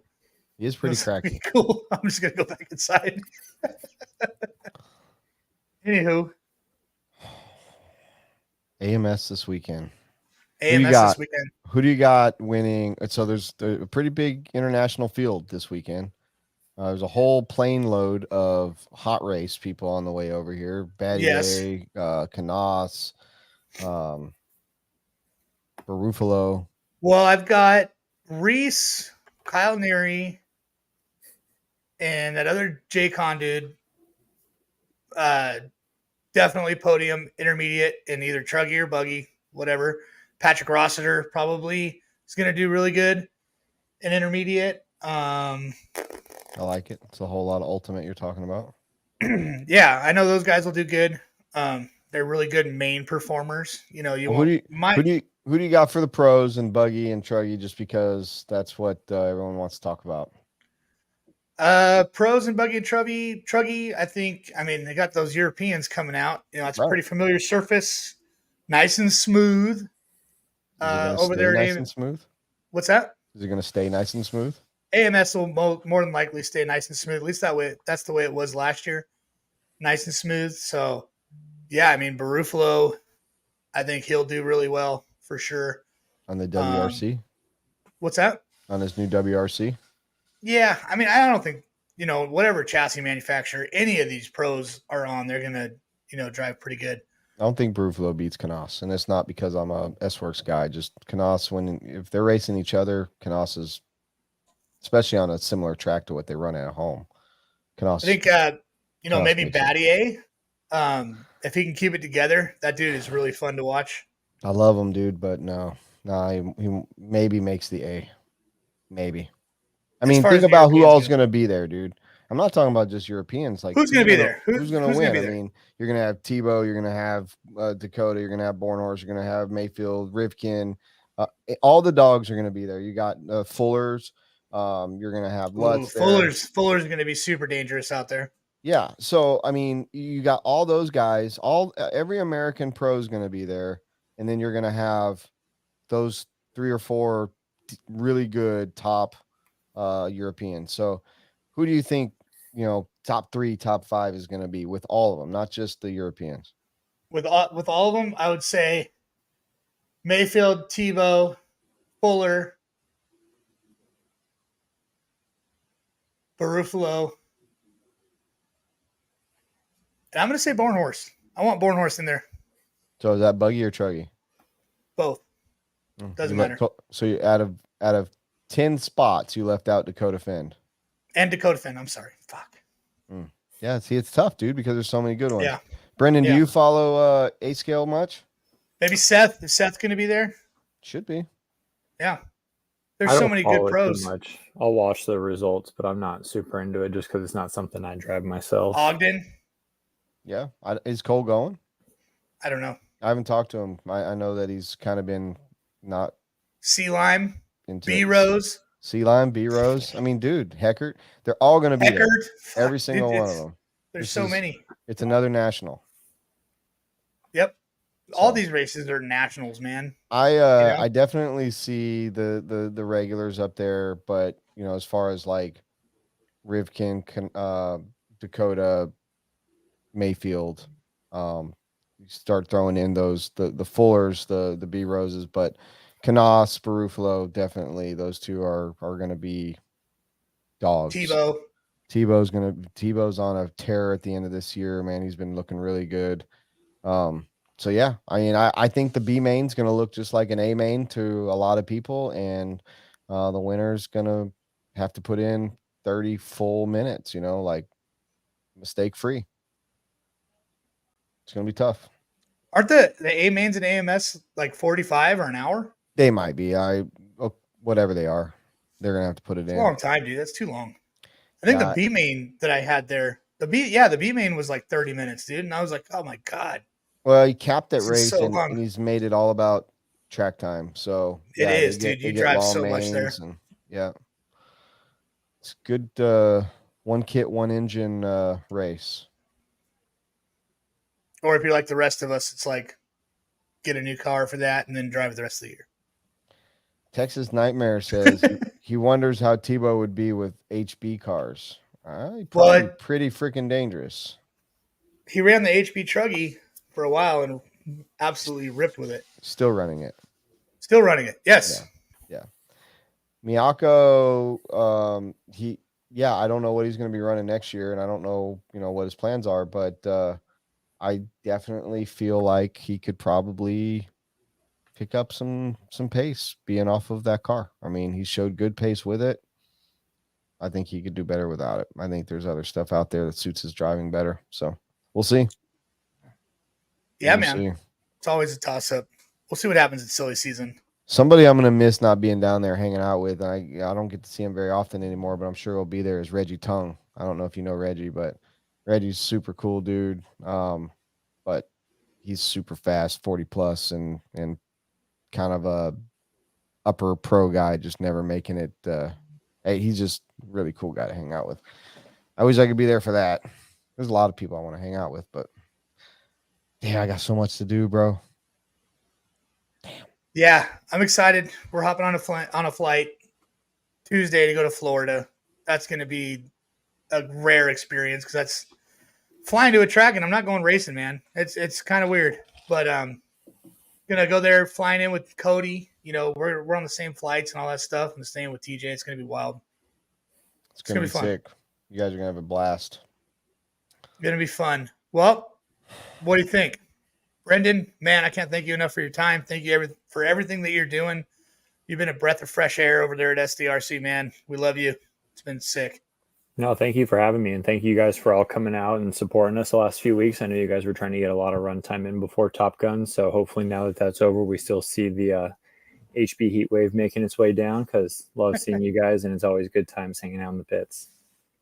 Speaker 2: He is pretty cracky.
Speaker 1: Cool. I'm just gonna go back inside. Anywho,
Speaker 2: AMS this weekend.
Speaker 1: AMS this weekend.
Speaker 2: Who do you got winning? So there's a pretty big international field this weekend. There's a whole plane load of hot race people on the way over here. Battier, Canas, Barufalo.
Speaker 1: Well, I've got Reese, Kyle Neary, and that other J-Con dude. Definitely podium, intermediate, in either truggy or buggy, whatever. Patrick Rossiter probably is going to do really good. an intermediate.
Speaker 2: I like it. It's a whole lot of ultimate you're talking about.
Speaker 1: Yeah, I know those guys will do good. They're really good main performers. You know, you
Speaker 2: Well,
Speaker 1: won't
Speaker 2: who do you got for the pros and Buggy and Truggy? Just because that's what everyone wants to talk about.
Speaker 1: Pros and Buggy and Truggy. I mean, they got those Europeans coming out. You know, it's a pretty familiar surface, nice and smooth.
Speaker 2: Is it going to
Speaker 1: Over
Speaker 2: stay
Speaker 1: there,
Speaker 2: nice and smooth?
Speaker 1: What's that?
Speaker 2: Is it going to stay nice and smooth?
Speaker 1: AMS will more than likely stay nice and smooth. At least that's the way it was last year, nice and smooth. So, yeah, I mean, Barufalo, I think he'll do really well for sure.
Speaker 2: On the WRC?
Speaker 1: What's that?
Speaker 2: On his new WRC?
Speaker 1: Yeah, I mean, I don't think, you know, whatever chassis manufacturer any of these pros are on, they're going to, you know, drive pretty good.
Speaker 2: I don't think Barufalo beats Canas, and it's not because I'm a S-Works guy. Just Canas, if they're racing each other, Canas is, especially on a similar track to what they run at home. Canas,
Speaker 1: I think, you know, maybe Battier, if he can keep it together, that dude is really fun to watch.
Speaker 2: I love him, dude, but no, he maybe makes the A. Maybe. I mean, think about who all's going to be there, dude. I'm not talking about just Europeans. Like,
Speaker 1: who's going to be there?
Speaker 2: Who's going to win? I mean, you're going to have Tebow, you're going to have Dakota, you're going to have Bornhorst, you're going to have Mayfield, Rivkin. All the dogs are going to be there. You got Fuller's. You're going to have Lutz.
Speaker 1: Fuller's going to be super dangerous out there.
Speaker 2: Yeah. So, I mean, you got all those guys. Every American pro is going to be there, and then you're going to have those 3 or 4 really good top Europeans. So, who do you think, you know, top 3, top 5 is going to be with all of them, not just the Europeans?
Speaker 1: With all of them, I would say Mayfield, Tebow, Fuller, Barufalo, and I'm going to say Bornhorst. I want Bornhorst in there.
Speaker 2: So is that Buggy or Truggy?
Speaker 1: Both. Doesn't matter.
Speaker 2: So you out of 10 spots, you left out Dakota Fend.
Speaker 1: And Dakota Fend. I'm sorry. Fuck.
Speaker 2: Yeah, see, it's tough, dude, because there's so many good ones.
Speaker 1: Yeah.
Speaker 2: Brenden, do you follow A-Scale much?
Speaker 1: Maybe Seth. Is Seth going to be there?
Speaker 2: Should be.
Speaker 1: Yeah. There's so many good pros.
Speaker 3: Much. I'll watch the results, but I'm not super into it just because it's not something I drive myself.
Speaker 1: Ogden?
Speaker 2: Yeah. Is Cole going?
Speaker 1: I don't know.
Speaker 2: I haven't talked to him. I know that he's kind of been not.
Speaker 1: Sea Lime, B-Rose.
Speaker 2: Sea Lime, B-Rose. I mean, dude, Heckert. They're all going to be there. Every single one of them.
Speaker 1: There's so many.
Speaker 2: It's another national.
Speaker 1: Yep. All these races are nationals, man.
Speaker 2: I definitely see the regulars up there, but you know, as far as like Rivkin, Dakota, Mayfield, you start throwing in those the Fullers, the B Roses, but Canas, Barufalo, definitely those two are going to be dogs. Tebow's on a tear at the end of this year, man. He's been looking really good. So yeah, I mean, I think the B main's going to look just like an A main to a lot of people, and the winner's going to have to put in 30 full minutes, you know, like mistake free. It's going to be tough.
Speaker 1: Aren't the A mains and AMS like 45 or an hour?
Speaker 2: They might be. Whatever they are, they're going to have to put it in.
Speaker 1: It's a long time, dude. That's too long. I think the B main that I had there, the B main was like 30 minutes, dude. And I was like, oh my God.
Speaker 2: Well, he capped that race and he's made it all about track time. So
Speaker 1: it is, dude. You drive so much there.
Speaker 2: And, yeah. It's good one kit, one engine race.
Speaker 1: Or if you're like the rest of us, it's like get a new car for that and then drive it the rest of the year.
Speaker 2: Texas Nightmare says he wonders how Tebow would be with HB cars. Probably pretty freaking dangerous.
Speaker 1: He ran the HB Truggy for a while and absolutely ripped with it.
Speaker 2: Still running it.
Speaker 1: Yes.
Speaker 2: Yeah. Miyako, I don't know what he's going to be running next year, and I don't know, you know, what his plans are, but I definitely feel like he could probably pick up some pace being off of that car. I mean, he showed good pace with it. I think he could do better without it. I think there's other stuff out there that suits his driving better. So we'll see.
Speaker 1: Yeah, man. It's always a toss-up. We'll see what happens in silly season.
Speaker 2: Somebody I'm gonna miss not being down there hanging out with. I don't get to see him very often anymore, but I'm sure he'll be there. Is Reggie Tongue? I don't know if you know Reggie, but Reggie's super cool dude. But he's super fast, 40 plus, and kind of a upper pro guy, just never making it. Hey, he's just a really cool guy to hang out with. I wish I could be there for that. There's a lot of people I want to hang out with, but yeah, I got so much to do, bro.
Speaker 1: Yeah, I'm excited. We're hopping on a flight Tuesday to go to Florida. That's going to be a rare experience because that's flying to a track, and I'm not going racing, man. It's kind of weird, but gonna go there, flying in with Cody. You know, we're on the same flights and all that stuff. I'm staying with TJ. It's gonna be wild.
Speaker 2: It's gonna be
Speaker 1: fun.
Speaker 2: sick. You guys are gonna have a blast.
Speaker 1: Gonna be fun. Well, what do you think? Brenden, man, I can't thank you enough for your time. Thank you for everything that you're doing. You've been a breath of fresh air over there at SDRC, man. We love you. It's been sick.
Speaker 3: No, thank you for having me, and thank you guys for all coming out and supporting us the last few weeks. I know you guys were trying to get a lot of run time in before Top Gun, so hopefully now that that's over, we still see the HB heat wave making its way down, because love seeing you guys, and it's always good times hanging out in the pits.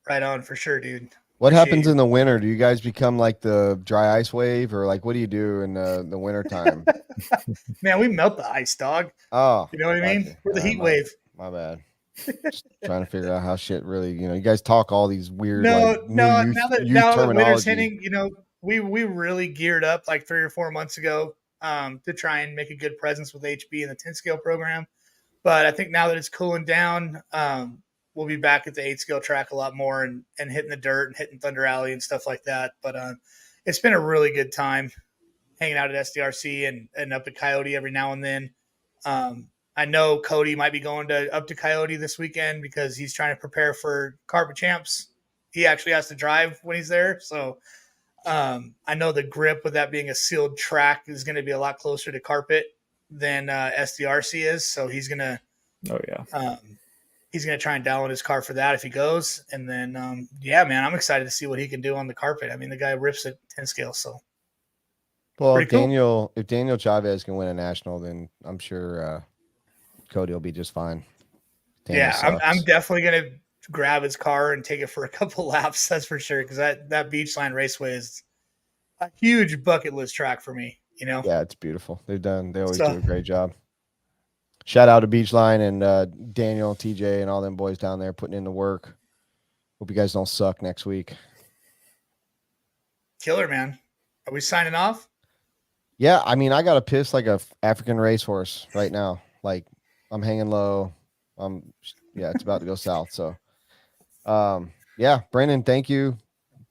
Speaker 1: Right on, for sure, dude.
Speaker 2: What happens in the winter? Do you guys become like the dry ice wave, or like what do you do in the winter time?
Speaker 1: Man, we melt the ice, dog.
Speaker 2: Oh,
Speaker 1: you know what I mean?
Speaker 2: gotcha.
Speaker 1: We're the heat wave.
Speaker 2: My bad. Just trying to figure out how shit really, you guys talk all these weird
Speaker 1: now
Speaker 2: youth
Speaker 1: that winter's
Speaker 2: terminology.
Speaker 1: hitting, we really geared up like 3 or 4 months ago to try and make a good presence with HB and the 10 scale program. But I think now that it's cooling down, we'll be back at the 8 scale track a lot more and hitting the dirt and hitting Thunder Alley and stuff like that. But it's been a really good time hanging out at SDRC and up at Coyote every now and then. I know Cody might be going up to Coyote this weekend because he's trying to prepare for Carpet Champs. He actually has to drive when he's there. So I know the grip with that being a sealed track is going to be a lot closer to Carpet than SDRC is. So he's going to he's going to try and download his car for that if he goes. And then, yeah, man, I'm excited to see what he can do on the Carpet. I mean, the guy rips at 10 scale. So,
Speaker 2: well, if Daniel Chavez can win a national, then I'm sure Cody will be just fine.
Speaker 1: I'm definitely going to grab his car and take it for a couple laps. That's for sure. Cause that Beachline Raceway is a huge bucket list track for me,
Speaker 2: Yeah, it's beautiful. They always do a great job. Shout out to Beachline and Daniel, TJ, and all them boys down there putting in the work. Hope you guys don't suck next week.
Speaker 1: Killer, man. Are we signing off?
Speaker 2: Yeah, I mean, I got to piss like a African racehorse right now. Like, I'm hanging low. It's about to go south. So, yeah, Brenden, thank you.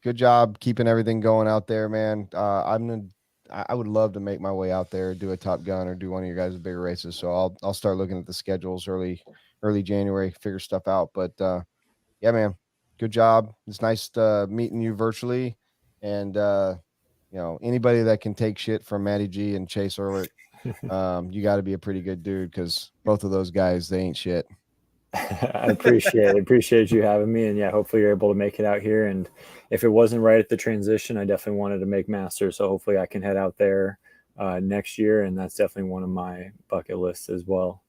Speaker 2: Good job keeping everything going out there, man. I would love to make my way out there, do a Top Gun or do one of your guys' bigger races. So I'll start looking at the schedules early January, figure stuff out. But yeah, man, good job. It's nice meeting you virtually, and anybody that can take shit from Matty G and Chase Orlick, you got to be a pretty good dude, because both of those guys, they ain't shit.
Speaker 3: I appreciate you having me, and yeah, hopefully you're able to make it out here. And if it wasn't right at the transition, I definitely wanted to make Masters, so hopefully I can head out there next year, and that's definitely one of my bucket lists as well.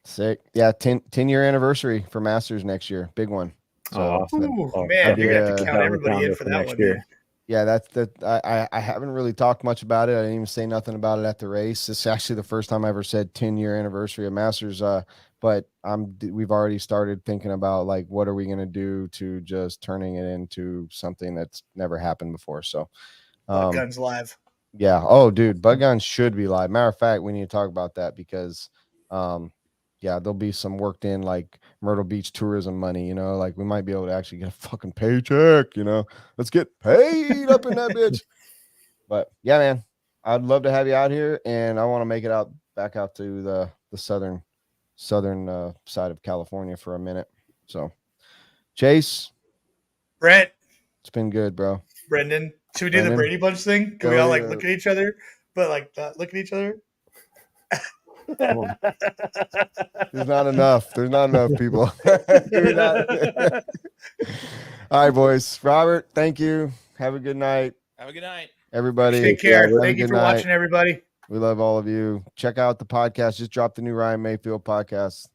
Speaker 2: Sick. Yeah, 10-year anniversary for Masters next year, big one. So,
Speaker 1: awesome. Man, you're gonna have to count everybody in for that one year.
Speaker 2: Yeah, I haven't really talked much about it. I didn't even say nothing about it at the race. This is actually the first time I ever said 10-year anniversary of Masters. But we've already started thinking about like, what are we going to do to just turning it into something that's never happened before. So
Speaker 1: Bug Guns live.
Speaker 2: Yeah. Oh, dude, Bug Guns should be live. Matter of fact, we need to talk about that because there'll be some worked in like Myrtle Beach tourism money, like we might be able to actually get a fucking paycheck, let's get paid up in that bitch. But yeah, man, I'd love to have you out here, and I want to make it back out to the southern side of California for a minute. So Chase,
Speaker 1: Brent,
Speaker 2: it's been good, bro.
Speaker 1: Brenden, should we do the Brady Bunch thing? Can we all look at each other, but like look at each other?
Speaker 2: There's not enough people. All right, boys. Robert, thank you. Have a good night.
Speaker 8: Have a good night,
Speaker 2: everybody.
Speaker 1: Take care. Thank you for watching, everybody.
Speaker 2: We love all of you. Check out the podcast. Just dropped the new Ryan Mayfield podcast.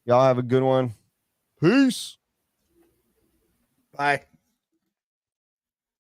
Speaker 2: Y'all have a good one. Peace.
Speaker 1: Bye.